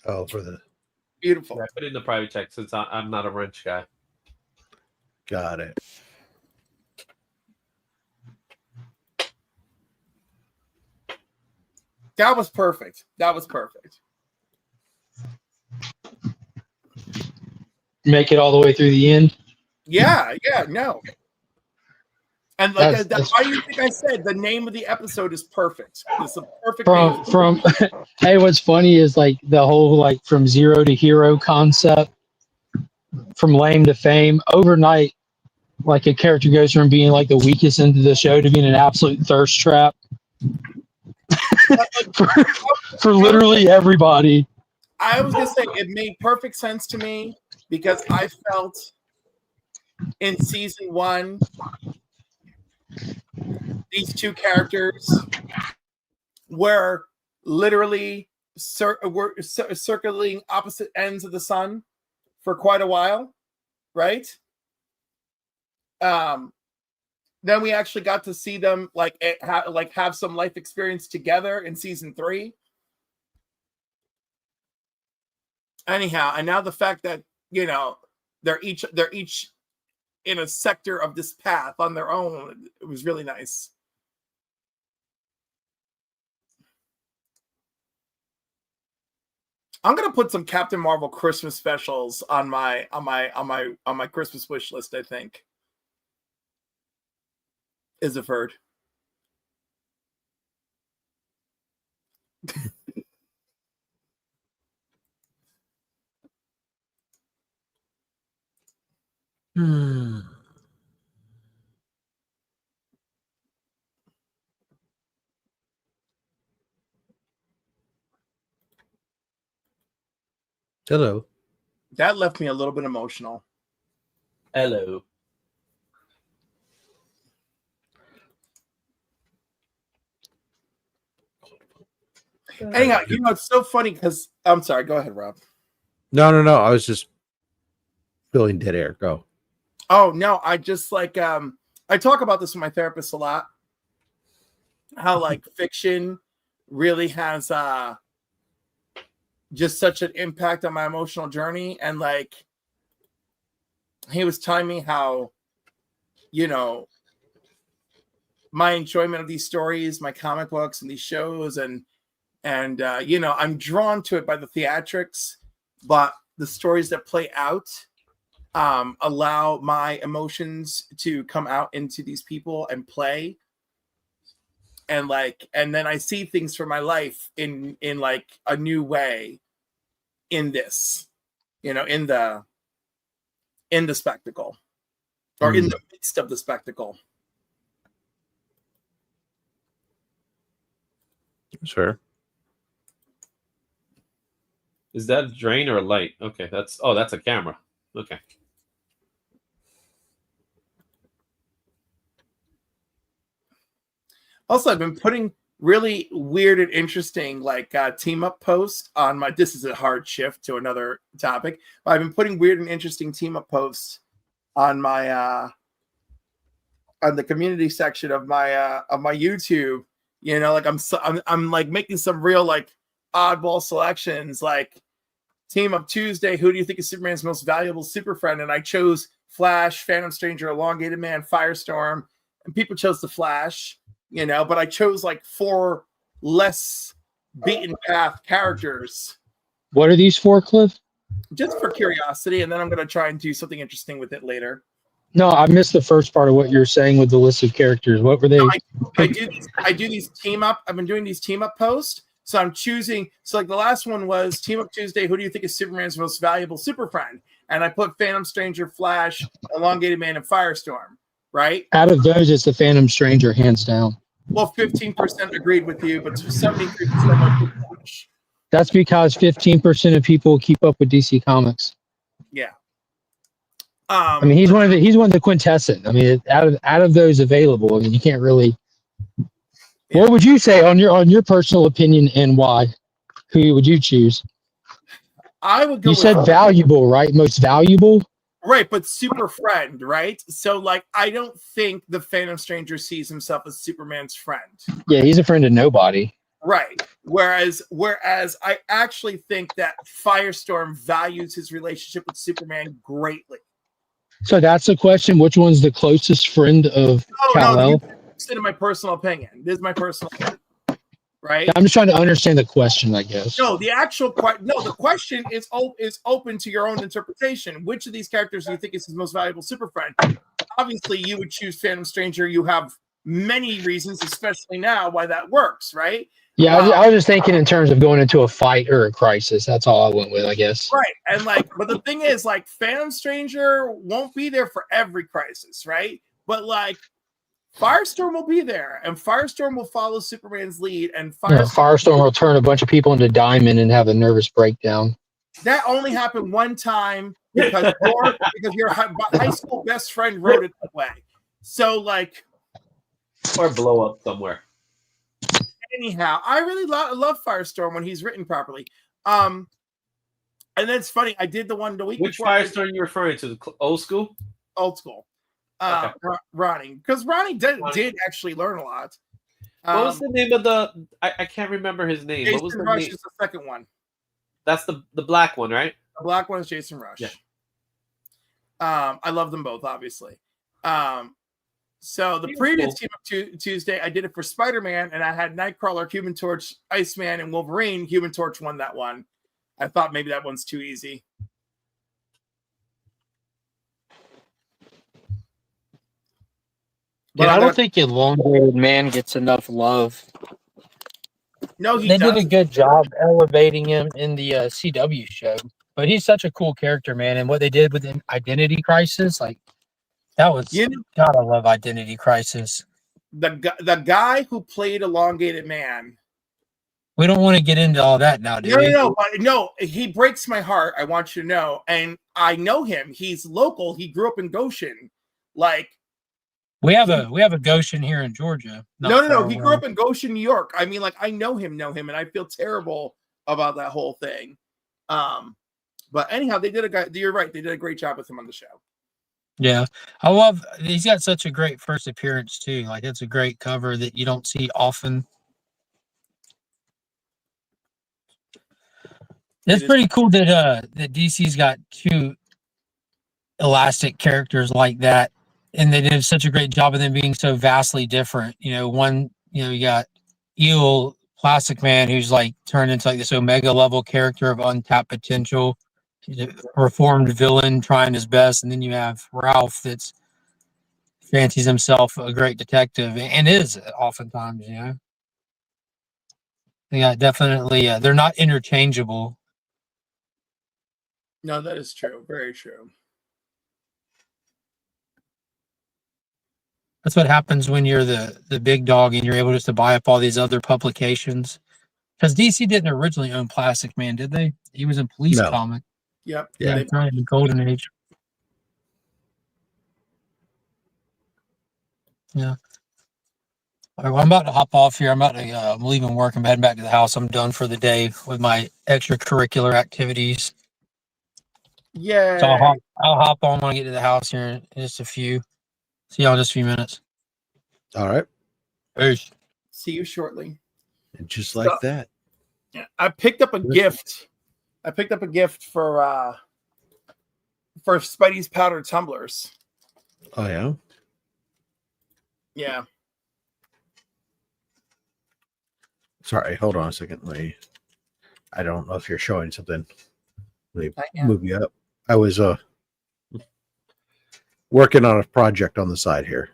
Oh, for the beautiful. Yeah, I put it in the private chat since I'm not a wrench guy. Got it. That was perfect. Make it all the way through the end. Yeah, no. And like why do you think I said the name of the episode is perfect? It's a perfect name. From hey, what's funny is like the whole like from zero to hero concept, from lame to fame overnight. Like a character goes from being like the weakest into the show to being an absolute thirst trap for literally everybody. I was gonna say it made perfect sense to me because I felt in season 1, these two characters were literally circling opposite ends of the sun for quite a while, right? Then we actually got to see them have some life experience together in season 3. Anyhow, and now the fact that they're each in a sector of this path on their own, it was really nice. I'm gonna put some Captain Marvel Christmas specials on my Christmas wish list, I think. Isaford. Hello. That left me a little bit emotional. Hello. Anyhow, it's so funny because I'm sorry. Go ahead, Rob. No. I was just filling dead air. Go. Oh no, I just I talk about this with my therapist a lot. How fiction really has just such an impact on my emotional journey, and he was telling me how my enjoyment of these stories, my comic books, and these shows, and I'm drawn to it by the theatrics, but the stories that play out allow my emotions to come out into these people and play. And then I see things for my life in a new way in this, in the spectacle, or in the midst of the spectacle. Sure. Is that a drain or a light? Okay, that's a camera. Okay. Also, I've been putting really weird and interesting team up posts on my. This is a hard shift to another topic. But I've been putting weird and interesting team up posts on my on the community section of my YouTube. I'm making some real oddball selections, Team Up Tuesday. Who do you think is Superman's most valuable super friend? And I chose Flash, Phantom Stranger, Elongated Man, Firestorm, and people chose the Flash. But I chose 4 less beaten path characters. What are these for, Cliff? Just for curiosity, and then I'm going to try and do something interesting with it later. No, I missed the first part of what you're saying with the list of characters. What were they? No, I do these team up. I've been doing these team up posts. So I'm choosing. So the last one was Team Up Tuesday. Who do you think is Superman's most valuable super friend? And I put Phantom Stranger, Flash, Elongated Man, and Firestorm. Right? Out of those, it's the Phantom Stranger, hands down. Well, 15% agreed with you, but 73% with Flash. That's because 15% of people keep up with DC Comics. Yeah. I mean, he's one of the quintessent. I mean, out of those available, I mean, you can't really. Yeah. What would you say on your personal opinion, and why? Who would you choose? I would go. You said valuable, right? Most valuable. Right, but super friend, right? So, I don't think the Phantom Stranger sees himself as Superman's friend. Yeah, he's a friend of nobody. Right. Whereas I actually think that Firestorm values his relationship with Superman greatly. So that's the question. Which one's the closest friend of Kal-El? No, this is my personal opinion. This is my personal opinion. Right? I'm just trying to understand the question, I guess. No, the question is open to your own interpretation. Which of these characters do you think is his most valuable super friend? Obviously, you would choose Phantom Stranger. You have many reasons, especially now, why that works, right? Yeah, I was just thinking in terms of going into a fight or a crisis. That's all I went with, I guess. Right, and but the thing is, Phantom Stranger won't be there for every crisis, right? But Firestorm will be there, and Firestorm will follow Superman's lead, and Firestorm will turn a bunch of people into Diamond and have a nervous breakdown. That only happened one time because your high school best friend wrote it that way. So like, or blow up somewhere. Anyhow, I really love Firestorm when he's written properly. And that's funny. I did the one the week. Which before. Firestorm are you referring to? The old school? Old school. Okay. Ronnie, because Ronnie did actually learn a lot. What was the name of the? I can't remember his name. Jason what was the Rush name? is the second one. That's the black one, right? The black one is Jason Rush. Yeah. I love them both, obviously. So the previous Team Up Tuesday, I did it for Spider-Man, and I had Nightcrawler, Human Torch, Iceman, and Wolverine. Human Torch won that one. I thought maybe that one's too easy. Yeah, I don't think Elongated Man gets enough love. No, they did a good job elevating him in the CW show. But he's such a cool character, man. And what they did with Identity Crisis, like, that was, God, I love Identity Crisis. The guy who played Elongated Man. We don't want to get into all that now, do we? No, he breaks my heart. I want you to know. And I know him. He's local. He grew up in Goshen. Like, we have a Goshen here in Georgia. No. He grew up in Goshen, New York. I mean, like, I know him, and I feel terrible about that whole thing. But anyhow, you're right. They did a great job with him on the show. Yeah. He's got such a great first appearance too. Like, it's a great cover that you don't see often. It's pretty cool that DC's got two Elastic characters like that. And they did such a great job of them being so vastly different. One, you got Eel Plastic Man, who's like turned into like this Omega level character of untapped potential, a reformed villain trying his best. And then you have Ralph that's fancies himself a great detective and is oftentimes, They got definitely, they're not interchangeable. No, that is true. Very true. That's what happens when you're the big dog and you're able just to buy up all these other publications. Because DC didn't originally own Plastic Man, did they? He was in Police Comic. Yep. Yeah, that's right, in the Golden Age. Yeah. All right, well, I'm about to hop off here. I'm leaving work. I'm heading back to the house. I'm done for the day with my extracurricular activities. Yeah. So I'll hop on when I get to the house here in just a few. See y'all in just a few minutes. All right. Peace. See you shortly. And just like that. Yeah. I picked up a gift. I picked up a gift for Spidey's powder tumblers. Oh yeah. Yeah. Sorry, hold on a second. I don't know if you're showing something. Let me move you up. I was working on a project on the side here.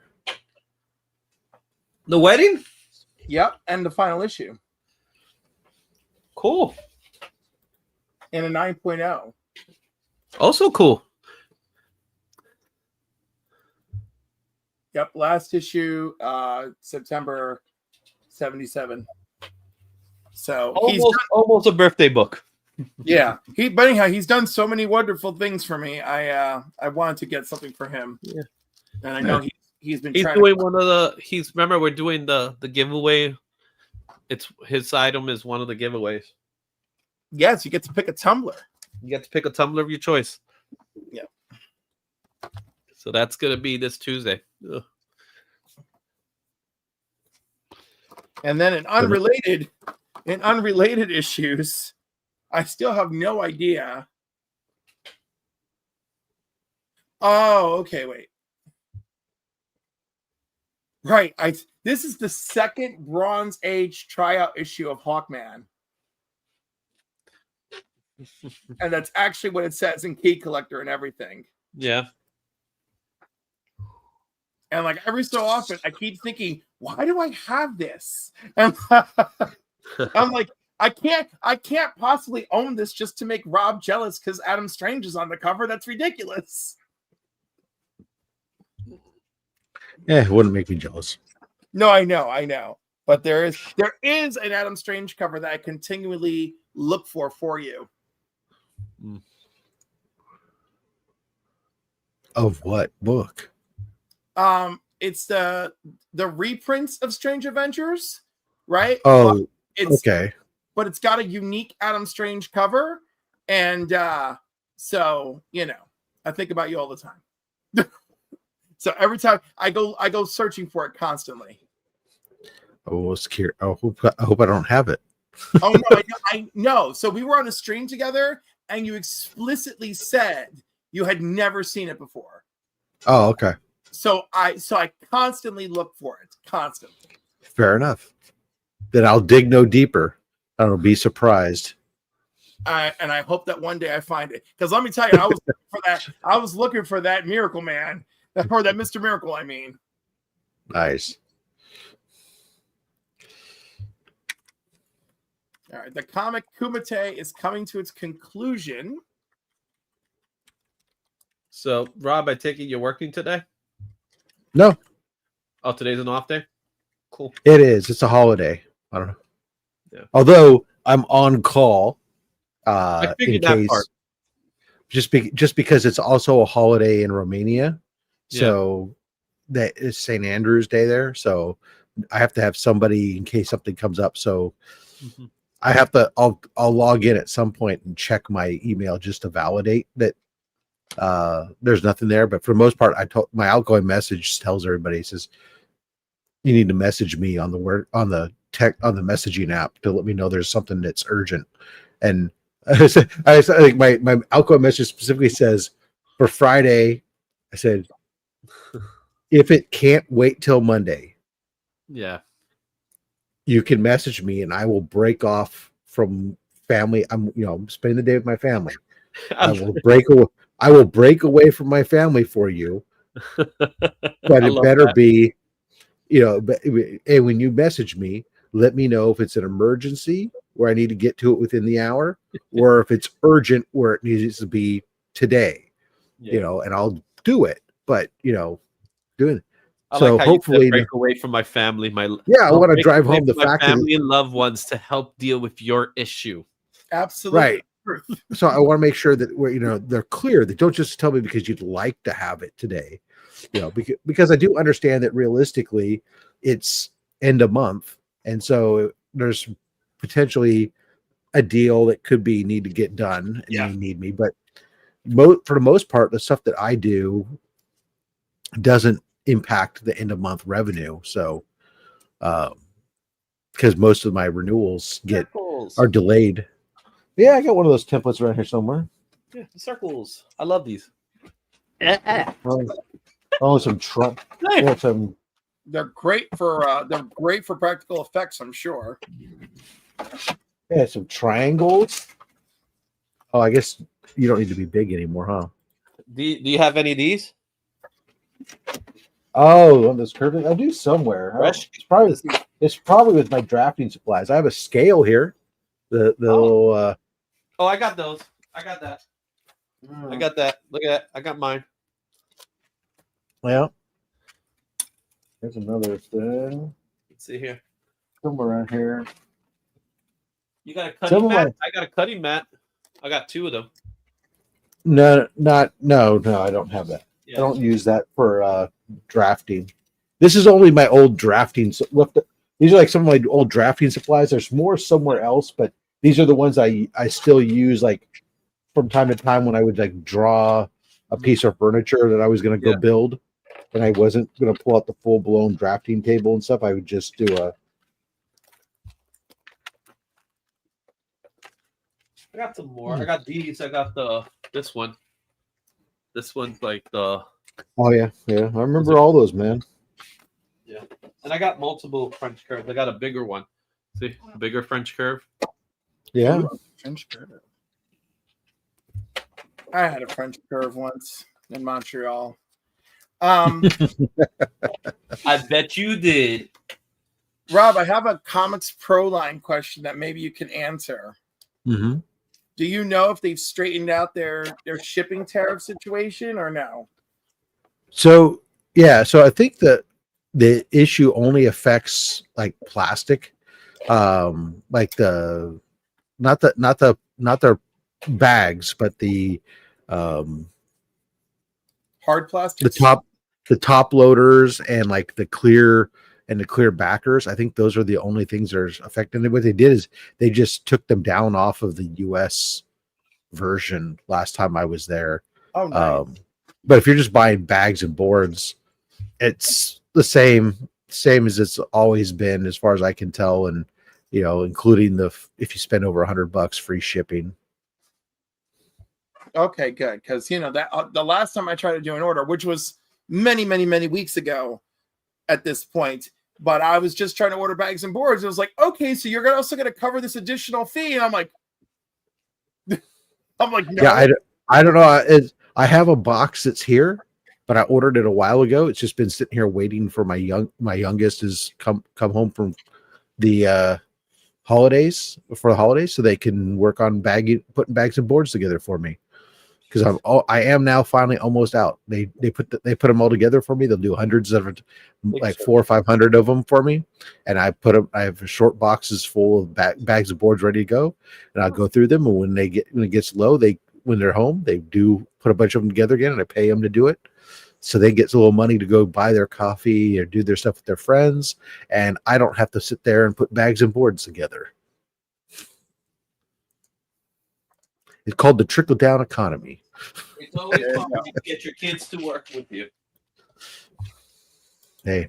The wedding? Yep, and the final issue. Cool. And a 9.0. Also cool. Yep, last issue, September 77. So almost a birthday book. Yeah, but anyhow, he's done so many wonderful things for me. I wanted to get something for him. Yeah, and I know he's been. He's doing one of the. Remember we're doing the giveaway. It's his item is one of the giveaways. Yes, you get to pick a tumbler. You get to pick a tumbler of your choice. Yeah. So that's gonna be this Tuesday. Ugh. And then in unrelated issues, I still have no idea. Oh, okay, wait. Right, this is the second Bronze Age tryout issue of Hawkman. And that's actually what it says in Key Collector and everything. Yeah. And like every so often, I keep thinking, why do I have this? And I'm like, I can't possibly own this just to make Rob jealous because Adam Strange is on the cover. That's ridiculous. Yeah, it wouldn't make me jealous. No, I know. But there is an Adam Strange cover that I continually look for you. Of what book? It's the reprints of Strange Adventures, right? Oh, it's okay. But it's got a unique Adam Strange cover, and so I think about you all the time. So every time I go searching for it constantly. I was scared. I hope I don't have it. Oh no, I know. So we were on a stream together, and you explicitly said you had never seen it before. Oh, okay. So I constantly look for it, constantly. Fair enough. Then I'll dig no deeper. I'll be surprised. And I hope that one day I find it. Because let me tell you, I was looking for that Miracle Man, or that Mr. Miracle. I mean, Nice. All right, the comic Kumite is coming to its conclusion. So, Rob, I take it you're working today? No. Oh, today's an off day? Cool. It is. It's a holiday. I don't know. Yeah. Although I'm on call. I figured that part. Just because it's also a holiday in Romania. So that is St. Andrew's Day there. So I have to have somebody in case something comes up. So I have to, I'll log in at some point and check my email just to validate that there's nothing there. But for the most part, my outgoing message tells everybody, it says, you need to message me on the messaging app to let me know there's something that's urgent. And I think my outgoing message specifically says for Friday, I said, if it can't wait till Monday, you can message me and I will break off from family. I'm spending the day with my family. I will break away from my family for you. But it better be, and when you message me, let me know if it's an emergency where I need to get to it within the hour, or if it's urgent where it needs to be today, and I'll do it. But doing it. So hopefully break away from my family. I want to drive home the fact that family and loved ones to help deal with your issue. Absolutely. Right. So I want to make sure that they're clear. They don't just tell me because you'd like to have it today, because I do understand that realistically it's end of month. And so there's potentially a deal that could be need to get done and you need me. But for the most part, the stuff that I do doesn't impact the end of month revenue. So, because most of my renewals are delayed. Yeah, I got one of those templates around here somewhere. Yeah, the circles. I love these. Some Trump. Yeah, some. They're great for practical effects, I'm sure. Yeah, some triangles. Oh, I guess you don't need to be big anymore, huh? Do you have any of these? Oh, on this curve, I do somewhere. It's probably with my drafting supplies. I have a scale here. The little. Oh, I got those. I got that. I got that. Look at that. I got mine. Well, there's another thing. Let's see here. Somewhere around here. You got a cutting mat? I got a cutting mat. I got two of them. No, I don't have that. Yeah. I don't use that for drafting. This is only my old drafting. These are like some of my old drafting supplies. There's more somewhere else, but these are the ones I still use like from time to time when I would like draw a piece of furniture that I was going to go build, and I wasn't going to pull out the full blown drafting table and stuff. I would just do a. I got some more. I got these. I got this one. This one's like the. Oh yeah. I remember all those, man. Yeah, and I got multiple French curves. I got a bigger one. See, a bigger French curve. Yeah. French curve. I had a French curve once in Montreal. I bet you did. Rob, I have a Comics Pro Line question that maybe you can answer. Mm-hmm. Do you know if they've straightened out their shipping tariff situation or no? So I think that the issue only affects like plastic, like not their bags, but the hard plastics. The top loaders and like the clear backers. I think those are the only things that are affecting it. What they did is they just took them down off of the US version last time I was there. Oh, nice. But if you're just buying bags and boards, it's the same as it's always been, as far as I can tell, and including if you spend over $100, free shipping. Okay, good, because that the last time I tried to do an order, which was many weeks ago at this point, but I was just trying to order bags and boards. It was like, okay, so you're also going to cover this additional fee, and I'm like, no. Yeah, I don't know. I have a box that's here, but I ordered it a while ago. It's just been sitting here waiting for my youngest has come home from the holidays, so they can work on putting bags and boards together for me. Because I am now finally almost out. They put them all together for me. They'll do hundreds of like 400 or 500 of them for me, and I have short boxes full of bags of boards ready to go, and I'll go through them. And when it gets low, when they're home, they do put a bunch of them together again, and I pay them to do it. So they get a little money to go buy their coffee or do their stuff with their friends, and I don't have to sit there and put bags and boards together. It's called the trickle-down economy. It's always fun when you get your kids to work with you. Hey,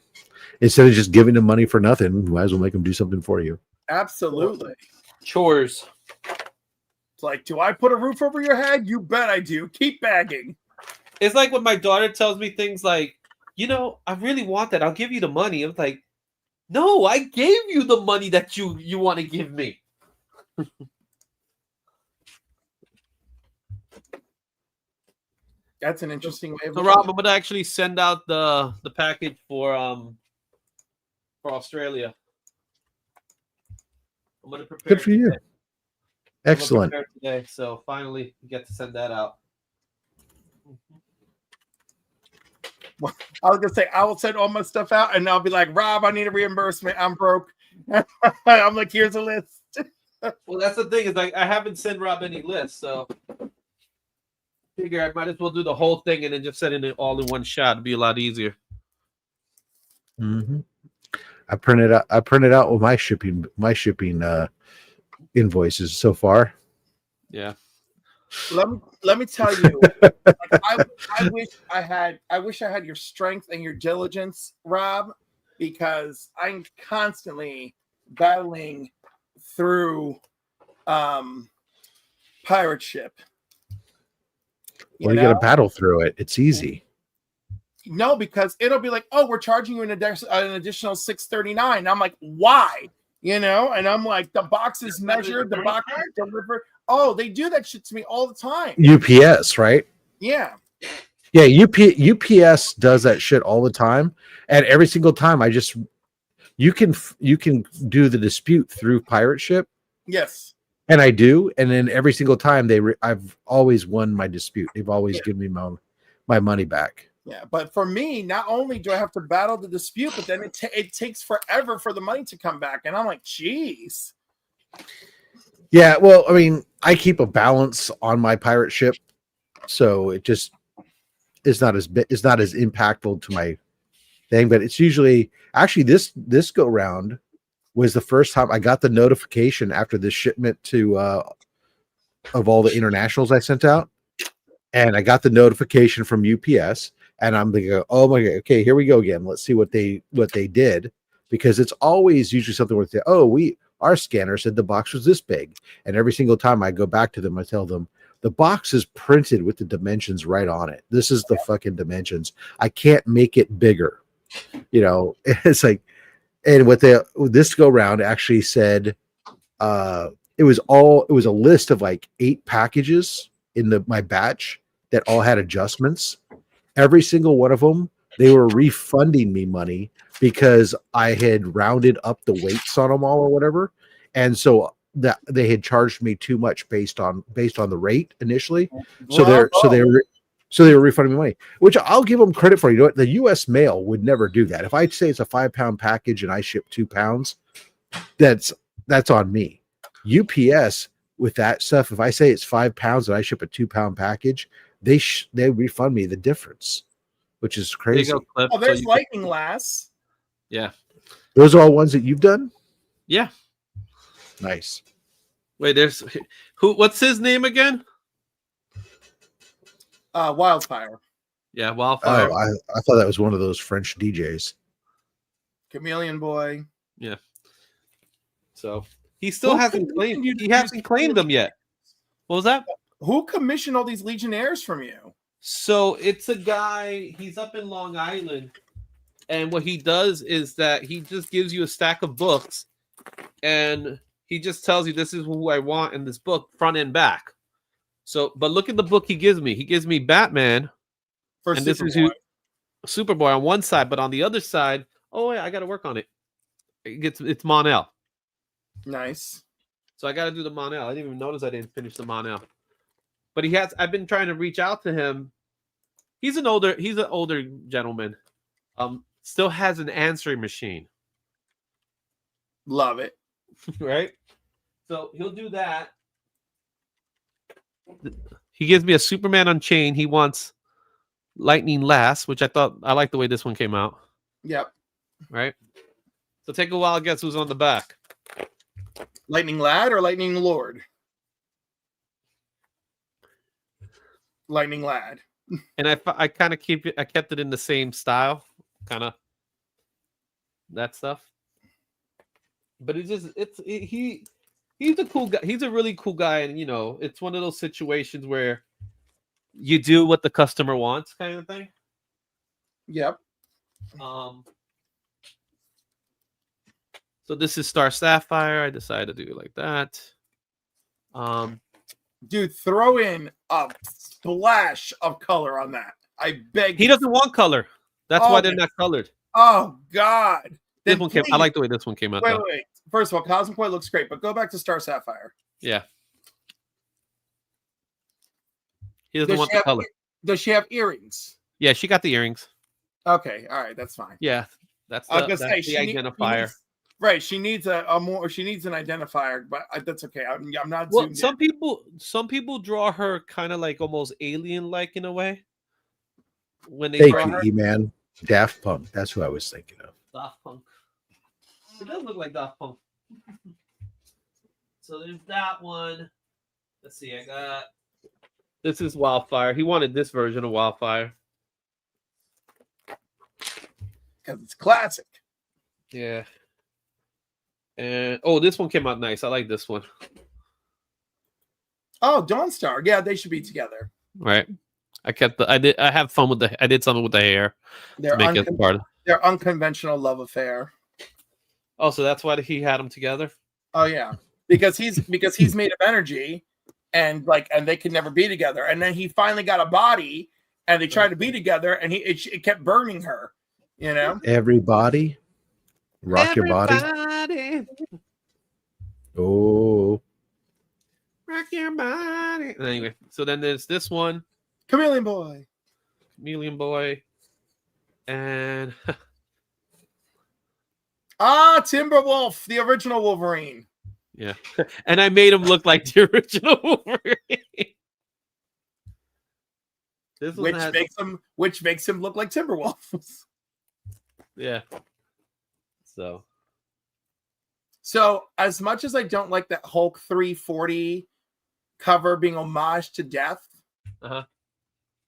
instead of just giving them money for nothing, you might as well make them do something for you. Absolutely. Chores. It's like, do I put a roof over your head? You bet I do. Keep bagging. It's like when my daughter tells me things like, I really want that. I'll give you the money. I'm like, no, I gave you the money that you want to give me. That's an interesting way of. So, Rob, I'm gonna actually send out the package for Australia. I'm gonna prepare. Good for you. Today. Excellent. Today, so finally we get to send that out. Well, I was gonna say I will send all my stuff out, and I'll be like, Rob, I need a reimbursement. I'm broke. I'm like, here's a list. Well, that's the thing is like I haven't sent Rob any lists, so. Figure I might as well do the whole thing and then just send it all in one shot. It'd be a lot easier. Mm-hmm. I printed out with my shipping invoices so far. Yeah. Let me tell you, I wish I had your strength and your diligence, Rob, because I'm constantly battling through pirate ship. You got to battle through it. It's easy. No, because it'll be like, oh, we're charging you an additional $6.39. I'm like, why? And I'm like, the box is measured, the box is delivered. Oh, they do that shit to me all the time. UPS, right? Yeah. Yeah, UPS does that shit all the time, and every single time you can do the dispute through pirate ship. Yes. And I do, and then every single time I've always won my dispute. They've always given me my money back. Yeah, but for me, not only do I have to battle the dispute, but then it takes forever for the money to come back, and I'm like, geez. Yeah, well, I mean, I keep a balance on my pirate ship, so it's not as impactful to my thing. But it's usually actually this go round was the first time I got the notification after this shipment to of all the internationals I sent out, and I got the notification from UPS, and I'm thinking, oh my god, okay, here we go again. Let's see what they did, because it's always usually something where they, our scanner said the box was this big, and every single time I go back to them, I tell them the box is printed with the dimensions right on it. This is the fucking dimensions. I can't make it bigger. It's like. And this go round actually said it was a list of like 8 packages in my batch that all had adjustments. Every single one of them, they were refunding me money because I had rounded up the weights on them all or whatever, and so that they had charged me too much based on the rate initially. So they were refunding me money, which I'll give them credit for. You know what? The U.S. mail would never do that. If I say it's a 5-pound package and I ship 2 pounds, that's on me. UPS with that stuff, if I say it's 5 pounds and I ship a 2-pound package, they refund me the difference, which is There you crazy. go, Cliff. Oh, there's So Lightning Lass. yeah. Those are all ones that you've done? Yeah. Nice. Wait, there's what's his name again? Wildfire. Yeah, Wildfire. Oh, I thought that was one of those French DJs. Chameleon Boy. Yeah. So he still hasn't claimed. He hasn't claimed them yet. What was that? Who commissioned all these Legionnaires from you? So it's a guy. He's up in Long Island, and what he does is that he just gives you a stack of books, and he just tells you this is who I want in this book, front and back. So, but look at the book he gives me. He gives me Batman, For and this is who Superboy on one side, but on the other side, oh yeah, I got to work on it. It's Mon-El. Nice. So I got to do the Mon-El. I didn't even notice I didn't finish the Mon-El. But he has. I've been trying to reach out to him. He's an older gentleman. Still has an answering machine. Love it. Right? So he'll do that. He gives me a Superman Unchained. He wants Lightning Lass, which I like the way this one came out. Yep. Right? So take a while, guess who's on the back. Lightning Lad or Lightning Lord? Lightning Lad. And I kind of kept it in the same style, kind of that stuff. But he's a cool guy. He's a really cool guy, and it's one of those situations where you do what the customer wants, kind of thing. Yep. So this is Star Sapphire. I decided to do it like that. Dude, throw in a splash of color on that. I beg. He doesn't want color. That's why they're not colored. Oh God. This one I like the way this one came out. Wait. First of all, Cosmic Boy looks great, but go back to Star Sapphire. Yeah. He doesn't want the color. Does she have earrings? Yeah, she got the earrings. Okay, all right, that's fine. Yeah, that's the identifier. Right, she needs an identifier, but that's okay. I'm not. Well, some people draw her kind of like almost alien-like in a way. When they Thank draw you, her. E-Man. Daft Punk. That's who I was thinking of. Daft Punk. It does look like Daft Punk. So there's that one. Let's see. This is Wildfire. He wanted this version of Wildfire because it's classic. Yeah. And this one came out nice. I like this one. Oh, Dawnstar. Yeah, they should be together. Right. I have fun with I did something with the hair. Their unconventional love affair. Oh, so that's why he had them together? Oh yeah. Because he's made of energy and they could never be together. And then he finally got a body and they tried to be together and it kept burning her, Everybody. Rock your body. Oh. Rock your body. Anyway, so then there's this one. Chameleon Boy. And Timberwolf, the original Wolverine. Yeah. And I made him look like the original Wolverine. Which makes him look like Timberwolf. Yeah. So as much as I don't like that Hulk 340 cover being homage to death,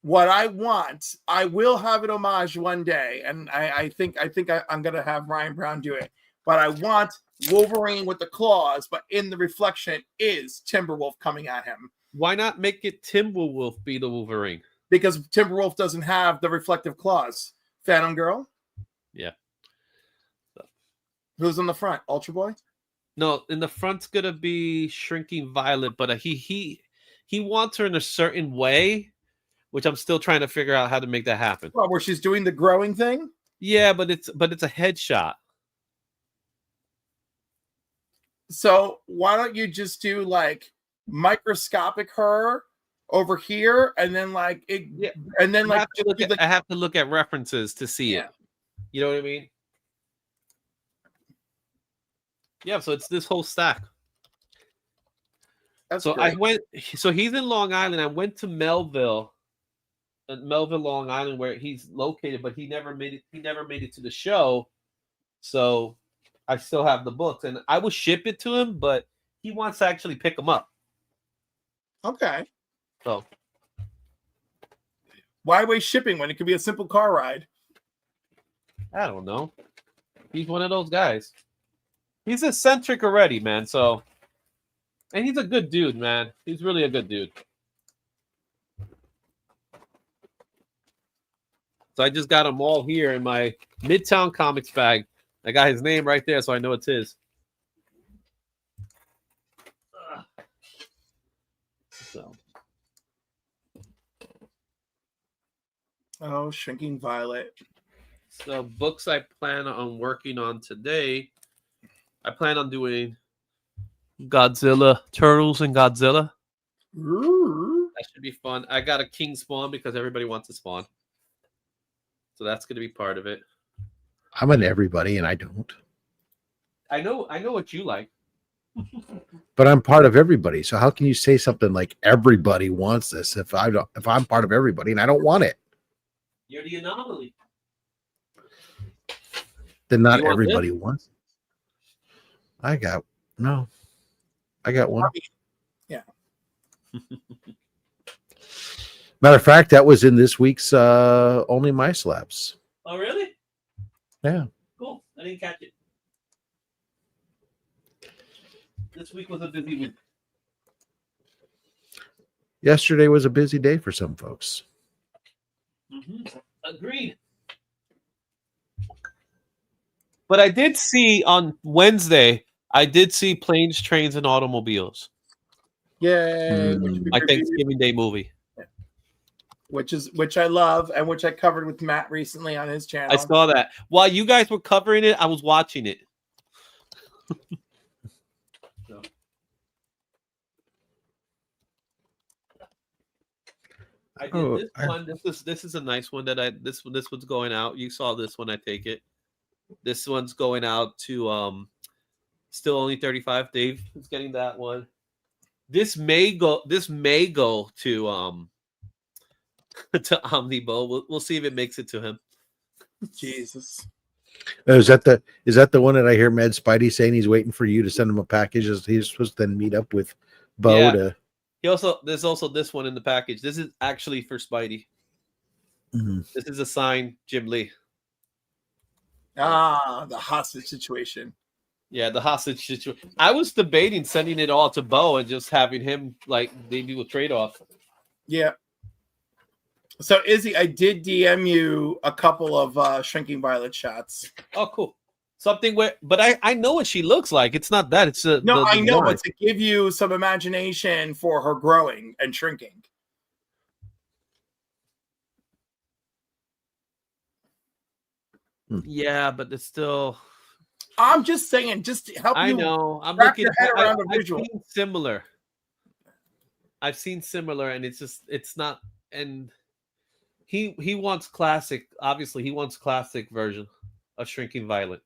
what I want, I will have it homage one day, and I think I'm gonna have Ryan Brown do it. But I want Wolverine with the claws, but in the reflection is Timberwolf coming at him. Why not make it Timberwolf be the Wolverine? Because Timberwolf doesn't have the reflective claws. Phantom Girl? Yeah. Who's on the front? Ultra Boy? No, in the front's gonna be Shrinking Violet, but he wants her in a certain way, which I'm still trying to figure out how to make that happen. Well, where she's doing the growing thing? Yeah, but it's a headshot. So why don't you just do microscopic her over here, and then I have to look at references to see it. You know what I mean? Yeah, so it's this whole stack. That's so great. So he's in Long Island. I went to Melville in Melville, Long Island, where he's located, but he never made it. He never made it to the show, so I still have the books, and I will ship it to him, but he wants to actually pick them up. Okay. So why waste shipping when it could be a simple car ride? I don't know. He's one of those guys. He's eccentric already, man. So, and he's a good dude, man. He's really a good dude. So I just got them all here in my Midtown Comics bag. I got his name right there, so I know it's his. So. Oh, Shrinking Violet. So books I plan on working on today. I plan on doing Godzilla, Turtles and Godzilla. Ooh. That should be fun. I got a King Spawn because everybody wants a Spawn. So that's going to be part of it. I'm an everybody, and I don't. I know what you like. But I'm part of everybody. So how can you say something like everybody wants this if I'm part of everybody and I don't want it? You're the anomaly. Then not everybody wants it. I got one. Yeah. Matter of fact, that was in this week's Only My Slabs. Oh, really? Yeah. Cool. I didn't catch it. This week was a busy week. Yesterday was a busy day for some folks. Mm-hmm. Agreed. But I did see on Wednesday, I did see Planes, Trains, and Automobiles. Yay. My Thanksgiving Day movie. Which I love and which I covered with Matt recently on his channel. I saw that. While you guys were covering it, I was watching it. So. I did this one. This is a nice one that this one's going out. You saw this one, I take it. This one's going out to Still Only 35. Dave is getting that one. This may go to to Omnibo. We'll see if it makes it to him. Jesus. Is that the one that I hear Mad Spidey saying he's waiting for you to send him a package as he's supposed to then meet up with Bo to there's also this one in the package. This is actually for Spidey. Mm-hmm. This is a signed Jim Lee. The hostage situation. Yeah, the hostage situation. I was debating sending it all to Bo and just having him they do a trade-off. Yeah. So Izzy, I did DM you a couple of Shrinking Violet shots. Oh, cool. Something but I know what she looks like. It's not that. It's I know, but to give you some imagination for her growing and shrinking. Yeah, but it's still. I'm just saying, just to help you. I know. I'm wrap looking. your head around the visual. I've seen similar, and it's not. And he wants classic. Obviously, he wants classic version of Shrinking Violet.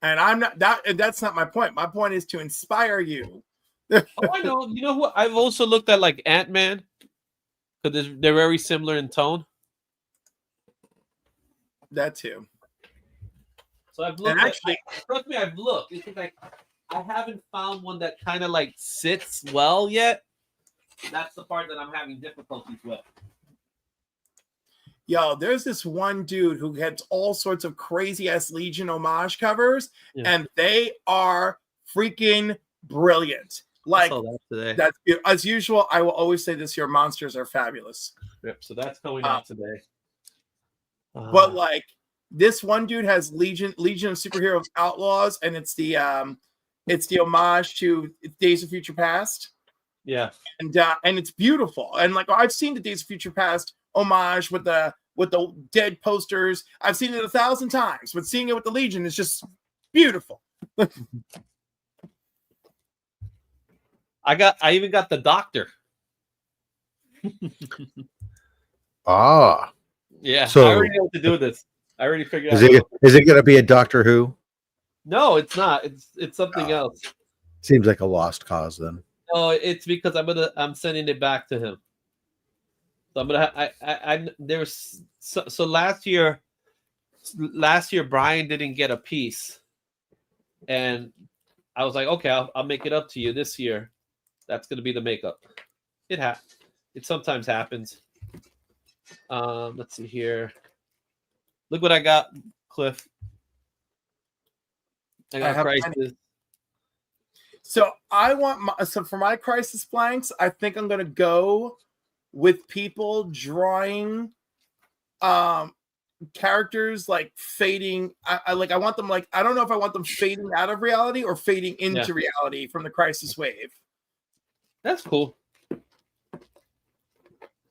And I'm not that's not my point. My point is to inspire you. Oh, I know. You know what? I've also looked at Ant-Man because they're very similar in tone. That too. So I've looked. Trust me, I've looked. It's just I haven't found one that kind of sits well yet. That's the part that I'm having difficulties with. Yo, there's this one dude who gets all sorts of crazy ass Legion homage covers, and they are freaking brilliant. I saw that today. That's as usual. I will always say this: your monsters are fabulous. Yep. So that's going out today. But this one dude has Legion of Superheroes Outlaws, and it's the homage to Days of Future Past. Yeah, and it's beautiful. And I've seen the Days of Future Past homage with the dead posters. I've seen it 1,000 times, but seeing it with the Legion is just beautiful. I even got the Doctor. Yeah. So I already know what to do with this. I already figured out. Is it going to be a Doctor Who? No, it's not. It's something else. Seems like a lost cause then. No, it's because I'm sending it back to him. So I'm gonna. I there's so last year Brian didn't get a piece, and I was like, okay, I'll make it up to you this year. That's gonna be the makeup. It sometimes happens. Let's see here. Look what I got, Cliff. I got Crisis. So for my Crisis blanks, I think I'm gonna go with people drawing characters like fading. I want them like, I don't know if I want them fading out of reality or fading into reality from the Crisis wave. That's cool.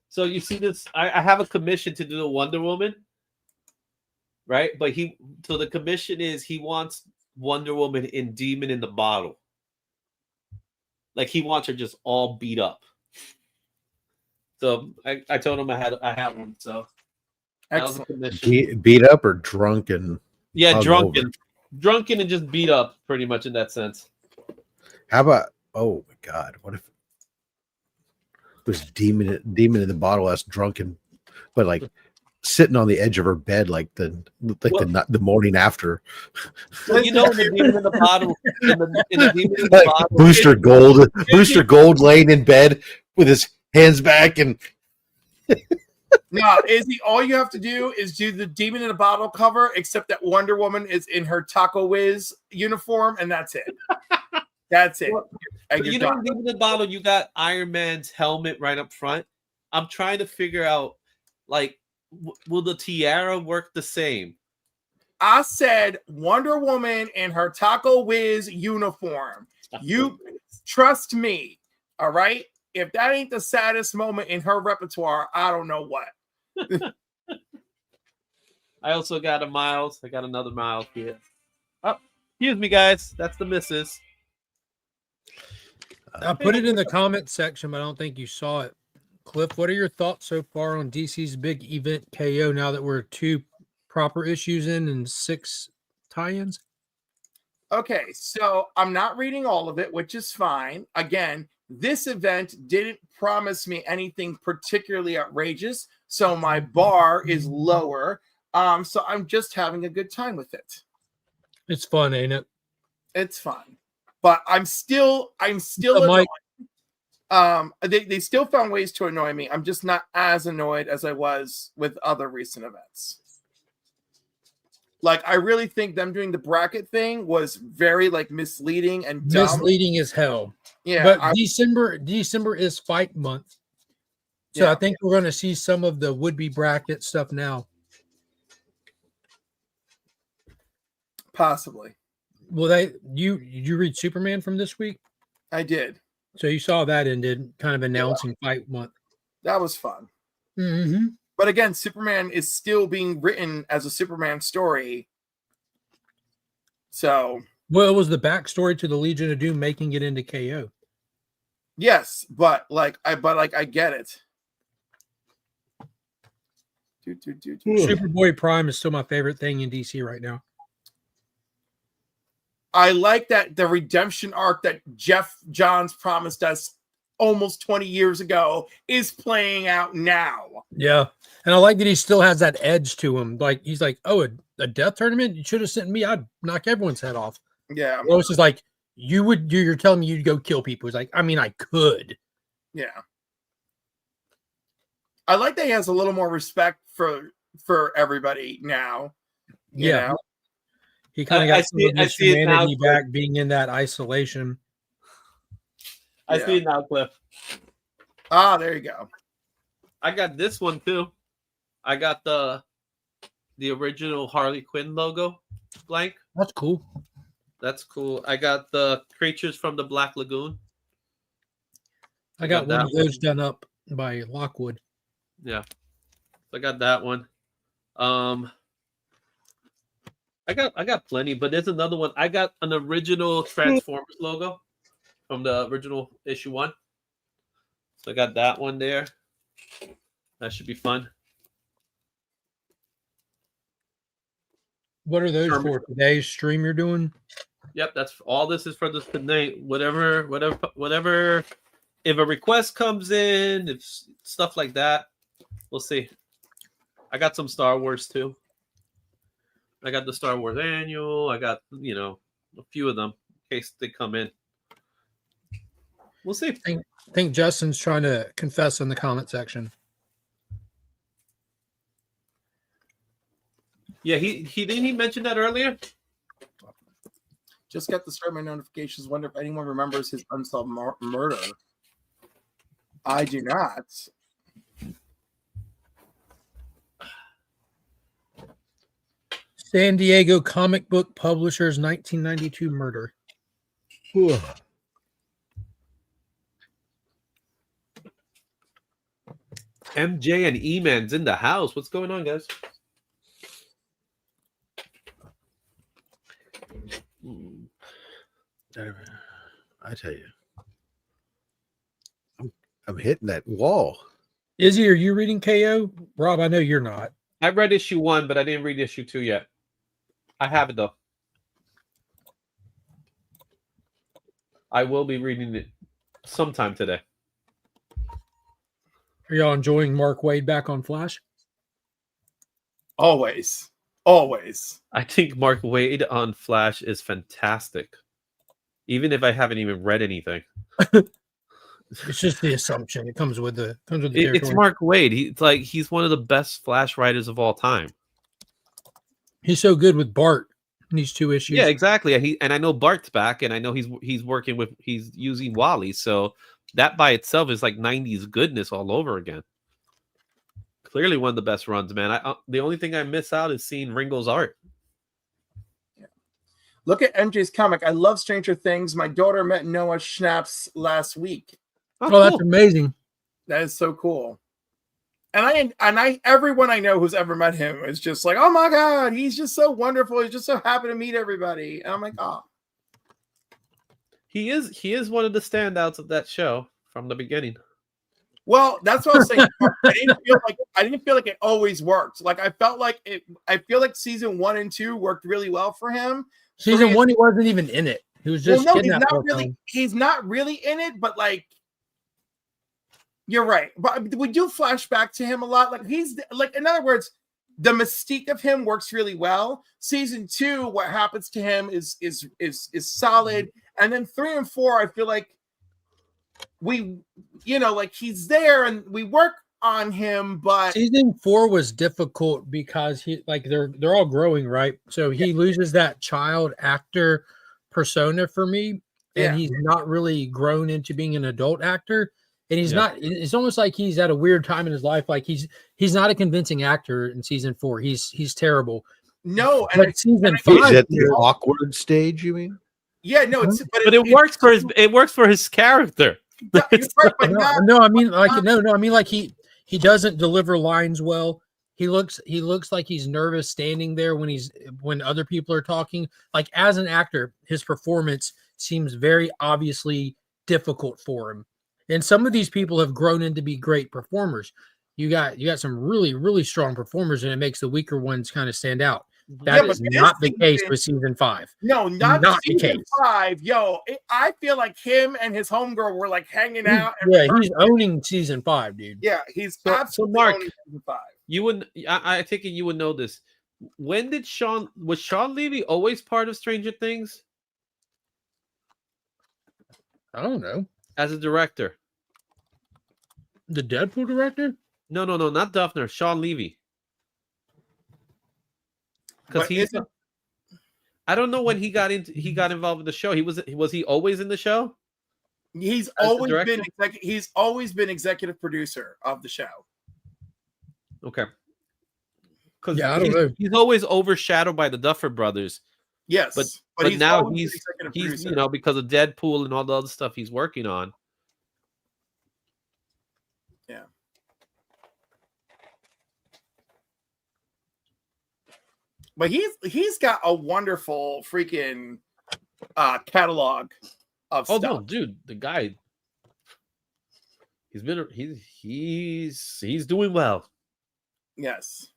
So you see this, I have a commission to do the Wonder Woman, right? But the commission is he wants Wonder Woman in Demon in the Bottle. Like he wants her just all beat up. So I told him I had one. So that was a commission. Beat up or drunken? Yeah, drunken and just beat up, pretty much in that sense. How about? Oh my God! What if it was demon in the bottle? That's drunken, but like sitting on the edge of her bed, like the morning after. Well, you know, the demon in the bottle, in the demon in the like bottle, Booster Gold laying in bed with his hands back and. No, Izzy, all you have to do is do the Demon in a Bottle cover, except that Wonder Woman is in her Taco Wiz uniform, and that's it. That's it. Well, you know, Demon in the Bottle, you got Iron Man's helmet right up front. I'm trying to figure out, like, will the tiara work the same? I said Wonder Woman in her Taco Wiz uniform. You trust me, all right? If that ain't the saddest moment in her repertoire, I don't know what. I also got a Miles. I got another Miles here. Oh, excuse me, guys. That's the missus. I put it in the comment section, but I don't think you saw it. Cliff, what are your thoughts so far on DC's big event KO now that we're 2 proper issues in and 6 tie-ins? Okay, so I'm not reading all of it, which is fine. Again, this event didn't promise me anything particularly outrageous, so my bar is lower. So I'm just having a good time with it. It's fun, ain't it? It's fun, but I'm still annoyed. They still found ways to annoy me. I'm just not as annoyed as I was with other recent events. Like, I really think them doing the bracket thing was very like misleading and dumb. Misleading as hell. Yeah, but December is fight month, so I think we're going to see some of the would-be bracket stuff now. Possibly. Well, you read Superman from this week? I did. So you saw that ended, kind of announcing fight month. That was fun. Mm-hmm. But again, Superman is still being written as a Superman story. So, well, it was the backstory to the Legion of Doom making it into KO. Yes, but I get it. Superboy Prime is still my favorite thing in DC right now. I like that the redemption arc that Jeff Johns promised us almost 20 years ago is playing out now. Yeah. And I like that he still has that edge to him. Like, he's like, oh, a death tournament? You should have sent me. I'd knock everyone's head off. Yeah. Lois is like, you're telling me you'd go kill people. He's like, I mean, I could. Yeah. I like that he has a little more respect for everybody now. You know? He kind of got some of his humanity back, being in that isolation. I see it now, Cliff. Ah, there you go. I got this one too. I got the original Harley Quinn logo blank. That's cool. That's cool. I got the creatures from the Black Lagoon. I got one of those done up by Lockwood. Yeah. So I got that one. I got plenty, but there's another one. I got an original Transformers logo from the original issue 1. So I got that one there. That should be fun. What are those for? Today's stream you're doing? Yep, that's all. This is for this tonight. Whatever. If a request comes in, if stuff like that, We'll see. I got some Star Wars too. I got the Star Wars annual. I got, a few of them in case they come in. We'll see. I think Justin's trying to confess in the comment section. Yeah, he mentioned that earlier. Just got to start my notifications. Wonder if anyone remembers his unsolved murder. I do not. San Diego Comic Book Publishers 1992 murder. Whew. MJ and E-Man's in the house. What's going on, guys? I tell you, I'm hitting that wall. Izzy, are you reading KO? Rob, I know you're not. I read issue 1, but I didn't read issue 2 yet. I have it though. I will be reading it sometime today. Are y'all enjoying Mark Waid back on Flash? Always. Always. I think Mark Waid on Flash is fantastic. Even if I haven't even read anything. It's just the assumption. It comes with the territory. It's Mark Waid. He's one of the best Flash writers of all time. He's so good with Bart in these 2 issues. Yeah, exactly. And I know Bart's back, and I know he's using Wally. So that by itself is like 90s goodness all over again. Clearly one of the best runs, man. The only thing I miss out is seeing Ringo's art. Yeah. Look at MJ's comic. I love Stranger Things. My daughter met Noah Schnaps last week. Oh, cool. That's amazing. That is so cool. And I everyone I know who's ever met him is just like, oh my God, he's just so wonderful. He's just so happy to meet everybody. And I'm like, oh. He is one of the standouts of that show from the beginning. Well, that's what I was saying. I didn't feel like it always worked. Like I felt like it. I feel like season 1 and 2 worked really well for him. Season 1, he wasn't even in it. He was just he's not really. He's not really in it, but like, you're right. But we do flash back to him a lot. Like he's like, in other words, the mystique of him works really well. Season 2, what happens to him is solid, and then 3 and 4, I feel like we, like he's there and we work on him, but season 4 was difficult because they're all growing, right? So he loses that child actor persona for me, and he's not really grown into being an adult actor. And he's not. It's almost like he's at a weird time in his life. Like he's not a convincing actor in season 4. He's terrible. No, but season 5 is at the awkward stage. You mean? Yeah, no. But it works for his. It works for his character. You're right, but no. I mean, like no. I mean, like he doesn't deliver lines well. He looks like he's nervous standing there when other people are talking. Like as an actor, his performance seems very obviously difficult for him. And some of these people have grown into be great performers. You got some really, really strong performers, and it makes the weaker ones kind of stand out. That is not the case with season 5. No, not the case. 5. Yo, I feel like him and his homegirl were like hanging out. Yeah, he's owning season 5, dude. Yeah, he's So absolutely Mark, owning season 5. You would, I think you would know this. When did was Sean Levy always part of Stranger Things? I don't know. As a director. The Deadpool director? No, not Duffner. Sean Levy. Because I don't know when he got involved with the show. Was he always in the show? He's always been executive producer of the show. Okay. Because I don't know. He's always overshadowed by the Duffer Brothers. Yes, but now he's because of Deadpool and all the other stuff he's working on. Yeah. But he's got a wonderful freaking catalog of stuff. No, dude, the guy, he's doing well. Yes.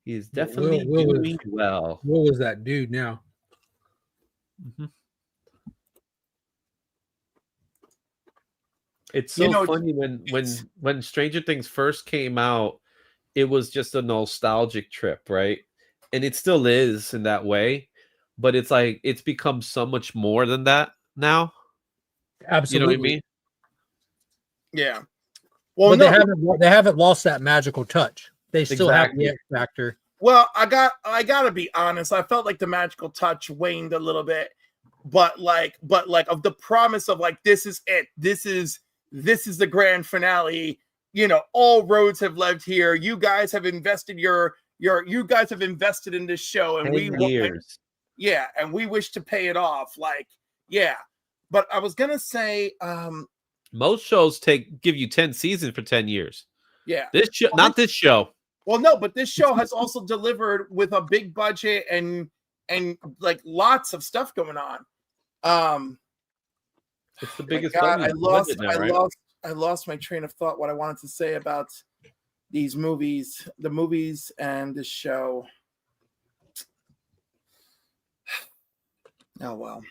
He's definitely doing well. What was that dude now? Mm-hmm. It's so funny when Stranger Things first came out, it was just a nostalgic trip, right? And it still is in that way, but it's like it's become so much more than that now. Absolutely. You know what I mean? Yeah. Well, but no, they haven't lost that magical touch. They still have the X factor. Well, I gotta be honest. I felt like the magical touch waned a little bit, but like of the promise of like this is it. This is the grand finale. You know, all roads have led here. You guys have invested you guys have invested in this show, and 10 years. And we wish to pay it off. Like, yeah. But I was gonna say, most shows give you 10 seasons for 10 years. Yeah. This show, not this show. Well, no, but this show has also delivered with a big budget and like lots of stuff going on. It's the biggest. God, I lost my train of thought. What I wanted to say about these movies, the movies, and this show. Oh well.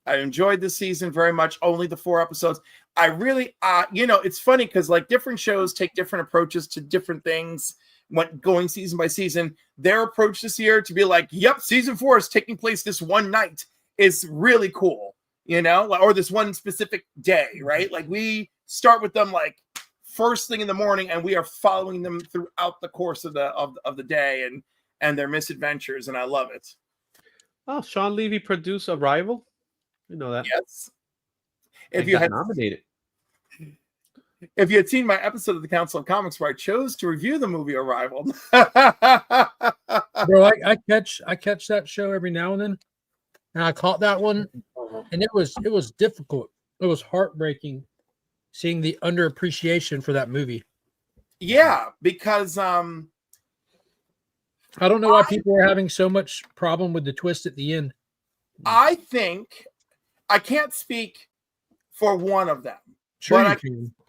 I enjoyed this season very much. Only the 4 episodes. I really, it's funny because like different shows take different approaches to different things when going season by season. Their approach this year to be like, yep, season 4 is taking place this one night is really cool, or this one specific day, right? Like we start with them like first thing in the morning, and we are following them throughout the course of the day and their misadventures, and I love it. Oh, Sean Levy produced Arrival. You know that. Yes. If you had nominated. If you had seen my episode of the Council of Comics where I chose to review the movie Arrival. Bro, I catch that show every now and then. And I caught that one. And it was difficult. It was heartbreaking seeing the underappreciation for that movie. Yeah, because I don't know why people are having so much problem with the twist at the end. I think I can't speak for one of them. Sure,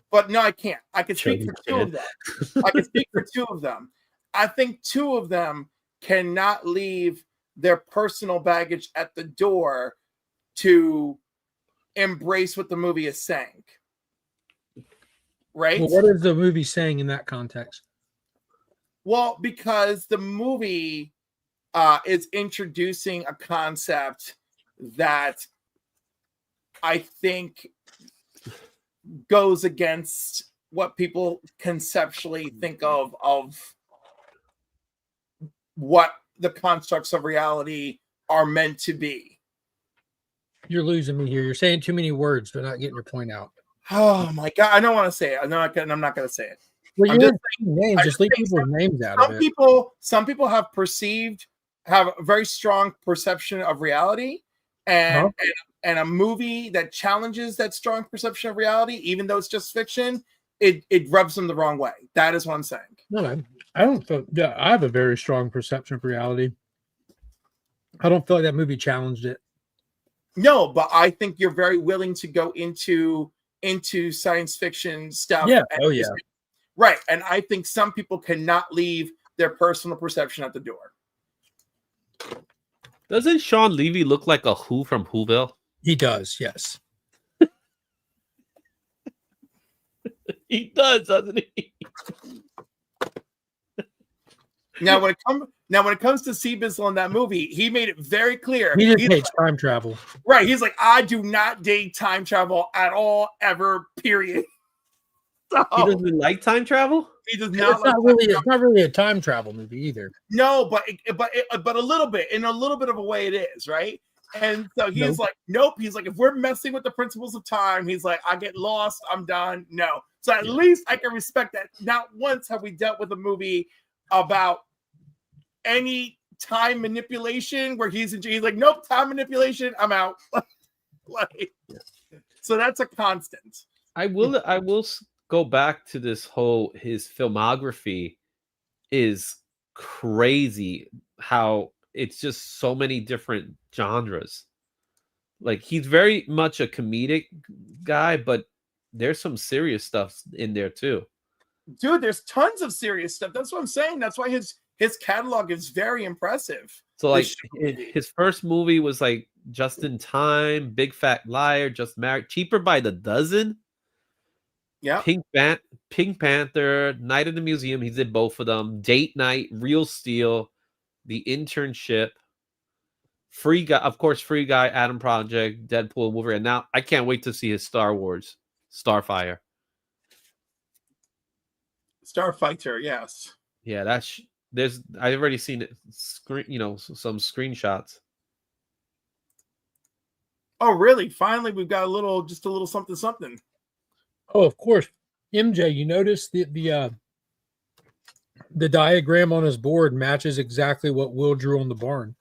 but no, I can't. I can speak for 2 of them. I can speak for 2 of them. I think 2 of them cannot leave their personal baggage at the door to embrace what the movie is saying. Right? Well, what is the movie saying in that context? Well, because the movie is introducing a concept that I think goes against what people conceptually think of what the constructs of reality are meant to be. You're losing me here. You're saying too many words. They're not getting your point out. Oh my God. I don't want to say it. I'm not going to say it. Well, you just names. Just leave people's names out of it. Some people have a very strong perception of reality, and a movie that challenges that strong perception of reality, even though it's just fiction, it rubs them the wrong way. That is what I'm saying. No, I don't feel. Yeah, I have a very strong perception of reality. I don't feel like that movie challenged it. No, but I think you're very willing to go into science fiction stuff. Yeah. Oh yeah. Right, and I think some people cannot leave their personal perception at the door. Doesn't Sean Levy look like a Who from Whoville? He does, yes. He does, doesn't he? Now, when it comes to Seabizzle in that movie, he made it very clear. He just hates time travel. Right, he's like, I do not date time travel at all, ever, period. So, he doesn't like time travel? He does not. It's not really a time travel movie either. No, but a little bit, in a little bit of a way, it is, right? And so he's like, nope. He's like, if we're messing with the principles of time, he's like, I get lost. I'm done. No. So at least I can respect that. Not once have we dealt with a movie about any time manipulation where he's like, nope, time manipulation. I'm out. So that's a constant. I will go back to this his filmography is crazy how it's just so many different genres. Like he's very much a comedic guy, but there's some serious stuff in there too. Dude, there's tons of serious stuff. That's what I'm saying. That's why his catalog is very impressive. So like his first movie was like Just in Time, Big Fat Liar, Just Married, Cheaper by the Dozen. Yeah. Pink Panther, Night in the Museum. He did both of them. Date Night, Real Steel, The Internship, Free Guy, of course, Free Guy, Adam Project, Deadpool, Wolverine. Now I can't wait to see his Star Wars, Starfire. Starfighter, yes. Yeah, I've already seen it. Some screenshots. Oh, really? Finally, we've got a little something. Oh, of course. MJ, you notice the diagram on his board matches exactly what Will drew on the barn.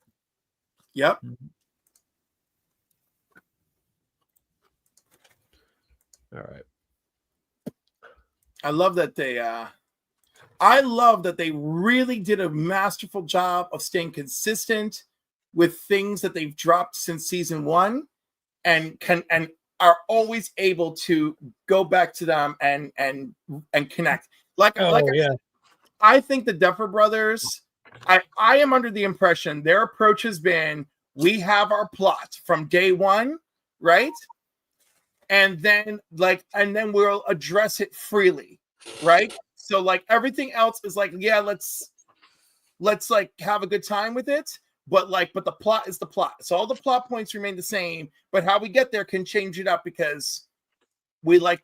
Yep. All right. I love that they really did a masterful job of staying consistent with things that they've dropped since season 1 and are always able to go back to them and connect. I think the Duffer Brothers, I am under the impression their approach has been, we have our plot from day 1, right? And then we'll address it freely, right? So like everything else is like, yeah, let's like have a good time with it. But the plot is the plot. So all the plot points remain the same, but how we get there can change it up because we like,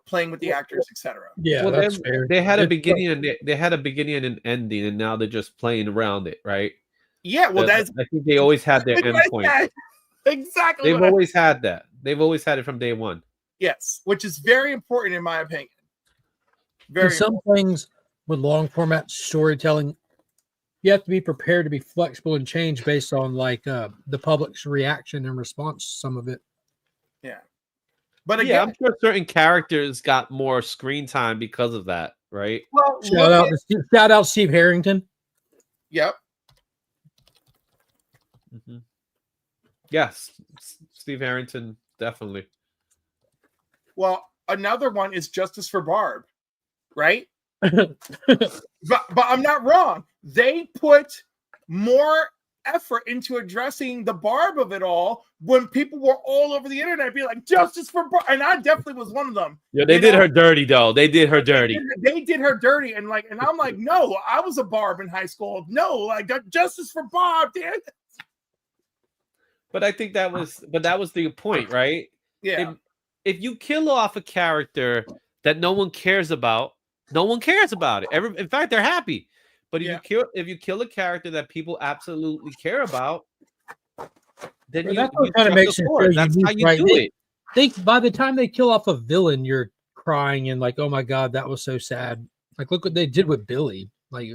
playing with the actors, etc. Yeah, well, that's fair. They had a beginning and they had a beginning and an ending, and now they're just playing around it, right? Yeah, well, I think they always had their end point. Exactly. They've always had that. They've always had it from day 1. Yes, which is very important in my opinion. Some things with long format storytelling, you have to be prepared to be flexible and change based on the public's reaction and response to some of it. Yeah. But again, I'm sure certain characters got more screen time because of that, right? Well, shout out Steve Harrington. Yep. Mm-hmm. Yes, Steve Harrington, definitely. Well, another one is Justice for Barb, right? but I'm not wrong. They put more effort into addressing the Barb of it all when people were all over the internet being like, Justice for Barb. And I definitely was one of them. Yeah, they did her dirty, though. They did her dirty. They did her dirty. And I'm like, no, I was a Barb in high school. No, Justice for Barb, dude. But I think that was the point, right? Yeah. If you kill off a character that no one cares about, no one cares about it. In fact, they're happy. But if you kill a character that people absolutely care about, then that's what kind of makes it. That's how you do it. By the time they kill off a villain, you're crying and like, oh my god, that was so sad. Like, look what they did with Billy. Like,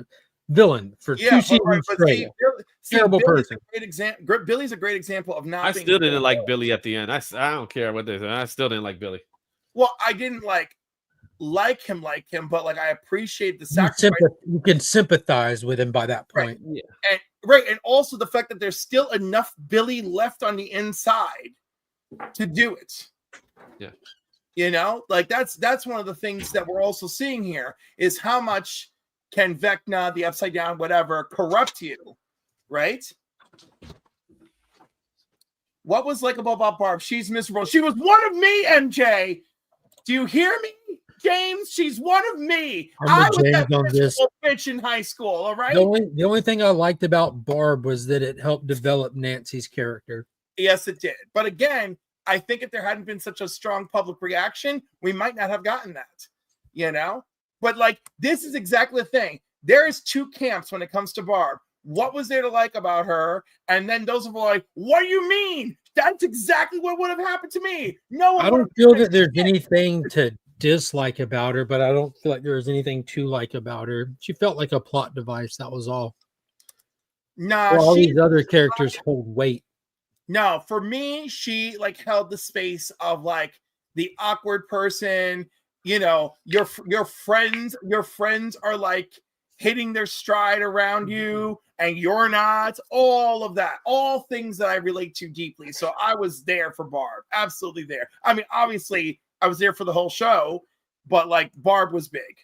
villain for 2 seasons straight. Terrible person. Billy's a great example of not. I still didn't like Billy at the end. I don't care what they said. I still didn't like Billy. Well, I didn't like him, but I appreciate the sacrifice. You can sympathize with him by that point. Right. Yeah. And also the fact that there's still enough Billy left on the inside to do it. Yeah. That's one of the things that we're also seeing here is how much can Vecna, the Upside Down, whatever, corrupt you, right? What was likable about Barb? She's miserable. She was one of me, MJ. Do you hear me? James, she's one of me. I was that bitch in high school, all right? The only thing I liked about Barb was that it helped develop Nancy's character. Yes, it did. But again, I think if there hadn't been such a strong public reaction, we might not have gotten that, But this is exactly the thing. There is 2 camps when it comes to Barb. What was there to like about her? And then those who are like, what do you mean? That's exactly what would have happened to me. No one. I don't feel that there's anything to dislike about her, but I don't feel like there was anything to like about her. She felt like a plot device. That was all. Nah, all these other characters hold weight. No, for me, she held the space of the awkward person. Your friends are hitting their stride around you, and you're not. All of that, all things that I relate to deeply. So I was there for Barb, absolutely there. I mean, obviously, I was there for the whole show, but Barb was big.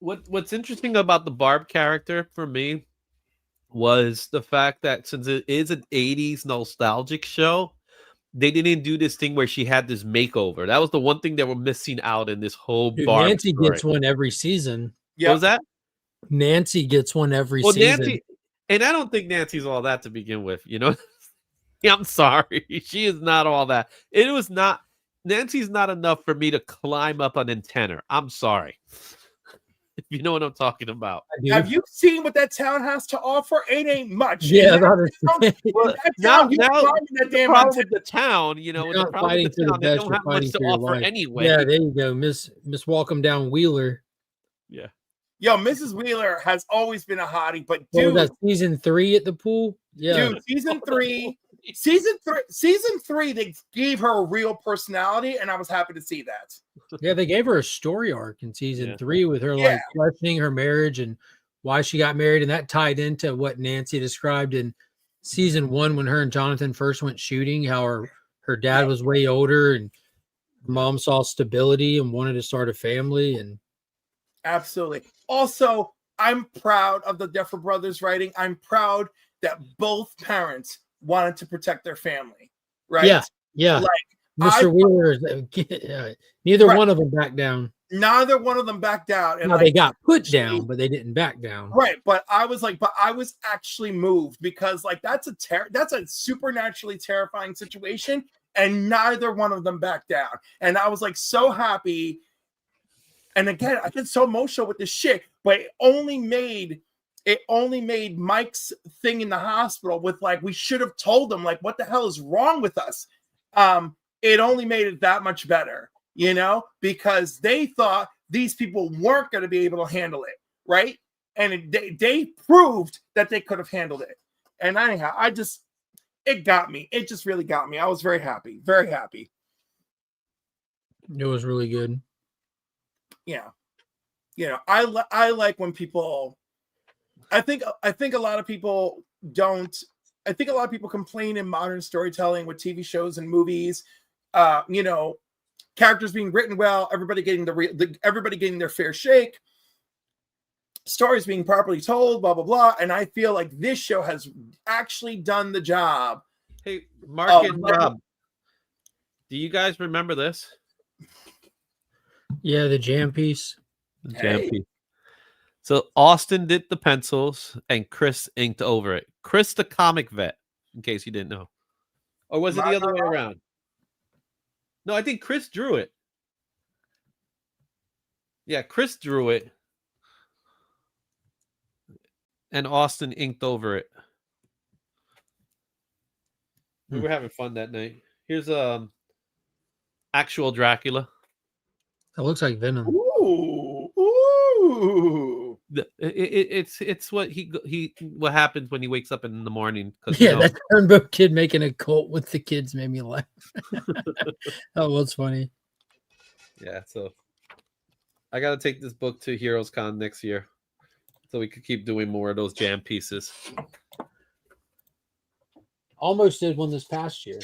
What's interesting about the Barb character for me was the fact that since it is an 80s nostalgic show, they didn't do this thing where she had this makeover. That was the one thing that we're missing out in this whole Dude, Barb Nancy story. gets one every season. What was that? Nancy gets one every season. Nancy, and I don't think Nancy's all that to begin with, you know. I'm sorry. She is not all that. It was not. Nancy's not enough for me to climb up an antenna. I'm sorry. If you know what I'm talking about. Have you seen what that town has to offer? It ain't much. Yeah, now the problem with the town, you know, the problem with the town, they don't have much to offer anyway. Yeah, there you go, Miss Welcome Down Wheeler. Yeah. Yo, Mrs. Wheeler has always been a hottie, but What dude, was that, season 3 at the pool? Yeah, dude, season three, they gave her a real personality, and I was happy to see that. Yeah, they gave her a story arc in season 3 with her like questioning her marriage and why she got married, and that tied into what Nancy described in season 1 when her and Jonathan first went shooting. How her dad was way older, and mom saw stability and wanted to start a family. And absolutely. Also, I'm proud of the Duffer Brothers writing. I'm proud that both parents wanted to protect their family. Right? Yeah. Like Mr. Wheeler, neither one of them backed down. Neither one of them backed down. And now, they got put down, but they didn't back down. Right. But I was actually moved because like that's a supernaturally terrifying situation, and neither one of them backed down. And I was like so happy. And again, I get so emotional with this shit, but it only made Mike's thing in the hospital with like, we should have told him, like, what the hell is wrong with us? It only made it that much better, you know, because they thought these people weren't going to be able to handle it, right? And they proved that they could have handled it. And anyhow, it got me. It just really got me. I was very happy, very happy. It was really good. Yeah. You know, I like when people, I think a lot of people don't, I think a lot of people complain in modern storytelling with TV shows and movies, you know, characters being written well, everybody getting everybody getting their fair shake, stories being properly told, blah, blah, blah. And I feel like this show has actually done the job. Hey, Mark and Rob, do you guys remember this? Yeah, the jam piece. Piece. So Austin did the pencils and Chris inked over it. Chris, the comic vet, in case you didn't know. Or was it the other way around? No, I think Chris drew it. Yeah, Chris drew it. And Austin inked over it. We were having fun that night. Here's actual Dracula. That looks like Venom. Ooh. It's what what happens when he wakes up in the morning. Yeah, that Turnbow kid making a cult with the kids made me laugh. That was funny. Yeah, so I got to take this book to Heroes Con next year so we could keep doing more of those jam pieces. Almost did one this past year.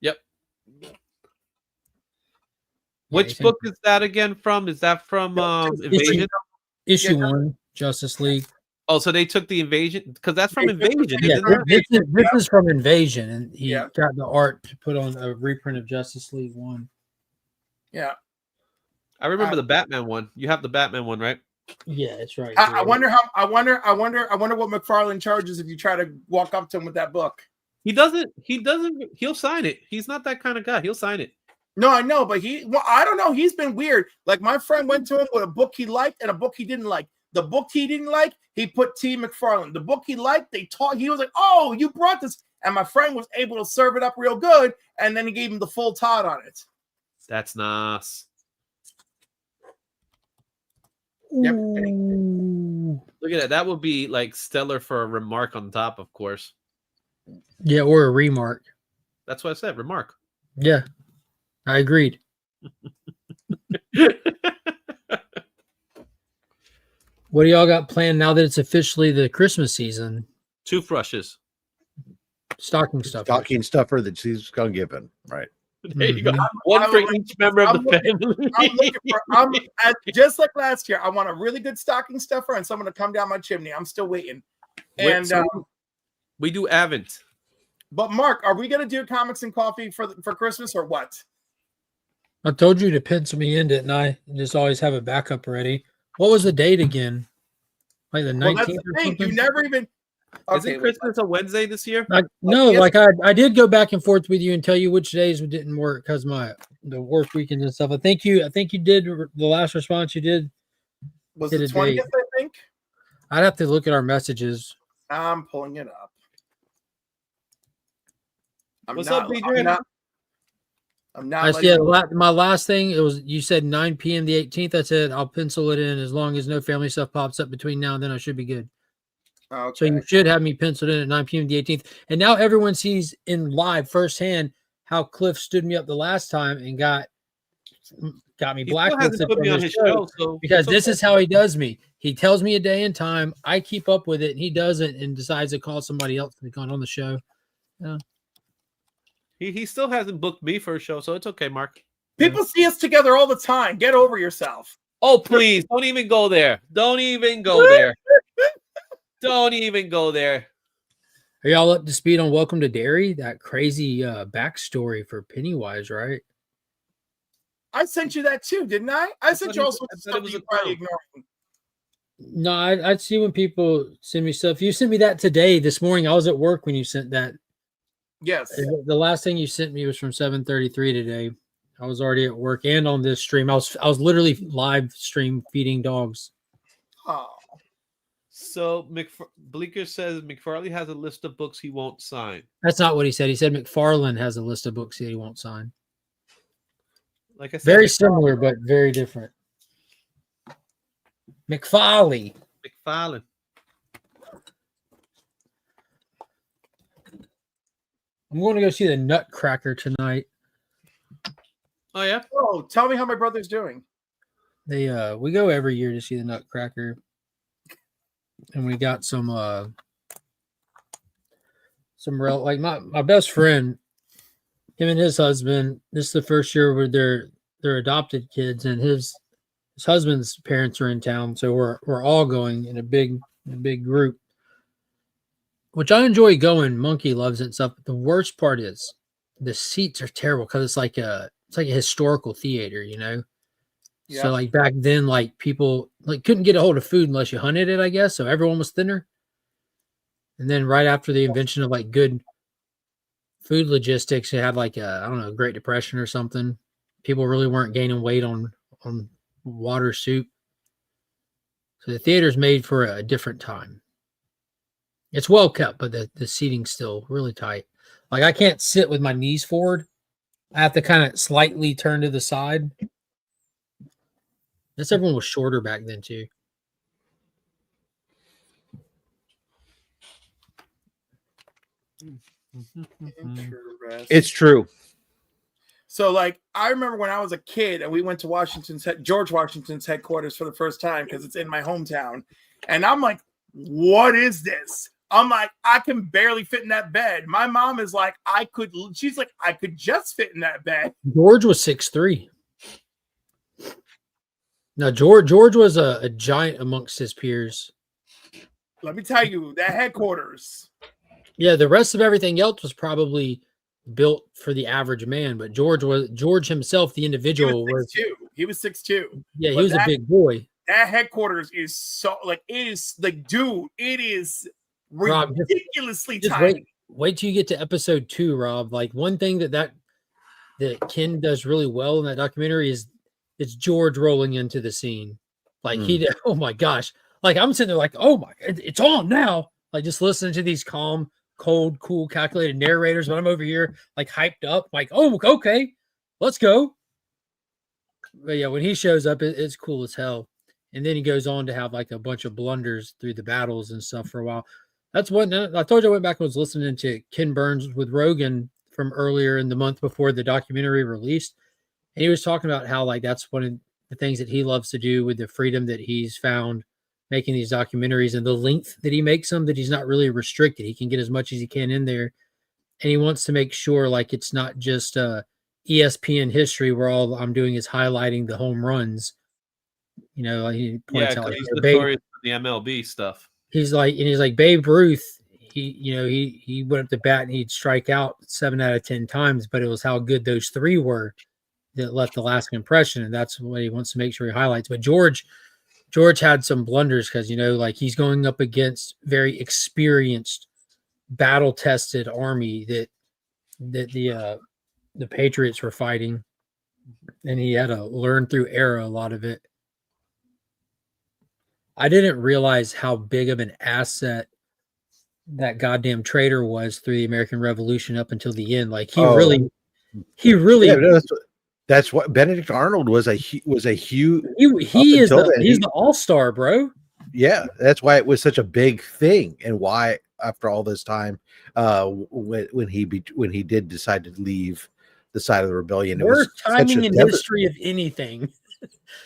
Yep. Which book is that again from? Is that from Invasion? Issue 1, Justice League. Oh, so they took the Invasion? Because that's from Invasion. Yeah, this is from Invasion, and he got the art to put on a reprint of Justice League 1. Yeah. I remember the Batman one. You have the Batman one, right? Yeah, it's right. I wonder what McFarlane charges if you try to walk up to him with that book. He doesn't, he'll sign it. He's not that kind of guy. He'll sign it. No, I know, but I don't know. He's been weird. Like my friend went to him with a book he liked and a book he didn't like. The book he didn't like, he put T. McFarlane. The book he liked, he was like, oh, you brought this. And my friend was able to serve it up real good. And then he gave him the full Todd on it. That's nice. Yep. Look at that. That would be like stellar for a remark on top, of course. Yeah, or a remark. That's what I said. Remark. Yeah, I agreed. What do y'all got planned now that it's officially the Christmas season? Toothbrushes. Stocking stuffer. Stocking stuffer that she's gonna give him, right? There you go. Mhm. One for each member of the family. I'm looking for, just like last year. I want a really good stocking stuffer and someone to come down my chimney. I'm still waiting. And we do Avent. But Mark, are we gonna do comics and coffee for Christmas or what? I told you to pencil me in, didn't I? And just always have a backup ready. What was the date again? Like the 19th Well, that's the or thing. something? You never even. Isn't Christmas a Wednesday this year? I did go back and forth with you and tell you which days didn't work because the work weekends and stuff. I think you did the last response you did. Was the 20th, I think? I'd have to look at our messages. I'm pulling it up. What's up, BJ? I'm not. I said my last thing. It was you said 9 p.m. the 18th. I said I'll pencil it in as long as no family stuff pops up between now and then. I should be good. Okay. So you should have me penciled in at 9 p.m. the 18th. And now everyone sees in live firsthand how Cliff stood me up the last time and got me blacklisted put me on his show, so because this is how he does me. He tells me a day and time. I keep up with it, and he doesn't, and decides to call somebody else to come on the show. Yeah. He still hasn't booked me for a show, so it's okay, Mark. People see us together all the time. Get over yourself. Oh, please. Don't even go there. Don't even go there. Don't even go there. Are y'all up to speed on Welcome to Derry? That crazy backstory for Pennywise, right? I sent you that too, didn't I? I sent you also stuff you probably ignoring. No, I'd see when people send me stuff. You sent me that today, this morning. I was at work when you sent that. Yes. The last thing you sent me was from 7:33 today. I was already at work and on this stream. I was literally live stream feeding dogs. Oh. So Bleeker says McFarlane has a list of books he won't sign. That's not what he said. He said McFarlane has a list of books that he won't sign. Like I said, very similar, but very different. McFarlane. McFarlane. I'm going to go see the Nutcracker tonight. Oh yeah. Oh, tell me how my brother's doing. We go every year to see the Nutcracker, and we got some like my best friend, him and his husband. This is the first year where they're adopted kids, and his husband's parents are in town, so we're all going in a big group. Which I enjoy going. Monkey loves it and stuff. But the worst part is the seats are terrible because it's like a historical theater, you know. Yeah. So like back then, like people like couldn't get a hold of food unless you hunted it, I guess. So everyone was thinner. And then right after the invention of like good food logistics, you had like I don't know, Great Depression or something. People really weren't gaining weight on water soup. So the theater's made for a different time. It's well kept, but the seating's still really tight. Like I can't sit with my knees forward. I have to kind of slightly turn to the side. Guess everyone was shorter back then too. It's true. So, like, I remember when I was a kid and we went to George Washington's headquarters for the first time because it's in my hometown. And I'm like, what is this? I'm like, I can barely fit in that bed. My mom is like, she's like, I could just fit in that bed. George was 6'3". Now, George was a giant amongst his peers. Let me tell you, that headquarters. Yeah, the rest of everything else was probably built for the average man, but George himself, the individual, He was 6'2". Yeah, he was a big boy. That headquarters is so like it is like, dude, it is ridiculously tiny. Wait till you get to episode 2, Rob. Like one thing that Ken does really well in that documentary is it's George rolling into the scene. Like he did. Oh my gosh. Like I'm sitting there like, oh my, it's on now. Like just listening to these calm, cold, cool, calculated narrators, but I'm over here like hyped up, like, oh, okay, let's go. But yeah, when he shows up, it's cool as hell. And then he goes on to have like a bunch of blunders through the battles and stuff for a while. That's what I told you. I went back and was listening to Ken Burns with Rogan from earlier in the month before the documentary released. And he was talking about how like that's one of the things that he loves to do with the freedom that he's found making these documentaries and the length that he makes them, that he's not really restricted. He can get as much as he can in there. And he wants to make sure like it's not just ESPN history where all I'm doing is highlighting the home runs. You know, like he points out like he's Babe, notorious for the MLB stuff. he's like Babe Ruth. He went up to bat and he'd strike out 7 out of 10 times, but it was how good those 3 were that left the lasting impression, and that's what he wants to make sure he highlights. But George had some blunders because, you know, like he's going up against very experienced, battle-tested army that the Patriots were fighting, and he had to learn through error a lot of it. I didn't realize how big of an asset that goddamn traitor was through the American Revolution up until the end. Like he really. Yeah, that's what Benedict Arnold was a huge. He's the all-star, bro. Yeah, that's why it was such a big thing, and why after all this time, when he did decide to leave the side of the rebellion, it worst was timing in history of anything,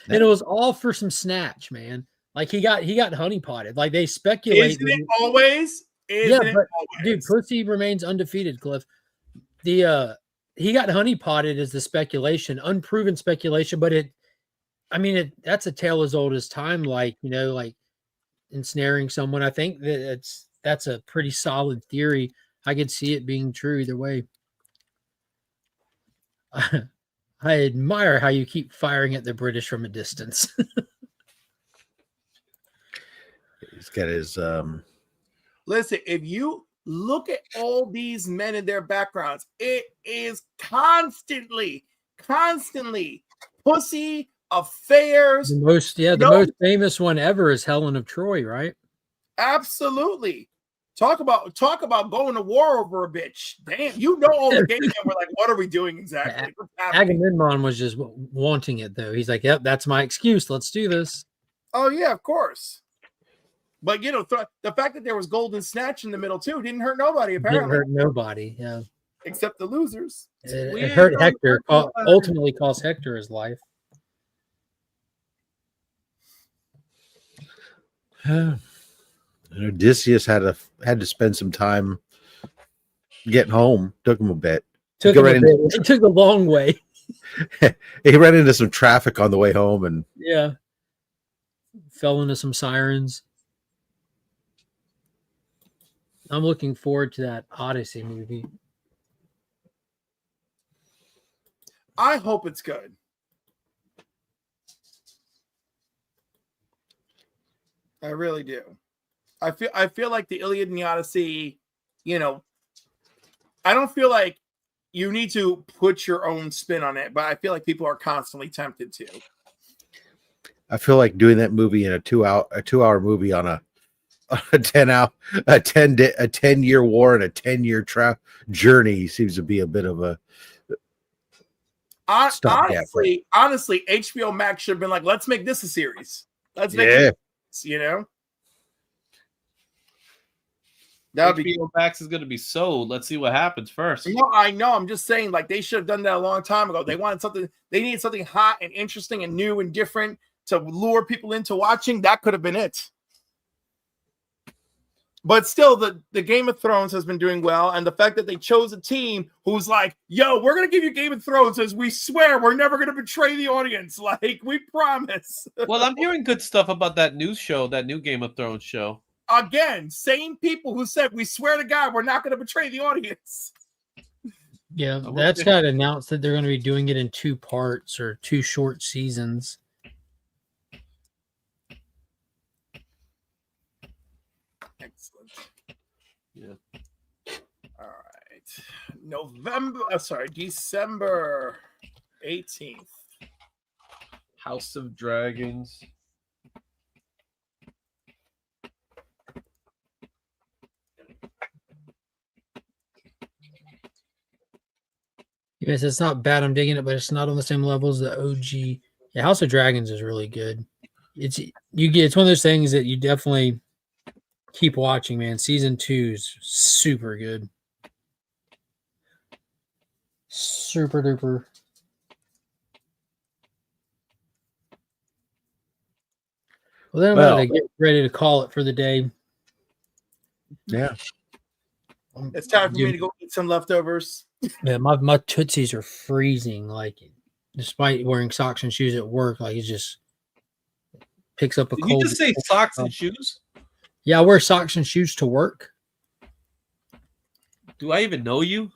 and it was all for some snatch, man. Like he got honeypotted. Like they speculate. Isn't it always? Dude, pussy remains undefeated, Cliff. He got honeypotted as the speculation, unproven speculation, but that's a tale as old as time. Like, you know, like ensnaring someone. I think that's a pretty solid theory. I could see it being true either way. I admire how you keep firing at the British from a distance. He's got his Listen, if you look at all these men and their backgrounds, it is constantly pussy affairs. The most famous one ever is Helen of Troy, right? Absolutely. Talk about going to war over a bitch. Damn, you know all the games and we're like, what are we doing exactly? Agamemnon was just wanting it though. He's like, yep, that's my excuse. Let's do this. Oh yeah, of course. But you know, the fact that there was golden snatch in the middle too didn't hurt nobody. Apparently, didn't hurt nobody. Yeah, except the losers. It hurt Hector. Ultimately, cost Hector his life. Odysseus had to spend some time getting home. Took him a bit. It took a long way. He ran into some traffic on the way home, and fell into some sirens. I'm looking forward to that Odyssey movie. I hope it's good. I really do. I feel like the Iliad and the Odyssey, you know, I don't feel like you need to put your own spin on it, but I feel like people are constantly tempted to. I feel like doing that movie in a 2-hour movie on a 10-year war and a 10-year journey seems to be a bit of a honestly, HBO Max should have been like, let's make this a series. Let's make it, you know. HBO Max is going to be sold. Let's see what happens first. No, I know. I'm just saying, like, they should have done that a long time ago. They wanted something. They needed something hot and interesting and new and different to lure people into watching. That could have been it. But still, the Game of Thrones has been doing well, and the fact that they chose a team who's like, yo, we're going to give you Game of Thrones as we swear we're never going to betray the audience. Like, we promise. Well, I'm hearing good stuff about that news show, that new Game of Thrones show. Again, same people who said, we swear to God, we're not going to betray the audience. Yeah, that's got announced that they're going to be doing it in 2 parts or 2 short seasons. Excellent. Yeah. All right. December 18th. House of Dragons. Yes, it's not bad. I'm digging it, but it's not on the same level as the OG. Yeah, House of Dragons is really good. It's one of those things that you definitely keep watching, man. Season 2 is super good. Super duper. Well, then I'm going to get ready to call it for the day. Yeah. It's time for me to go eat some leftovers. Yeah, my tootsies are freezing. Like, despite wearing socks and shoes at work, like it just picks up a Did cold. you just say socks and shoes? Yeah, I wear socks and shoes to work. Do I even know you?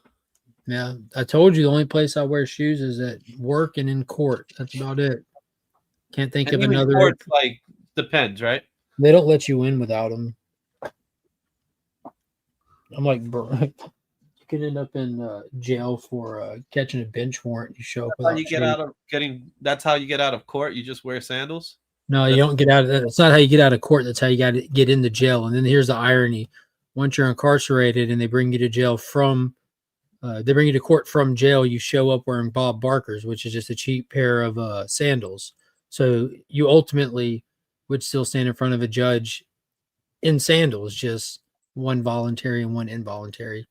Yeah, I told you the only place I wear shoes is at work and in court. That's about it. Can't think of another. Court, like, depends, right? They don't let you in without them. I'm like, bro, you can end up in jail for catching a bench warrant. You show up That's how without you get out of getting. That's how you get out of court. You just wear sandals. No, you don't get out of that. That's not how you get out of court. That's how you got to get into jail. And then here's the irony: once you're incarcerated and they bring you to jail they bring you to court from jail, you show up wearing Bob Barker's, which is just a cheap pair of sandals. So you ultimately would still stand in front of a judge in sandals, just one voluntary and one involuntary.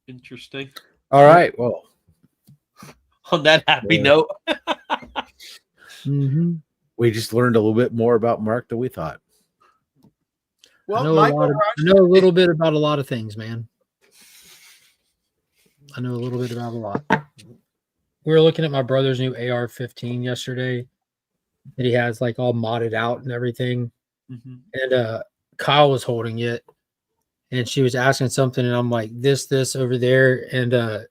Interesting. All right. Well, on that happy note, we just learned a little bit more about Mark than we thought. Well, I know a little bit about a lot of things, man. I know a little bit about a lot. We were looking at my brother's new AR-15 yesterday that he has like all modded out and everything. And Kyle was holding it and she was asking something and I'm like, this over there. And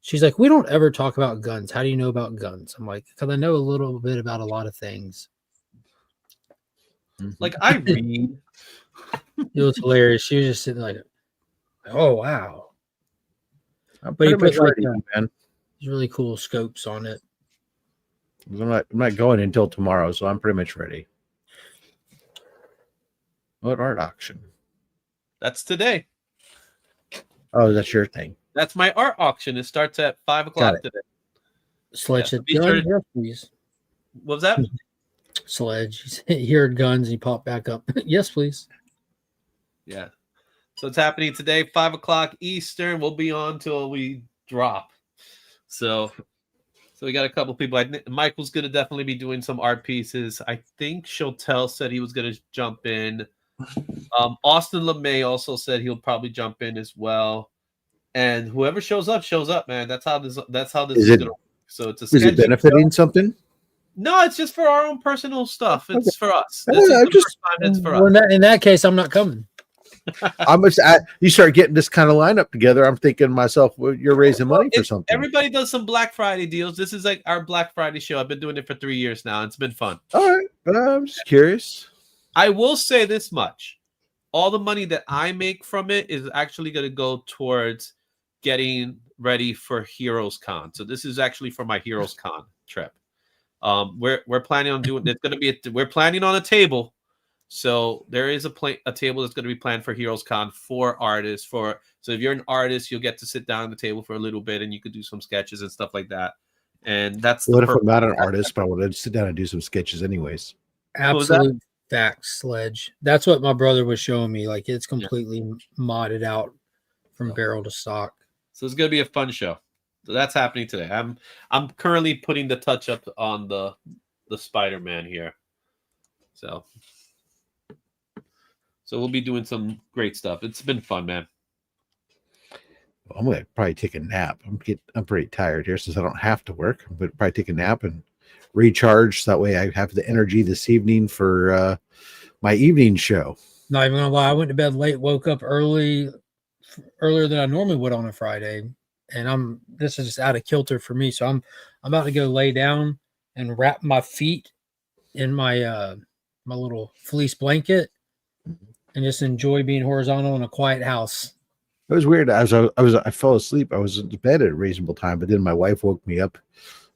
she's like, we don't ever talk about guns. How do you know about guns? I'm like, because I know a little bit about a lot of things. Like I read. It was hilarious. She was just sitting like, oh wow. But he put like man. These really cool scopes on it. I'm not going until tomorrow, so I'm pretty much ready. What art auction? That's today. Oh, that's your thing. That's my art auction. It starts at 5 o'clock today. Sledge said, Sure. yes, please. What was that? Sledge. He heard guns and he popped back up. Yes, please. Yeah. So it's happening today, 5 o'clock Eastern. We'll be on till we drop. So we got a couple people. Michael's going to definitely be doing some art pieces. I think Chotel said he was going to jump in. Austin LeMay also said he'll probably jump in as well. And whoever shows up, man. That's how this is going to work. So it's a is it benefiting something? No, it's just for our own personal stuff. It's for us. It's for us. In that case, I'm not coming. You start getting this kind of lineup together. I'm thinking to myself, well, you're raising money for something. Everybody does some Black Friday deals. This is like our Black Friday show. I've been doing it for 3 years now. It's been fun. All right, but I'm just curious. I will say this much: all the money that I make from it is actually going to go towards getting ready for Heroes Con. So this is actually for my Heroes Con trip. We're planning on doing. It's going to be. We're planning on a table. So there is a table that's going to be planned for Heroes Con for artists. So if you're an artist, you'll get to sit down at the table for a little bit, and you could do some sketches and stuff like that. And that's what if I'm not an artist, but I want to sit down and do some sketches anyways. Absolute facts, Sledge. That's what my brother was showing me. Like it's completely modded out from barrel to stock. So it's going to be a fun show. So that's happening today. I'm currently putting the touch up on the Spider-Man here. So we'll be doing some great stuff. It's been fun, man. I'm gonna probably take a nap. I'm pretty tired here since I don't have to work. But probably take a nap and recharge. So that way I have the energy this evening for my evening show. Not even gonna lie, I went to bed late, woke up earlier than I normally would on a Friday, and this is just out of kilter for me. So I'm about to go lay down and wrap my feet in my my little fleece blanket and just enjoy being horizontal in a quiet house. It was weird. I fell asleep. I was in bed at a reasonable time, but then my wife woke me up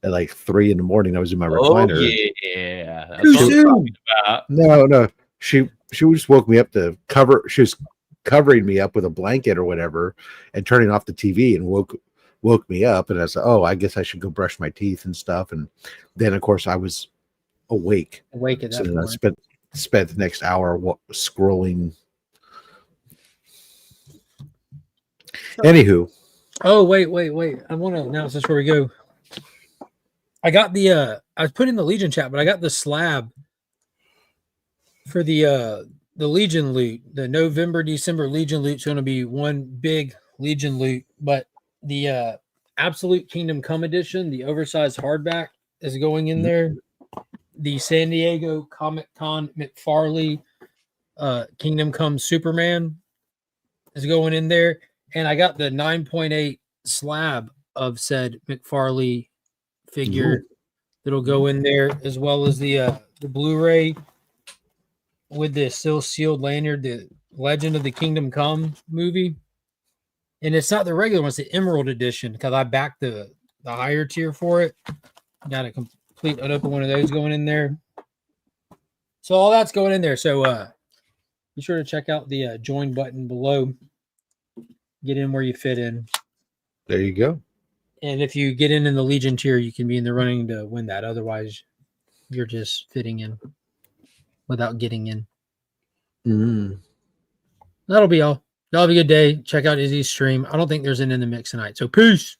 at like 3 a.m. I was in my recliner. Oh yeah, that's what I'm talking about. No. She just woke me up to cover. She was covering me up with a blanket or whatever, and turning off the TV, and woke me up. And I said, "Oh, I guess I should go brush my teeth and stuff." And then, of course, I was awake. Awake at that point. I spent the next hour scrolling. Anywho. Oh, wait. I want to announce this before we go. I got I was put in the Legion chat, but I got the slab for the Legion loot. The November, December Legion loot is going to be one big Legion loot, but the Absolute Kingdom Come edition, the oversized hardback, is going in there. The San Diego Comic Con McFarlane Kingdom Come Superman is going in there, and I got the 9.8 slab of said McFarlane figure that'll go in there, as well as the Blu-ray with the still sealed lanyard, the Legend of the Kingdom Come movie. And it's not the regular one, it's the Emerald edition, because I backed the higher tier for it. Got a complete unopened one of those going in there. So all that's going in there. So be sure to check out the join button below. Get in where you fit in. There you go. And if you get in the Legion tier, you can be in the running to win that. Otherwise, you're just fitting in without getting in. That'll be all. Y'all have a good day. Check out Izzy's stream. I don't think there's an in the mix tonight. So peace.